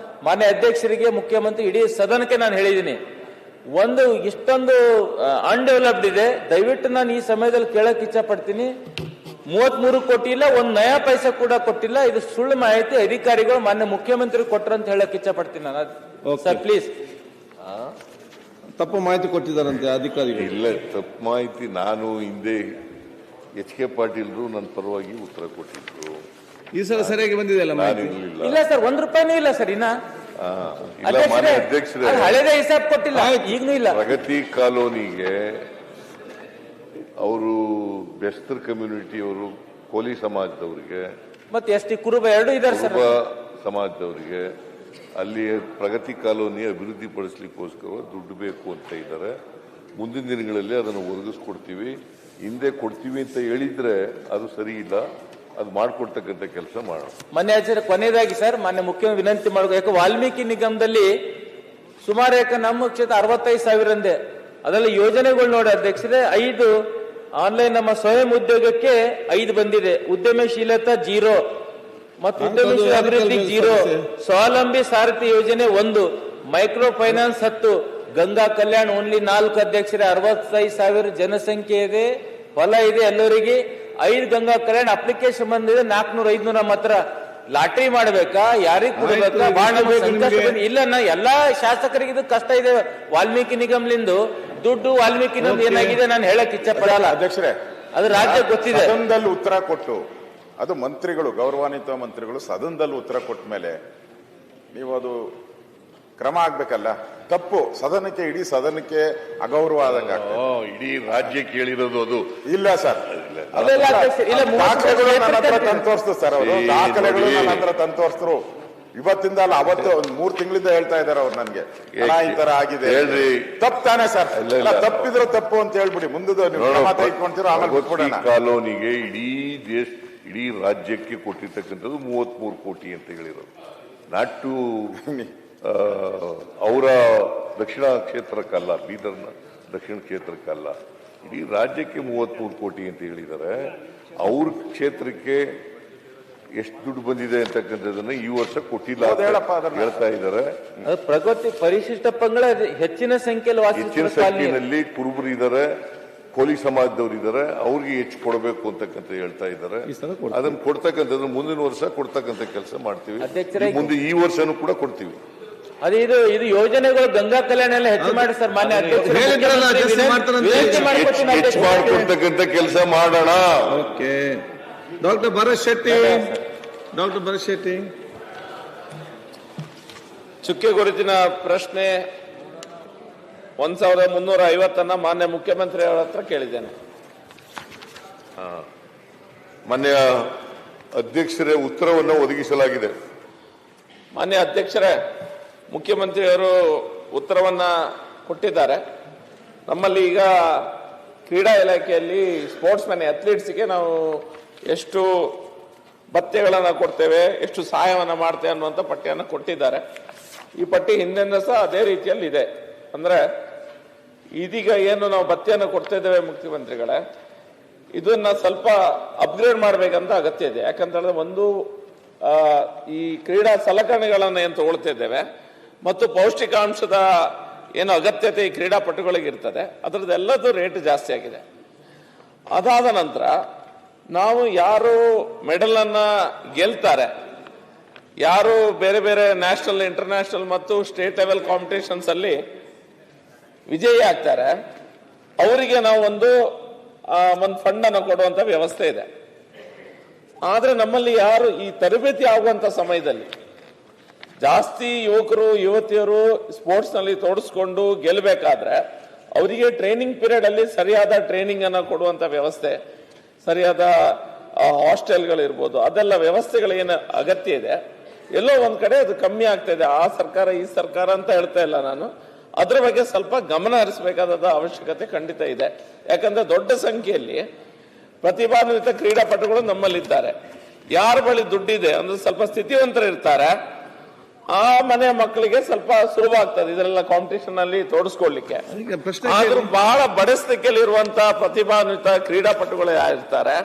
ಮಾನ್ಯ ಅಧ್ಯಕ್ಷರಿಗೆ, ಮುಖ್ಯಮಂತ್ರಿ, ಇಡೀ ಸದನಕ್ಕೆ ನಾನು ಹೇಳಿದ್ದೀನಿ, ಒಂದು ಇಷ್ಟೊಂದು ಅನ್ಡೆವಲಪ್ಡ್ ಇದೆ. ದಯವಿಟ್ಟು ನಾನು ಈ ಸಮಯದಲ್ಲಿ ಕೇಳಕ್ ಇಚ್ಛೆ ಪಡ್ತೀನಿ, 33 ಕೋಟಿ ಇಲ್ಲ, ಒಂದ್ ನಯಾ ಪೈಸಾ ಕೂಡ ಕೊಟ್ಟಿಲ್ಲ. ಇದು ಸುಳ್ಳು ಮಾಹಿತಿ ಅಧಿಕಾರಿಗಳು ಮಾನ್ಯ ಮುಖ್ಯಮಂತ್ರಿ ಕೊಟ್ಟರು ಅಂತ ಹೇಳಕ್ ಇಚ್ಛೆ ಪಡ್ತೀನಿ ನಾನು. Sir please. ತಪ್ಪು ಮಾಹಿತಿ ಕೊಟ್ಟಿದ್ದಾರಂತೆ ಅಧಿಕಾರಿಗಳು. ಇಲ್ಲ, ತಪ್ಪು ಮಾಹಿತಿ ನಾನು ಹಿಂದೆ HK ಪಾಟೀಲ್ರು ನನ್ನ ಪರವಾಗಿ ಉತ್ತರ ಕೊಟ್ಟಿದ್ರು. ಈ ಸಲ ಸರಿಯಾಗಿ ಬಂದಿದೆಯಲ್ಲ ಮಾಹಿತಿ? ಇಲ್ಲ ಸರ್, ₹1 ಇಲ್ಲ ಸರ್ ಇನ್ನ. ಇಲ್ಲ ಮಾನ್ಯ ಅಧ್ಯಕ್ಷರೇ, ಹಳೆದೇ ಹಿಸಾಬ್ ಕೊಟ್ಟಿಲ್ಲ, ಈಗನೂ ಇಲ್ಲ. ಪ್ರಗತಿ ಕಾಲೋನಿಗೆ ಅವರು ಬೆಸ್ತರ್ ಕಮ್ಯುನಿಟಿಯವರು, ಕೋಲಿ ಸಮಾಜದವರಿಗೆ ಮತ್ತೆ ಎಸ್ಟಿ ಕುರುಬ ಎರಡು ಇದ್ದಾರೆ ಸರ್. ಸಮಾಜದವರಿಗೆ ಅಲ್ಲಿ ಪ್ರಗತಿ ಕಾಲೋನಿ ಅಭಿವೃದ್ಧಿ ಪಡಿಸ್ಲಿಕ್ಕೋಸ್ಕರ ದುಡ್ಡು ಬೇಕು ಅಂತ ಇದ್ದಾರೆ. ಮುಂದಿನ ದಿನಗಳಲ್ಲಿ ಅದನ್ನು ಒದಗಿಸ್ಕೊಡ್ತೀವಿ. ಹಿಂದೆ ಕೊಡ್ತೀವಿ ಅಂತ ಹೇಳಿದ್ರೆ ಅದು ಸರಿ ಇಲ್ಲ, ಅದು ಮಾಡಿಕೊಡ್ತಕ್ಕಂಥ ಕೆಲಸ ಮಾಡೋಣ. ಮೊನ್ನೆ ಕೊನೆಯದಾಗಿ ಸರ್, ಮಾನ್ಯ ಮುಖ್ಯ ವಿನಂತಿ ಮಾಡಬೇಕು. ಯಾಕೆ ವಾಲ್ಮೀಕಿ ನಿಗಮದಲ್ಲಿ ಸುಮಾರು ನಮ್ಮ ಕ್ಷೇತ್ರ 65,000 ಅಂದೆ. ಅದರಲ್ಲಿ ಯೋಜನೆಗಳು ನೋಡಿ ಅಧ್ಯಕ್ಷರೇ, 5 ಆನ್ಲೈನ್ ನಮ್ಮ ಸ್ವಯಂ ಉದ್ಯೋಗಕ್ಕೆ 5 ಬಂದಿದೆ. ಉದ್ಯಮಶೀಲತಾ 0 ಮತ್ತು ಉದ್ಯಮಶೀಲ ಅಭಿವೃದ್ಧಿ 0, ಸ್ವಾವಲಂಬಿ ಸಾರಥಿ ಯೋಜನೆ 1, micro finance 10, Ganga Kalyan only 4 ಅಧ್ಯಕ್ಷರೇ. 65,000 ಜನಸಂಖ್ಯೆ ಇದೆ, ಹೊಲ ಇದೆ ಎಲ್ಲರಿಗೆ. 5 ಗಂಗಾ ಕಲ್ಯಾಣ್ ಅಪ್ಲಿಕೇಶನ್ ಬಂದಿದೆ. 400-500 ನಮ್ಮ ಹತ್ರ ಲಾಟ್ರಿ ಮಾಡ್ಬೇಕಾ, ಯಾರಿಗೆ ಕೊಡ್ಬೇಕಾ? ಬಹಳ ಇಲ್ಲ, ಎಲ್ಲಾ ಶಾಸಕರಿಗೆ ಇದು ಕಷ್ಟ ಇದೆ. ವಾಲ್ಮೀಕಿ ನಿಗಮ್ಲಿಂದು ದುಡ್ಡು ವಾಲ್ಮೀಕಿ ನಿಗಮ್ ಏನಾಗಿದೆ ನಾನು ಹೇಳಕ್ ಇಚ್ಛೆ ಪಡಲ್ಲ ಅಧ್ಯಕ್ಷರೇ. ಅದು ರಾಜ್ಯ ಗೊತ್ತಿದೆ. ಸದನದಲ್ಲಿ ಉತ್ತರ ಕೊಟ್ಟು, ಅದು ಮಂತ್ರಿಗಳು, ಗೌರವಾನ್ವಿತ ಮಂತ್ರಿಗಳು ಸದನದಲ್ಲಿ ಉತ್ತರ ಕೊಟ್ಟ ಮೇಲೆ ನೀವು ಅದು ಕ್ರಮ ಆಗ್ಬೇಕಲ್ಲ. ತಪ್ಪು ಸದನಕ್ಕೆ, ಇಡೀ ಸದನಕ್ಕೆ ಅಗೌರವ ಆದಂಗೆ. ಇಡೀ ರಾಜ್ಯ ಕೇಳಿರೋದು ಅದು. ಇಲ್ಲ ಸರ್, ದಾಖಲೆಗಳು ನನ್ನ ಹತ್ರ ತಂದು ತೋರಿಸ್ತು ಸರ್. ಅವರು ದಾಖಲೆಗಳು ನನ್ನ ಹತ್ರ ತಂದು ತೋರಿಸ್ತರು. ಇವತ್ತಿಂದ ಅಲ್ಲ, ಅವತ್ತು 3 ತಿಂಗಳಿಂದ ಹೇಳ್ತಾ ಇದ್ದಾರೆ ಅವ್ರು ನನ್ಗೆ, ಈ ತರ ಆಗಿದೆ. ಹೇಳ್ರಿ, ತಪ್ಪು ತಾನೆ ಸರ್? ತಪ್ಪಿದ್ರೆ ತಪ್ಪು ಅಂತ ಹೇಳ್ಬಿಡಿ, ಮುಂದೆ ನೀವು ಮಾತ್ರ ಇಟ್ಕೊಂತೀರೋ, ಆಮೇಲೆ ಗೊತ್ಬಿಡೋಣ. ಕಾಲೋನಿಗೆ ಇಡೀ ರಾಜ್ಯಕ್ಕೆ ಕೊಟ್ಟಿರ್ತಕ್ಕಂಥದ್ದು 33 ಕೋಟಿ ಅಂತ ಹೇಳಿರೋದು. ನಾಟ್ ಟು ಅವರ ದಕ್ಷಿಣ ಕ್ಷೇತ್ರಕ್ಕಲ್ಲ, ಬೀದರ್ನ ದಕ್ಷಿಣ ಕ್ಷೇತ್ರಕ್ಕಲ್ಲ, ಇಡೀ ರಾಜ್ಯಕ್ಕೆ 33 ಕೋಟಿ ಅಂತ ಹೇಳಿದ್ದಾರೆ. ಅವ್ರ ಕ್ಷೇತ್ರಕ್ಕೆ ಎಷ್ಟು ದುಡ್ಡು ಬಂದಿದೆ ಅಂತಕ್ಕಂಥದ್ದನ್ನ ಈ ವರ್ಷ ಕೊಟ್ಟಿಲ್ಲ ಹೇಳ್ತಾ ಇದ್ದಾರೆ. ಪ್ರಗತಿ ಪರಿಶಿಷ್ಟ ಪಂಗಡ ಹೆಚ್ಚಿನ ಸಂಖ್ಯೆಯಲ್ಲಿ ಕುರುಬರು ಇದ್ದಾರೆ, ಕೋಲಿ ಸಮಾಜದವರು ಇದ್ದಾರೆ, ಅವ್ರಿಗೆ ಹೆಚ್ಚು ಕೊಡಬೇಕು ಅಂತಕ್ಕಂಥ ಹೇಳ್ತಾ ಇದ್ದಾರೆ. ಅದನ್ನ ಕೊಡ್ತಕ್ಕಂಥದ್ದು ಮುಂದಿನ ವರ್ಷ ಕೊಡ್ತಕ್ಕಂಥ ಕೆಲಸ ಮಾಡ್ತೀವಿ. ಮುಂದೆ ಈ ವರ್ಷನೂ ಕೂಡ ಕೊಡ್ತೀವಿ. ಅದೇ ಇದು ಯೋಜನೆಗಳು ಗಂಗಾ ಕಲ್ಯಾಣ ಎಲ್ಲ ಹೆಚ್ಚು ಮಾಡಿ ಸರ್. ಮಾನ್ಯ ಹೆಚ್ಚು ಮಾಡ್ಕೊಡ್ತಕ್ಕಂಥ ಕೆಲಸ ಮಾಡೋಣ. ಡಾಕ್ಟರ್ ಭರತ್ ಶೆಟ್ಟಿ. ಚುಕ್ಕೆ ಗುರುತಿನ ಪ್ರಶ್ನೆ 1350 ಮಾನ್ಯ ಮುಖ್ಯಮಂತ್ರಿ ಅವರ ಹತ್ರ ಕೇಳಿದ್ದೇನೆ. ಮಾನ್ಯ ಅಧ್ಯಕ್ಷರೇ, ಉತ್ತರವನ್ನು ಒದಗಿಸಲಾಗಿದೆ. ಮಾನ್ಯ ಅಧ್ಯಕ್ಷರೇ, ಮುಖ್ಯಮಂತ್ರಿಯವರು ಉತ್ತರವನ್ನ ಕೊಟ್ಟಿದ್ದಾರೆ. ನಮ್ಮಲ್ಲಿ ಈಗ ಕ್ರೀಡಾ ಇಲಾಖೆಯಲ್ಲಿ ಸ್ಪೋರ್ಟ್ಸ್ ಮ್ಯಾನ್ ಅಥ್ಲೀಟ್ಸ್ಗೆ ನಾವು ಎಷ್ಟು ಭತ್ಯೆಗಳನ್ನು ಕೊಡ್ತೇವೆ, ಎಷ್ಟು ಸಹಾಯವನ್ನು ಮಾಡ್ತೇವೆ ಅನ್ನುವಂಥ ಪಟ್ಟಿಯನ್ನು ಕೊಟ್ಟಿದ್ದಾರೆ. ಈ ಪಟ್ಟಿ ಹಿಂದೆಂದ ಸಹ ಅದೇ ರೀತಿಯಲ್ಲಿ ಇದೆ. ಅಂದ್ರೆ ಇದೀಗ ಏನು ನಾವು ಭತ್ಯೆಯನ್ನು ಕೊಡ್ತಾ ಇದ್ದೇವೆ ಮುಖ್ಯಮಂತ್ರಿಗಳೇ, ಇದನ್ನ ಸ್ವಲ್ಪ ಅಪ್ಗ್ರೇಡ್ ಮಾಡಬೇಕಂತ ಅಗತ್ಯ ಇದೆ. ಯಾಕಂತಂದ್ರೆ ಒಂದು ಈ ಕ್ರೀಡಾ ಸಲಕರಣೆಗಳನ್ನು ಏನು ತಗೊಳ್ತಾ ಇದ್ದೇವೆ ಮತ್ತು ಪೌಷ್ಟಿಕಾಂಶದ ಏನು ಅಗತ್ಯತೆ ಈ ಕ್ರೀಡಾಪಟುಗಳಿಗೆ ಇರ್ತದೆ, ಅದರದ್ದೆಲ್ಲದೂ ರೇಟ್ ಜಾಸ್ತಿ ಆಗಿದೆ. ಅದಾದ ನಂತರ ನಾವು ಯಾರು ಮೆಡಲ್ ಅನ್ನ ಗೆಲ್ತಾರೆ, ಯಾರು ಬೇರೆ ಬೇರೆ ನ್ಯಾಷನಲ್, ಇಂಟರ್ನ್ಯಾಷನಲ್ ಮತ್ತು ಸ್ಟೇಟ್ ಲೆವೆಲ್ ಕಾಂಪಿಟೇಷನ್ಸ್ ಅಲ್ಲಿ ವಿಜಯಿ ಆಗ್ತಾರೆ, ಅವರಿಗೆ ನಾವು ಒಂದು ಫಂಡ್ ಅನ್ನು ಕೊಡುವಂತ ವ್ಯವಸ್ಥೆ ಇದೆ. ಆದ್ರೆ ನಮ್ಮಲ್ಲಿ ಯಾರು ಈ ತರಬೇತಿ ಆಗುವಂತ ಸಮಯದಲ್ಲಿ ಜಾಸ್ತಿ ಯುವಕರು ಯುವತಿಯರು ಸ್ಪೋರ್ಟ್ಸ್ ನಲ್ಲಿ ತೊಡಸ್ಕೊಂಡು ಗೆಲ್ಲಬೇಕಾದ್ರೆ ಅವರಿಗೆ ಟ್ರೈನಿಂಗ್ ಪೀರಿಯಡ್ ಅಲ್ಲಿ ಸರಿಯಾದ ಟ್ರೈನಿಂಗ್ ಅನ್ನು ಕೊಡುವಂತ ವ್ಯವಸ್ಥೆ, ಸರಿಯಾದ ಹಾಸ್ಟೆಲ್ಗಳಿರ್ಬೋದು, ಅದೆಲ್ಲ ವ್ಯವಸ್ಥೆಗಳು ಏನು ಅಗತ್ಯ ಇದೆ. ಎಲ್ಲೋ ಒಂದ್ ಕಡೆ ಅದು ಕಮ್ಮಿ ಆಗ್ತಾ ಇದೆ. ಆ ಸರ್ಕಾರ ಈ ಸರ್ಕಾರ ಅಂತ ಹೇಳ್ತಾ ಇಲ್ಲ ನಾನು, ಅದ್ರ ಬಗ್ಗೆ ಸ್ವಲ್ಪ ಗಮನ ಹರಿಸಬೇಕಾದ ಅವಶ್ಯಕತೆ ಖಂಡಿತ ಇದೆ. ಯಾಕಂದ್ರೆ ದೊಡ್ಡ ಸಂಖ್ಯೆಯಲ್ಲಿ ಪ್ರತಿಭಾನ್ವಿತ ಕ್ರೀಡಾಪಟುಗಳು ನಮ್ಮಲ್ಲಿದ್ದಾರೆ. ಯಾರ ಬಳಿ ದುಡ್ಡಿದೆ ಅಂದ್ರೆ ಸ್ವಲ್ಪ ಸ್ಥಿತಿವಂತರು ಇರ್ತಾರೆ, ಆ ಮನೆ ಮಕ್ಕಳಿಗೆ ಸ್ವಲ್ಪ ಸುಲಭ ಆಗ್ತದೆ ಇದರೆಲ್ಲ ಕಾಂಪಿಟೇಷನ್ ಅಲ್ಲಿ ತೋಡಿಸ್ಕೊಳ್ಲಿಕ್ಕೆ. ಆದ್ರೂ ಬಹಳ ಬಡ ಸ್ಥಿತಿಯಲ್ಲಿ ಇರುವಂತಹ ಪ್ರತಿಭಾನ್ವಿತ ಕ್ರೀಡಾಪಟುಗಳು ಯಾರಿರ್ತಾರೆ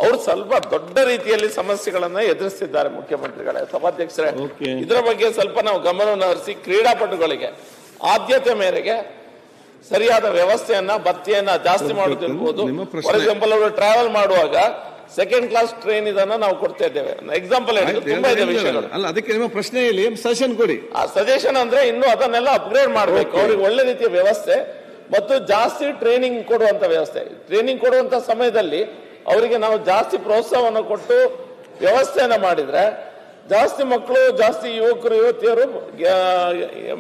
ಅವ್ರು ಸ್ವಲ್ಪ ದೊಡ್ಡ ರೀತಿಯಲ್ಲಿ ಸಮಸ್ಯೆಗಳನ್ನ ಎದುರಿಸ್ತಿದ್ದಾರೆ. ಮುಖ್ಯಮಂತ್ರಿಗಳೇ, ಸಭಾಧ್ಯಕ್ಷರೇ, ಇದರ ಬಗ್ಗೆ ಸ್ವಲ್ಪ ನಾವು ಗಮನವನ್ನು ಹರಿಸಿ ಕ್ರೀಡಾಪಟುಗಳಿಗೆ ಆದ್ಯತೆ ಮೇರೆಗೆ ಸರಿಯಾದ ವ್ಯವಸ್ಥೆಯನ್ನ ಭತ್ಯೆಯನ್ನ ಜಾಸ್ತಿ ಮಾಡೋದಿರ್ಬೋದು. ಫಾರ್ ಎಕ್ಸಾಂಪಲ್ ಅವರು ಟ್ರಾವೆಲ್ ಮಾಡುವಾಗ ಸೆಕೆಂಡ್ ಕ್ಲಾಸ್ ಟ್ರೈನ್ ಇದನ್ನ ನಾವು ಕೊಡ್ತಾ ಇದ್ದೇವೆ. ಎಕ್ಸಾಂಪಲ್ ತುಂಬಾ ಇದೆ ವಿಷಯಗಳು. ಅಲ್ಲ, ಅದಕ್ಕೆ ನಿಮ್ಮ ಪ್ರಶ್ನೆಯಲ್ಲಿ ಸಜೆಷನ್ ಕೊಡಿ. ಆ ಸಜೆಷನ್ ಅಂದ್ರೆ ಇನ್ನು ಅದನ್ನೆಲ್ಲ ಅಪ್ಗ್ರೇಡ್ ಮಾಡಬೇಕು. ಅವ್ರಿಗೆ ಒಳ್ಳೆ ರೀತಿಯ ವ್ಯವಸ್ಥೆ ಮತ್ತು ಜಾಸ್ತಿ ಟ್ರೈನಿಂಗ್ ಕೊಡುವಂತ ವ್ಯವಸ್ಥೆ. ಟ್ರೈನಿಂಗ್ ಕೊಡುವಂತ ಸಮಯದಲ್ಲಿ ಅವರಿಗೆ ನಾವು ಜಾಸ್ತಿ ಪ್ರೋತ್ಸಾಹವನ್ನು ಕೊಟ್ಟು ವ್ಯವಸ್ಥೆಯನ್ನು ಮಾಡಿದ್ರೆ ಜಾಸ್ತಿ ಮಕ್ಕಳು, ಜಾಸ್ತಿ ಯುವಕರು ಯುವತಿಯರು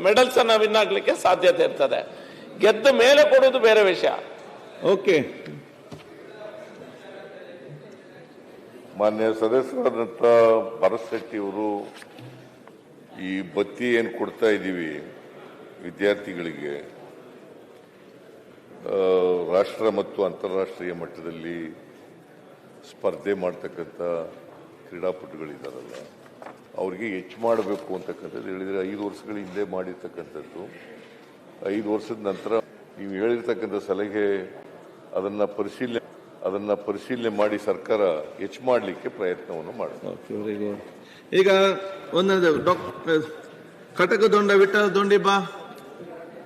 ಮೆಡಲ್ಸ್ ಅನ್ನ ವಿನ್ ಆಗ್ಲಿಕ್ಕೆ ಸಾಧ್ಯತೆ ಇರ್ತದೆ. ಗೆದ್ದ ಮೇಲೆ ಕೊಡೋದು ಬೇರೆ ವಿಷಯ. ಓಕೆ, ಮಾನ್ಯ ಸದಸ್ಯರಾದಂಥ ಭರತ್ ಶೆಟ್ಟಿ ಅವರು ಈ ಬತ್ತಿ ಏನು ಕೊಡ್ತಾ ಇದ್ದೀವಿ ವಿದ್ಯಾರ್ಥಿಗಳಿಗೆ ರಾಷ್ಟ್ರ ಮತ್ತು ಅಂತಾರಾಷ್ಟ್ರೀಯ ಮಟ್ಟದಲ್ಲಿ ಸ್ಪರ್ಧೆ ಮಾಡ್ತಕ್ಕಂಥ ಕ್ರೀಡಾಪಟುಗಳಿದ್ದಾರಲ್ಲ, ಅವ್ರಿಗೆ ಹೆಚ್ಚು ಮಾಡಬೇಕು ಅಂತಕ್ಕಂಥದ್ದು ಹೇಳಿದರೆ 5 ವರ್ಷಗಳ ಹಿಂದೆ ಮಾಡಿರ್ತಕ್ಕಂಥದ್ದು. 5 ವರ್ಷದ ನಂತರ ನೀವು ಹೇಳಿರ್ತಕ್ಕಂಥ ಸಲಹೆ ಅದನ್ನು ಪರಿಶೀಲನೆ ಮಾಡಿ ಸರ್ಕಾರ ಹೆಚ್ಚು ಮಾಡಲಿಕ್ಕೆ ಪ್ರಯತ್ನವನ್ನು ಮಾಡುತ್ತೆ. ಈಗ ಒಂದನೇ ಕಟಕದೊಂಡ ವಿಠಲ ದೊಂಡಿಬಾ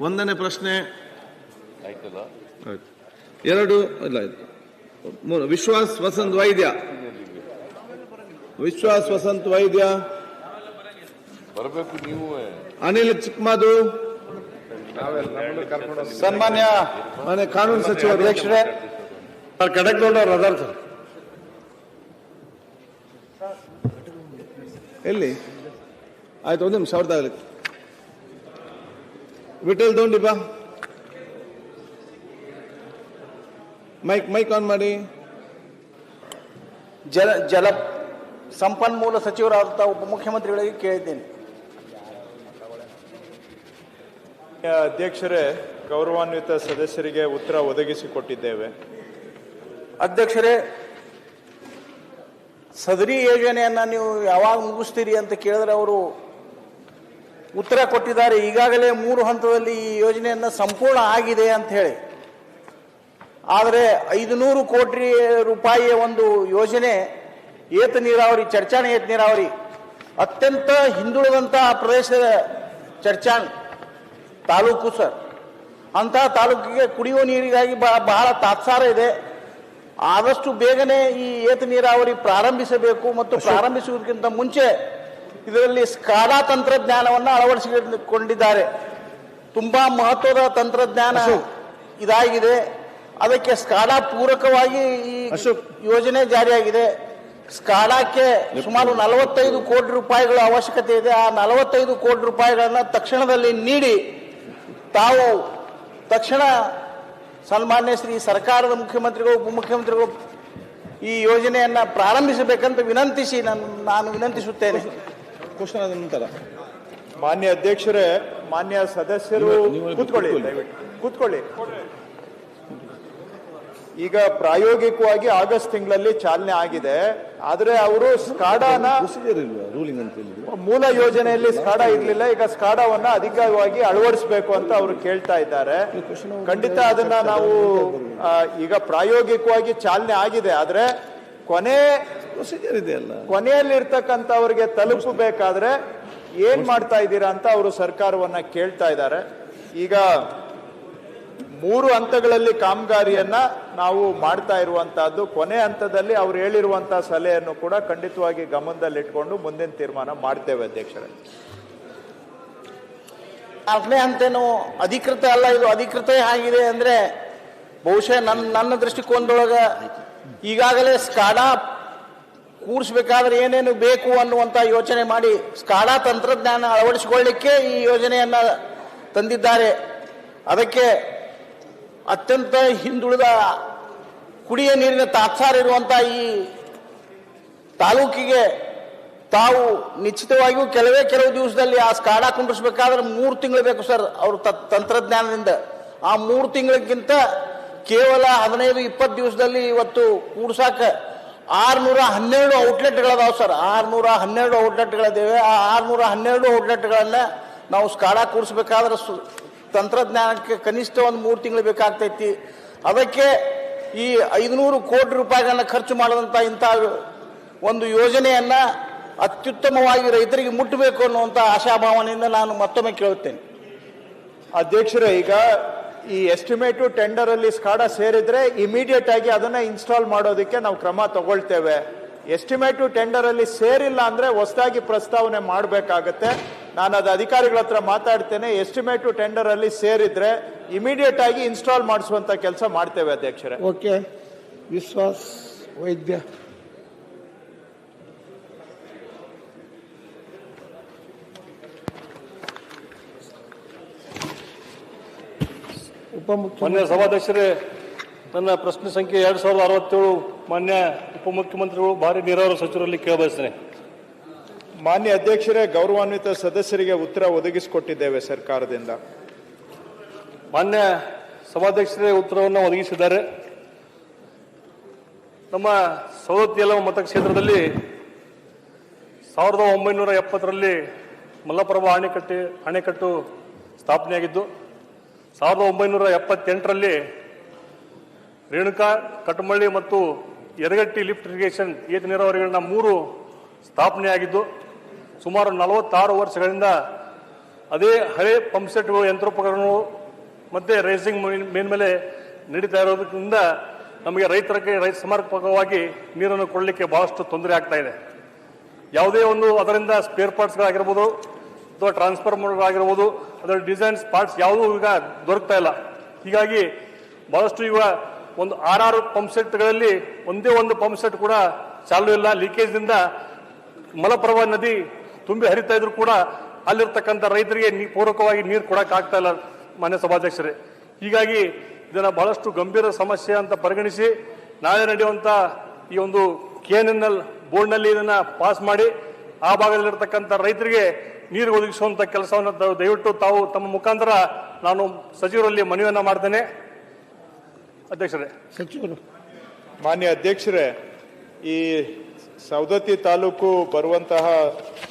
1ನೇ ಪ್ರಶ್ನೆ ಆಯ್ತಲ್ಲ. 2 ಇಲ್ಲ 3 ವಿಶ್ವಾಸ್ ವಸಂತ್ ವೈದ್ಯ ಬರಬೇಕು ನೀವು. ಅನಿಲ್ ಚಿಕ್ಕಮಾದು ಸನ್ಮಾನ್ಯ ಕಾನೂನು ಸಚಿವ ಅಧ್ಯಕ್ಷರೇ, ಕಡಕ್ದೊಂಡವ್ರು ಅದಾರ ಸರ್. ಎಲ್ಲಿ ಆಯ್ತು, 1 ನಿಮಿಷ ಅವ್ರದ್ದಾಗಲಿ. ವಿಠಲ್ ದೊಂಡಿಬಾ ಮೈಕ್ ಆನ್ ಮಾಡಿ. ಜಲ ಸಂಪನ್ಮೂಲ ಸಚಿವರಾದಂಥ ಉಪಮುಖ್ಯಮಂತ್ರಿಗಳಿಗೆ ಕೇಳಿದ್ದೇನೆ. ಅಧ್ಯಕ್ಷರೇ, ಗೌರವಾನ್ವಿತ ಸದಸ್ಯರಿಗೆ ಉತ್ತರ ಒದಗಿಸಿಕೊಟ್ಟಿದ್ದೇವೆ. ಅಧ್ಯಕ್ಷರೇ, ಸದರಿ ಯೋಜನೆಯನ್ನ ನೀವು ಯಾವಾಗ ಮುಗಿಸ್ತೀರಿ ಅಂತ ಕೇಳಿದ್ರೆ ಅವರು ಉತ್ತರ ಕೊಟ್ಟಿದ್ದಾರೆ. ಈಗಾಗಲೇ 3 ಹಂತದಲ್ಲಿ ಈ ಯೋಜನೆಯನ್ನ ಸಂಪೂರ್ಣ ಆಗಿದೆ ಅಂತ ಹೇಳಿ. ಆದರೆ 500 ಕೋಟಿ ರೂಪಾಯಿಯ ಒಂದು ಯೋಜನೆ ಏತ ನೀರಾವರಿ, ಚರ್ಚಾಣ ಏತ ನೀರಾವರಿ, ಅತ್ಯಂತ ಹಿಂದುಳಿದಂತಹ ಪ್ರದೇಶದ ಚರ್ಚಾಣ್ ತಾಲೂಕು ಸರ್. ಅಂತಹ ತಾಲೂಕಿಗೆ ಕುಡಿಯುವ ನೀರಿಗಾಗಿ ಬಹಳ ತಾತ್ಸಾರ ಇದೆ. ಆದಷ್ಟು ಬೇಗನೆ ಈ ಏತ ನೀರಾವರಿ ಪ್ರಾರಂಭಿಸಬೇಕು ಮತ್ತು ಪ್ರಾರಂಭಿಸುವುದಕ್ಕಿಂತ ಮುಂಚೆ ಇದರಲ್ಲಿ ಸ್ಕಾಡಾ ತಂತ್ರಜ್ಞಾನವನ್ನು ಅಳವಡಿಸಿಕೊಂಡಿದ್ದಾರೆ. ತುಂಬಾ ಮಹತ್ವದ ತಂತ್ರಜ್ಞಾನ ಇದಾಗಿದೆ. ಅದಕ್ಕೆ ಸ್ಕಾಡಾ ಪೂರಕವಾಗಿ ಈ ಯೋಜನೆ ಜಾರಿಯಾಗಿದೆ. ಸ್ಕಾಡಾಕ್ಕೆ ಸುಮಾರು 45 ಕೋಟಿ ರೂಪಾಯಿಗಳ ಅವಶ್ಯಕತೆ ಇದೆ. ಆ 45 ಕೋಟಿ ರೂಪಾಯಿಗಳನ್ನ ತಕ್ಷಣದಲ್ಲಿ ನೀಡಿ ತಾವು ತಕ್ಷಣ ಸನ್ಮಾನ್ಯ ಶ್ರೀ ಸರ್ಕಾರದ ಮುಖ್ಯಮಂತ್ರಿಗಳು, ಉಪಮುಖ್ಯಮಂತ್ರಿಗಳು ಈ ಯೋಜನೆಯನ್ನ ಪ್ರಾರಂಭಿಸಬೇಕಂತ ವಿನಂತಿಸಿ ನಾನು ವಿನಂತಿಸುತ್ತೇನೆ. ಮಾನ್ಯ ಅಧ್ಯಕ್ಷರೇ, ಮಾನ್ಯ ಸದಸ್ಯರು ಕೂತ್ಕೊಳ್ಳಿ, ದಯವಿಟ್ಟು ಕೂತ್ಕೊಳ್ಳಿ. ಈಗ ಪ್ರಾಯೋಗಿಕವಾಗಿ ಆಗಸ್ಟ್ ತಿಂಗಳಲ್ಲಿ ಚಾಲನೆ ಆಗಿದೆ. ಆದ್ರೆ ಅವರು ಸ್ಕಾಡಾನ ಮೂಲ ಯೋಜನೆಯಲ್ಲಿ ಸ್ಕಾಡಾ ಇರ್ಲಿಲ್ಲ. ಈಗ ಸ್ಕಾಡಾವನ್ನ ಅಧಿಕವಾಗಿ ಅಳವಡಿಸಬೇಕು ಅಂತ ಅವರು ಕೇಳ್ತಾ ಇದ್ದಾರೆ. ಖಂಡಿತ ಅದನ್ನ ನಾವು ಈಗ ಪ್ರಾಯೋಗಿಕವಾಗಿ ಚಾಲನೆ ಆಗಿದೆ. ಆದ್ರೆ ಕೊನೆಯಲ್ಲಿ ಇರ್ತಕ್ಕಂಥವ್ರಿಗೆ ತಲುಪಬೇಕಾದ್ರೆ ಏನ್ ಮಾಡ್ತಾ ಇದ್ದೀರಾ ಅಂತ ಅವರು ಸರ್ಕಾರವನ್ನ ಕೇಳ್ತಾ ಇದ್ದಾರೆ. ಈಗ 3 ಹಂತಗಳಲ್ಲಿ ಕಾಮಗಾರಿಯನ್ನ ನಾವು ಮಾಡ್ತಾ ಇರುವಂತಹದ್ದು. ಕೊನೆ ಹಂತದಲ್ಲಿ ಅವ್ರು ಹೇಳಿರುವಂತಹ ಸಲಹೆಯನ್ನು ಕೂಡ ಖಂಡಿತವಾಗಿ ಗಮನದಲ್ಲಿಟ್ಕೊಂಡು ಮುಂದಿನ ತೀರ್ಮಾನ ಮಾಡ್ತೇವೆ ಅಧ್ಯಕ್ಷರೇ. 4ನೇ ಹಂತೇನು ಅಧಿಕೃತ ಅಲ್ಲ, ಇದು ಅಧಿಕೃತ ಆಗಿದೆ ಅಂದ್ರೆ ಬಹುಶಃ ನನ್ನ ದೃಷ್ಟಿಕೋನದೊಳಗ ಈಗಾಗಲೇ ಸ್ಕಾಡಾ ಕೂಡಿಸ್ಬೇಕಾದ್ರೆ ಏನೇನು ಬೇಕು ಅನ್ನುವಂತ ಯೋಚನೆ ಮಾಡಿ ಸ್ಕಾಡಾ ತಂತ್ರಜ್ಞಾನ ಅಳವಡಿಸಿಕೊಳ್ಳಿಕ್ಕೆ ಈ ಯೋಜನೆಯನ್ನ ತಂದಿದ್ದಾರೆ. ಅದಕ್ಕೆ ಅತ್ಯಂತ ಹಿಂದುಳಿದ ಕುಡಿಯ ನೀರಿನ ತಾತ್ಸಾರ ಇರುವಂತಹ ಈ ತಾಲೂಕಿಗೆ ತಾವು ನಿಶ್ಚಿತವಾಗಿಯೂ ಕೆಲವು ದಿವಸದಲ್ಲಿ ಆ ಸ್ಕಾಡಾ ಕುಂಡಿಸ್ಬೇಕಾದ್ರೆ 3 ತಿಂಗಳು ಬೇಕು ಸರ್ ಅವರು ತಂತ್ರಜ್ಞಾನದಿಂದ. ಆ 3 ತಿಂಗಳಿಗಿಂತ ಕೇವಲ 15-20 ದಿವಸದಲ್ಲಿ ಇವತ್ತು ಕೂಡ್ಸಾಕ 612 ಔಟ್ಲೆಟ್ಗಳದಾವ ಸರ್. 612 ಔಟ್ಲೆಟ್ಗಳಿದ್ದೇವೆ. ಆ 612 ಔಟ್ಲೆಟ್ಗಳನ್ನ ನಾವು ಸ್ಕಾಡಾ ಕೂಡಿಸ್ಬೇಕಾದ್ರೆ ತಂತ್ರಜ್ಞಾನಕ್ಕೆ ಕನಿಷ್ಠ 3 ತಿಂಗಳು ಬೇಕಾಗ್ತೈತಿ. ಅದಕ್ಕೆ ಈ 500 ಕೋಟಿ ರೂಪಾಯಿಗಳನ್ನ ಖರ್ಚು ಮಾಡಿದಂಥ ಇಂಥ ಒಂದು ಯೋಜನೆಯನ್ನ ಅತ್ಯುತ್ತಮವಾಗಿ ರೈತರಿಗೆ ಮುಟ್ಟಬೇಕು ಅನ್ನುವಂಥ ಆಶಾಭಾವನೆಯಿಂದ ನಾನು ಮತ್ತೊಮ್ಮೆ ಕೇಳುತ್ತೇನೆ. ಅಧ್ಯಕ್ಷರೇ, ಈಗ ಈ ಎಸ್ಟಿಮೇಟು ಟೆಂಡರ್ ಅಲ್ಲಿ ಸ್ಕಾಡಾ ಸೇರಿದ್ರೆ ಇಮಿಡಿಯೇಟ್ ಆಗಿ ಅದನ್ನ ಇನ್ಸ್ಟಾಲ್ ಮಾಡೋದಕ್ಕೆ ನಾವು ಕ್ರಮ ತಗೊಳ್ತೇವೆ. ಎಸ್ಟಿಮೇಟು ಟೆಂಡರ್ ಅಲ್ಲಿ ಸೇರಿಲ್ಲ ಅಂದ್ರೆ ಹೊಸದಾಗಿ ಪ್ರಸ್ತಾವನೆ ಮಾಡಬೇಕಾಗತ್ತೆ. ನಾನು ಅದು ಅಧಿಕಾರಿಗಳ ಹತ್ರ ಮಾತಾಡ್ತೇನೆ. ಎಸ್ಟಿಮೇಟು ಟೆಂಡರ್ ಅಲ್ಲಿ ಸೇರಿದ್ರೆ ಇಮಿಡಿಯೇಟ್ ಆಗಿ ಇನ್ಸ್ಟಾಲ್ ಮಾಡಿಸುವಂತ ಕೆಲಸ ಮಾಡ್ತೇವೆ ಅಧ್ಯಕ್ಷರೇ. ಓಕೆ, ವಿಶ್ವಾಸ್ ವೈದ್ಯ ಮಾನ್ಯ ಸಭಾಧ್ಯಕ್ಷರೇ, ನನ್ನ ಪ್ರಶ್ನೆ ಸಂಖ್ಯೆ 2067 ಮಾನ್ಯ ಉಪಮುಖ್ಯಮಂತ್ರಿಗಳು ಭಾರಿ ನೀರಾವರಿ ಸಚಿವರಲ್ಲಿ ಕೇಳಬಯಸ್ತೇನೆ. ಮಾನ್ಯ ಅಧ್ಯಕ್ಷರೇ, ಗೌರವಾನ್ವಿತ ಸದಸ್ಯರಿಗೆ ಉತ್ತರ ಒದಗಿಸಿಕೊಟ್ಟಿದ್ದೇವೆ ಸರ್ಕಾರದಿಂದ. ಮಾನ್ಯ ಸಭಾಧ್ಯಕ್ಷರೇ ಉತ್ತರವನ್ನು ಒದಗಿಸಿದ್ದಾರೆ. ನಮ್ಮ ಸವದತ್ತಿ ಯಲಹಂಕ ಮತಕ್ಷೇತ್ರದಲ್ಲಿ 1970ರಲ್ಲಿ ಮಲ್ಲಪ್ರಭಾ ಅಣೆಕಟ್ಟು ಸ್ಥಾಪನೆಯಾಗಿದ್ದು, 1978ರಲ್ಲಿ ರೇಣುಕಾ, ಕಟಮಳ್ಳಿ ಮತ್ತು ಯರಗಟ್ಟಿ ಲಿಫ್ಟ್ ಇರಿಗೇಷನ್ ಏತ ನೀರಾವರಿಗಳನ್ನ 3 ಸ್ಥಾಪನೆಯಾಗಿದ್ದು, ಸುಮಾರು 46 ವರ್ಷಗಳಿಂದ ಅದೇ ಹಳೆ ಪಂಪ್ಸೆಟ್ಗಳು, ಯಂತ್ರೋಪಕರಣಗಳು ಮತ್ತೆ ರೈಸಿಂಗ್ ಮೇಲ್ಮೇಲೆ ನಡೀತಾ ಇರೋದ್ರಿಂದ ನಮಗೆ ರೈತ ಸಮರ್ಪಕವಾಗಿ ನೀರನ್ನು ಕೊಡಲಿಕ್ಕೆ ಬಹಳಷ್ಟು ತೊಂದರೆ ಆಗ್ತಾ ಇದೆ. ಯಾವುದೇ ಒಂದು ಅದರಿಂದ ಸ್ಪೇರ್ ಪಾರ್ಟ್ಸ್ಗಳಾಗಿರ್ಬೋದು ಅಥವಾ ಟ್ರಾನ್ಸ್ಫಾರ್ಮರ್ಗಳಾಗಿರ್ಬೋದು, ಅದರ ಡಿಸೈನ್ಸ್ ಪಾರ್ಟ್ಸ್ ಯಾವುದೂ ಈಗ ದೊರಕ್ತಾ ಇಲ್ಲ. ಹೀಗಾಗಿ ಬಹಳಷ್ಟು ಈಗ ಒಂದು 6 ಪಂಪ್ಸೆಟ್ಗಳಲ್ಲಿ ಒಂದೇ ಒಂದು ಪಂಪ್ಸೆಟ್ ಕೂಡ ಚಾಲೂ ಇಲ್ಲ. ಲೀಕೇಜ್ನಿಂದ ಮಲಪ್ರಭಾ ನದಿ ತುಂಬಿ ಹರಿತಾ ಇದ್ರು ಕೂಡ ಅಲ್ಲಿರ್ತಕ್ಕಂಥ ರೈತರಿಗೆ ಪೂರಕವಾಗಿ ನೀರು ಕೊಡೋಕ್ಕಾಗ್ತಾ ಇಲ್ಲ ಮಾನ್ಯ ಸಭಾಧ್ಯಕ್ಷರೇ. ಹೀಗಾಗಿ ಇದನ್ನು ಬಹಳಷ್ಟು ಗಂಭೀರ ಸಮಸ್ಯೆ ಅಂತ ಪರಿಗಣಿಸಿ ನಾಳೆ ನಡೆಯುವಂಥ ಈ ಒಂದು KNNL ಬೋರ್ಡ್ನಲ್ಲಿ ಇದನ್ನು ಪಾಸ್ ಮಾಡಿ ಆ ಭಾಗದಲ್ಲಿರ್ತಕ್ಕಂಥ ರೈತರಿಗೆ ನೀರು ಒದಗಿಸುವಂಥ ಕೆಲಸವನ್ನು ದಯವಿಟ್ಟು ತಾವು ತಮ್ಮ ಮುಖಾಂತರ ನಾನು ಸಚಿವರಲ್ಲಿ ಮನವಿಯನ್ನು ಮಾಡ್ತೇನೆ. ಅಧ್ಯಕ್ಷರೇ, ಸಚಿವರು. ಮಾನ್ಯ ಅಧ್ಯಕ್ಷರೇ, ಈ ಸವದತ್ತಿ ತಾಲೂಕು ಬರುವಂತಹ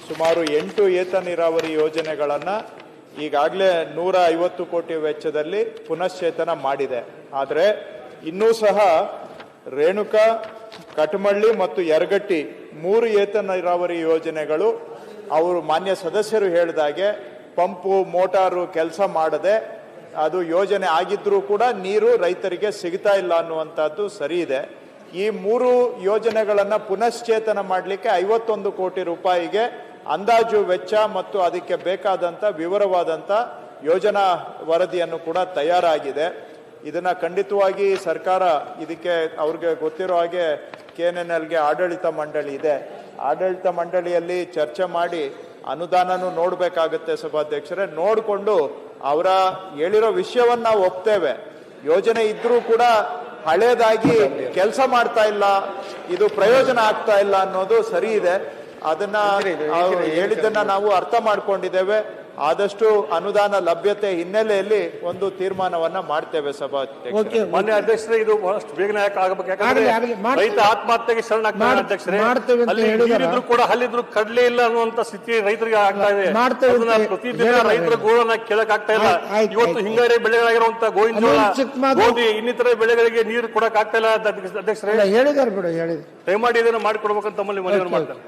ಸುಮಾರು 8 ಏತ ನೀರಾವರಿ ಯೋಜನೆಗಳನ್ನು ಈಗಾಗಲೇ 150 ಕೋಟಿ ವೆಚ್ಚದಲ್ಲಿ ಪುನಶ್ಚೇತನ ಮಾಡಿದೆ. ಆದರೆ ಇನ್ನೂ ಸಹ ರೇಣುಕಾ, ಕಟಮಳ್ಳಿ ಮತ್ತು ಯರಗಟ್ಟಿ 3 ಏತ ನೀರಾವರಿ ಯೋಜನೆಗಳು ಅವರು ಮಾನ್ಯ ಸದಸ್ಯರು ಹೇಳಿದಾಗೆ ಪಂಪು ಮೋಟಾರು ಕೆಲಸ ಮಾಡದೆ ಅದು ಯೋಜನೆ ಆಗಿದ್ರೂ ಕೂಡ ನೀರು ರೈತರಿಗೆ ಸಿಗ್ತಾ ಇಲ್ಲ ಅನ್ನುವಂಥದ್ದು ಸರಿ ಇದೆ. ಈ 3 ಯೋಜನೆಗಳನ್ನು ಪುನಶ್ಚೇತನ ಮಾಡಲಿಕ್ಕೆ 51 ಕೋಟಿ ರೂಪಾಯಿಗೆ ಅಂದಾಜು ವೆಚ್ಚ ಮತ್ತು ಅದಕ್ಕೆ ಬೇಕಾದಂಥ ವಿವರವಾದಂಥ ಯೋಜನಾ ವರದಿಯನ್ನು ಕೂಡ ತಯಾರಾಗಿದೆ. ಇದನ್ನು ಖಂಡಿತವಾಗಿ ಸರ್ಕಾರ ಇದಕ್ಕೆ ಅವ್ರಿಗೆ ಗೊತ್ತಿರೋ ಹಾಗೆ KNNLಗೆ ಆಡಳಿತ ಮಂಡಳಿ ಇದೆ. ಆಡಳಿತ ಮಂಡಳಿಯಲ್ಲಿ ಚರ್ಚೆ ಮಾಡಿ ಅನುದಾನನೂ ನೋಡಬೇಕಾಗುತ್ತೆ ಸಭಾಧ್ಯಕ್ಷರೇ. ನೋಡಿಕೊಂಡು ಅವರ ಹೇಳಿರೋ ವಿಷಯವನ್ನು ನಾವು ಒಪ್ತೇವೆ. ಯೋಜನೆ ಇದ್ರೂ ಕೂಡ ಹಳೇದಾಗಿ ಕೆಲಸ ಮಾಡ್ತಾ ಇಲ್ಲ, ಇದು ಪ್ರಯೋಜನ ಆಗ್ತಾ ಇಲ್ಲ ಅನ್ನೋದು ಸರಿ ಇದೆ. ಅದನ್ನ ಹೇಳಿದ್ದನ್ನ ನಾವು ಅರ್ಥ ಮಾಡ್ಕೊಂಡಿದ್ದೇವೆ. ಆದಷ್ಟು ಅನುದಾನ ಲಭ್ಯತೆ ಹಿನ್ನೆಲೆಯಲ್ಲಿ ಒಂದು ತೀರ್ಮಾನವನ್ನ ಮಾಡ್ತೇವೆ ಸಭಾಧ್ಯಕ್ಷ. ಮಾನ್ಯ ಅಧ್ಯಕ್ಷರೇ, ಇದು ಬಹಳಷ್ಟು ಬೇಗನೆ ಆಗಬೇಕು. ಯಾಕಂದ್ರೆ ರೈತ ಆತ್ಮಹತ್ಯೆಗೆ ಶರಣಾಗ್ತಾರೆ ಅಧ್ಯಕ್ಷರೇ. ಅಲ್ಲಿ ನೀರಿದ್ರು ಕೂಡ ಹಲ್ಲಿದ್ರು ಕಡ್ಲೆ ಇಲ್ಲ ಅನ್ನುವಂತ ಸ್ಥಿತಿ ರೈತರಿಗೆ ಆಗ್ತಾ ಇದೆ. ಪ್ರತಿದಿನ ರೈತರ ಗೋಳನ್ನ ಕೇಳಕ್ ಆಗ್ತಾ ಇಲ್ಲ. ಇವತ್ತು ಹಿಂಗಾರಿ ಬೆಳೆಗಳಾಗಿರುವಂತ ಗೋವಿನ ಜೋಳ, ಗೋಧಿ ಇನ್ನಿತರ ಬೆಳೆಗಳಿಗೆ ನೀರು ಕೊಡಕ್ ಆಗ್ತಾ ಇಲ್ಲ ಅಧ್ಯಕ್ಷರೇ. ಹೇಳಿದಾರೆ ಬಿಡು, ಹೇಳಿದ್ರು. ದಯಮಾಡಿ ಇದನ್ನು ಮಾಡಿಕೊಡ್ಬೇಕಂತ ತಮ್ಮಲ್ಲಿ ಮನವಿ ಮಾಡ್ತಾರೆ.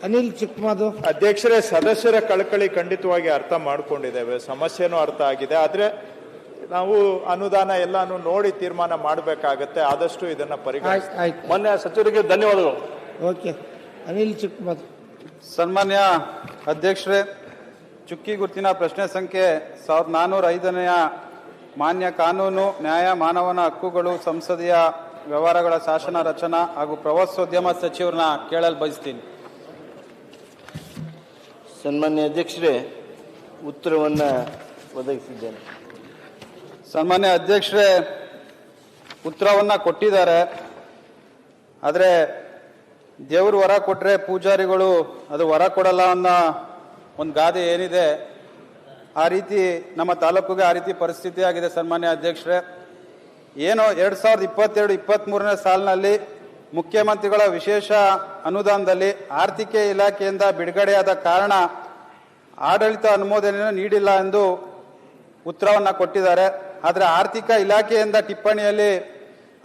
ಅನಿಲ್ ಚಿಕ್ಕಮಾದು. ಅಧ್ಯಕ್ಷರೇ, ಸದಸ್ಯರ ಕಳಕಳಿ ಖಂಡಿತವಾಗಿ ಅರ್ಥ ಮಾಡ್ಕೊಂಡಿದ್ದೇವೆ, ಸಮಸ್ಯೆನೂ ಅರ್ಥ ಆಗಿದೆ. ಆದ್ರೆ ನಾವು ಅನುದಾನ ಎಲ್ಲಾನು ನೋಡಿ ತೀರ್ಮಾನ ಮಾಡಬೇಕಾಗತ್ತೆ. ಆದಷ್ಟು ಇದನ್ನ ಪರಿಗಣಿಸಿ. ಮಾನ್ಯ ಸಚಿವರಿಗೆ ಧನ್ಯವಾದಗಳು. ಓಕೆ, ಅನಿಲ್ ಚಿಕ್ಕಮಾದು. ಸನ್ಮಾನ್ಯ ಅಧ್ಯಕ್ಷರೇ, ಚುಕ್ಕಿ ಗುರುತಿನ ಪ್ರಶ್ನೆ ಸಂಖ್ಯೆ 1405ನೆಯ ಮಾನ್ಯ ಕಾನೂನು, ನ್ಯಾಯ, ಮಾನವನ ಹಕ್ಕುಗಳು, ಸಂಸದೀಯ ವ್ಯವಹಾರಗಳ ಶಾಸನ ರಚನಾ ಹಾಗೂ ಪ್ರವಾಸೋದ್ಯಮ ಸಚಿವರನ್ನ ಕೇಳಲು ಬಯಸ್ತೀನಿ. ಸನ್ಮಾನ್ಯ ಅಧ್ಯಕ್ಷರೇ, ಉತ್ತರವನ್ನು ಒದಗಿಸಿದ್ದೇನೆ. ಸನ್ಮಾನ್ಯ ಅಧ್ಯಕ್ಷರೇ, ಉತ್ತರವನ್ನು ಕೊಟ್ಟಿದ್ದಾರೆ. ಆದರೆ ದೇವರು ವರ ಕೊಟ್ಟರೆ ಪೂಜಾರಿಗಳು ಅದು ವರ ಕೊಡಲ್ಲ ಅನ್ನೋ ಒಂದು ಗಾದೆ ಏನಿದೆ, ಆ ರೀತಿ ನಮ್ಮ ತಾಲೂಕಿಗೆ ಆ ರೀತಿ ಪರಿಸ್ಥಿತಿ ಆಗಿದೆ. ಸನ್ಮಾನ್ಯ ಅಧ್ಯಕ್ಷರೇ, ಏನು 2022-23ನೇ ಸಾಲಿನಲ್ಲಿ ಮುಖ್ಯಮಂತ್ರಿಗಳ ವಿಶೇಷ ಅನುದಾನದಲ್ಲಿ ಆರ್ಥಿಕ ಇಲಾಖೆಯಿಂದ ಬಿಡುಗಡೆಯಾದ ಕಾರಣ ಆಡಳಿತ ಅನುಮೋದನೆಯನ್ನು ನೀಡಿಲ್ಲ ಎಂದು ಉತ್ತರವನ್ನು ಕೊಟ್ಟಿದ್ದಾರೆ. ಆದರೆ ಆರ್ಥಿಕ ಇಲಾಖೆಯಿಂದ ಟಿಪ್ಪಣಿಯಲ್ಲಿ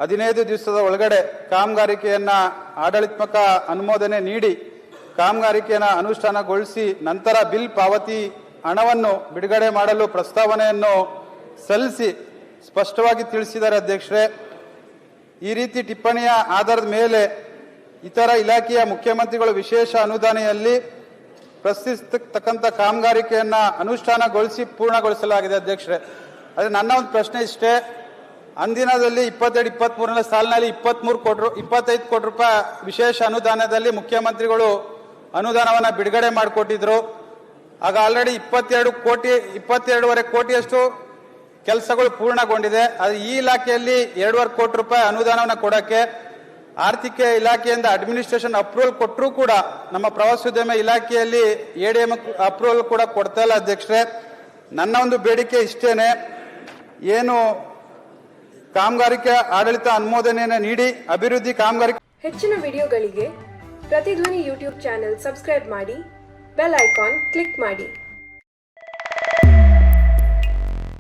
15 ದಿವಸದ ಒಳಗಡೆ ಕಾಮಗಾರಿಕೆಯನ್ನು ಆಡಳಿತಾತ್ಮಕ ಅನುಮೋದನೆ ನೀಡಿ ಕಾಮಗಾರಿಕೆಯನ್ನು ಅನುಷ್ಠಾನಗೊಳಿಸಿ ನಂತರ ಬಿಲ್ ಪಾವತಿ ಹಣವನ್ನು ಬಿಡುಗಡೆ ಮಾಡಲು ಪ್ರಸ್ತಾವನೆಯನ್ನು ಸಲ್ಲಿಸಿ ಸ್ಪಷ್ಟವಾಗಿ ತಿಳಿಸಿದ್ದಾರೆ. ಅಧ್ಯಕ್ಷರೇ, ಈ ರೀತಿ ಟಿಪ್ಪಣಿಯ ಆಧಾರದ ಮೇಲೆ ಇತರ ಇಲಾಖೆಯ ಮುಖ್ಯಮಂತ್ರಿಗಳು ವಿಶೇಷ ಅನುದಾನೆಯಲ್ಲಿ ಪ್ರಶ್ನಿಸತಕ್ಕಂಥ ಕಾಮಗಾರಿಕೆಯನ್ನು ಅನುಷ್ಠಾನಗೊಳಿಸಿ ಪೂರ್ಣಗೊಳಿಸಲಾಗಿದೆ. ಅಧ್ಯಕ್ಷರೇ, ಆದರೆ ನನ್ನ ಒಂದು ಪ್ರಶ್ನೆ ಇಷ್ಟೇ, ಅಂದಿನದಲ್ಲಿ 22-23ನೇ ಸಾಲಿನಲ್ಲಿ 25 ಕೋಟಿ ರೂಪಾಯಿ ವಿಶೇಷ ಅನುದಾನದಲ್ಲಿ ಮುಖ್ಯಮಂತ್ರಿಗಳು ಅನುದಾನವನ್ನು ಬಿಡುಗಡೆ ಮಾಡಿಕೊಟ್ಟಿದ್ರು. ಆಗ ಆಲ್ರೆಡಿ 22.5 ಕೋಟಿಯಷ್ಟು ಕೆಲಸಗಳು ಪೂರ್ಣಗೊಂಡಿದೆ. ಅದು ಈ ಇಲಾಖೆಯಲ್ಲಿ 2.5 ಕೋಟಿ ರೂಪಾಯಿ ಅನುದಾನವನ್ನು ಕೊಡೋಕ್ಕೆ ಆರ್ಥಿಕ ಇಲಾಖೆಯಿಂದ ಅಡ್ಮಿನಿಸ್ಟ್ರೇಷನ್ ಅಪ್ರೂವಲ್ ಕೊಟ್ಟರೂ ಕೂಡ ನಮ್ಮ ಪ್ರವಾಸೋದ್ಯಮ ಇಲಾಖೆಯಲ್ಲಿ ADM ಅಪ್ರೂವಲ್ ಕೂಡ ಕೊಡ್ತಾ ಇಲ್ಲ ಅಧ್ಯಕ್ಷರೇ. ನನ್ನ ಒಂದು ಬೇಡಿಕೆ ಇಷ್ಟೇನೆ, ಏನು ಕಾಮಗಾರಿಕೆ ಆಡಳಿತ ಅನುಮೋದನೆಯನ್ನು ನೀಡಿ ಅಭಿವೃದ್ಧಿ ಕಾಮಗಾರಿ. ಹೆಚ್ಚಿನ ವಿಡಿಯೋಗಳಿಗೆ ಪ್ರತಿಧ್ವನಿ ಯೂಟ್ಯೂಬ್ ಚಾನೆಲ್ ಸಬ್ಸ್ಕ್ರೈಬ್ ಮಾಡಿ, ಬೆಲ್ ಐಕಾನ್ ಕ್ಲಿಕ್ ಮಾಡಿ.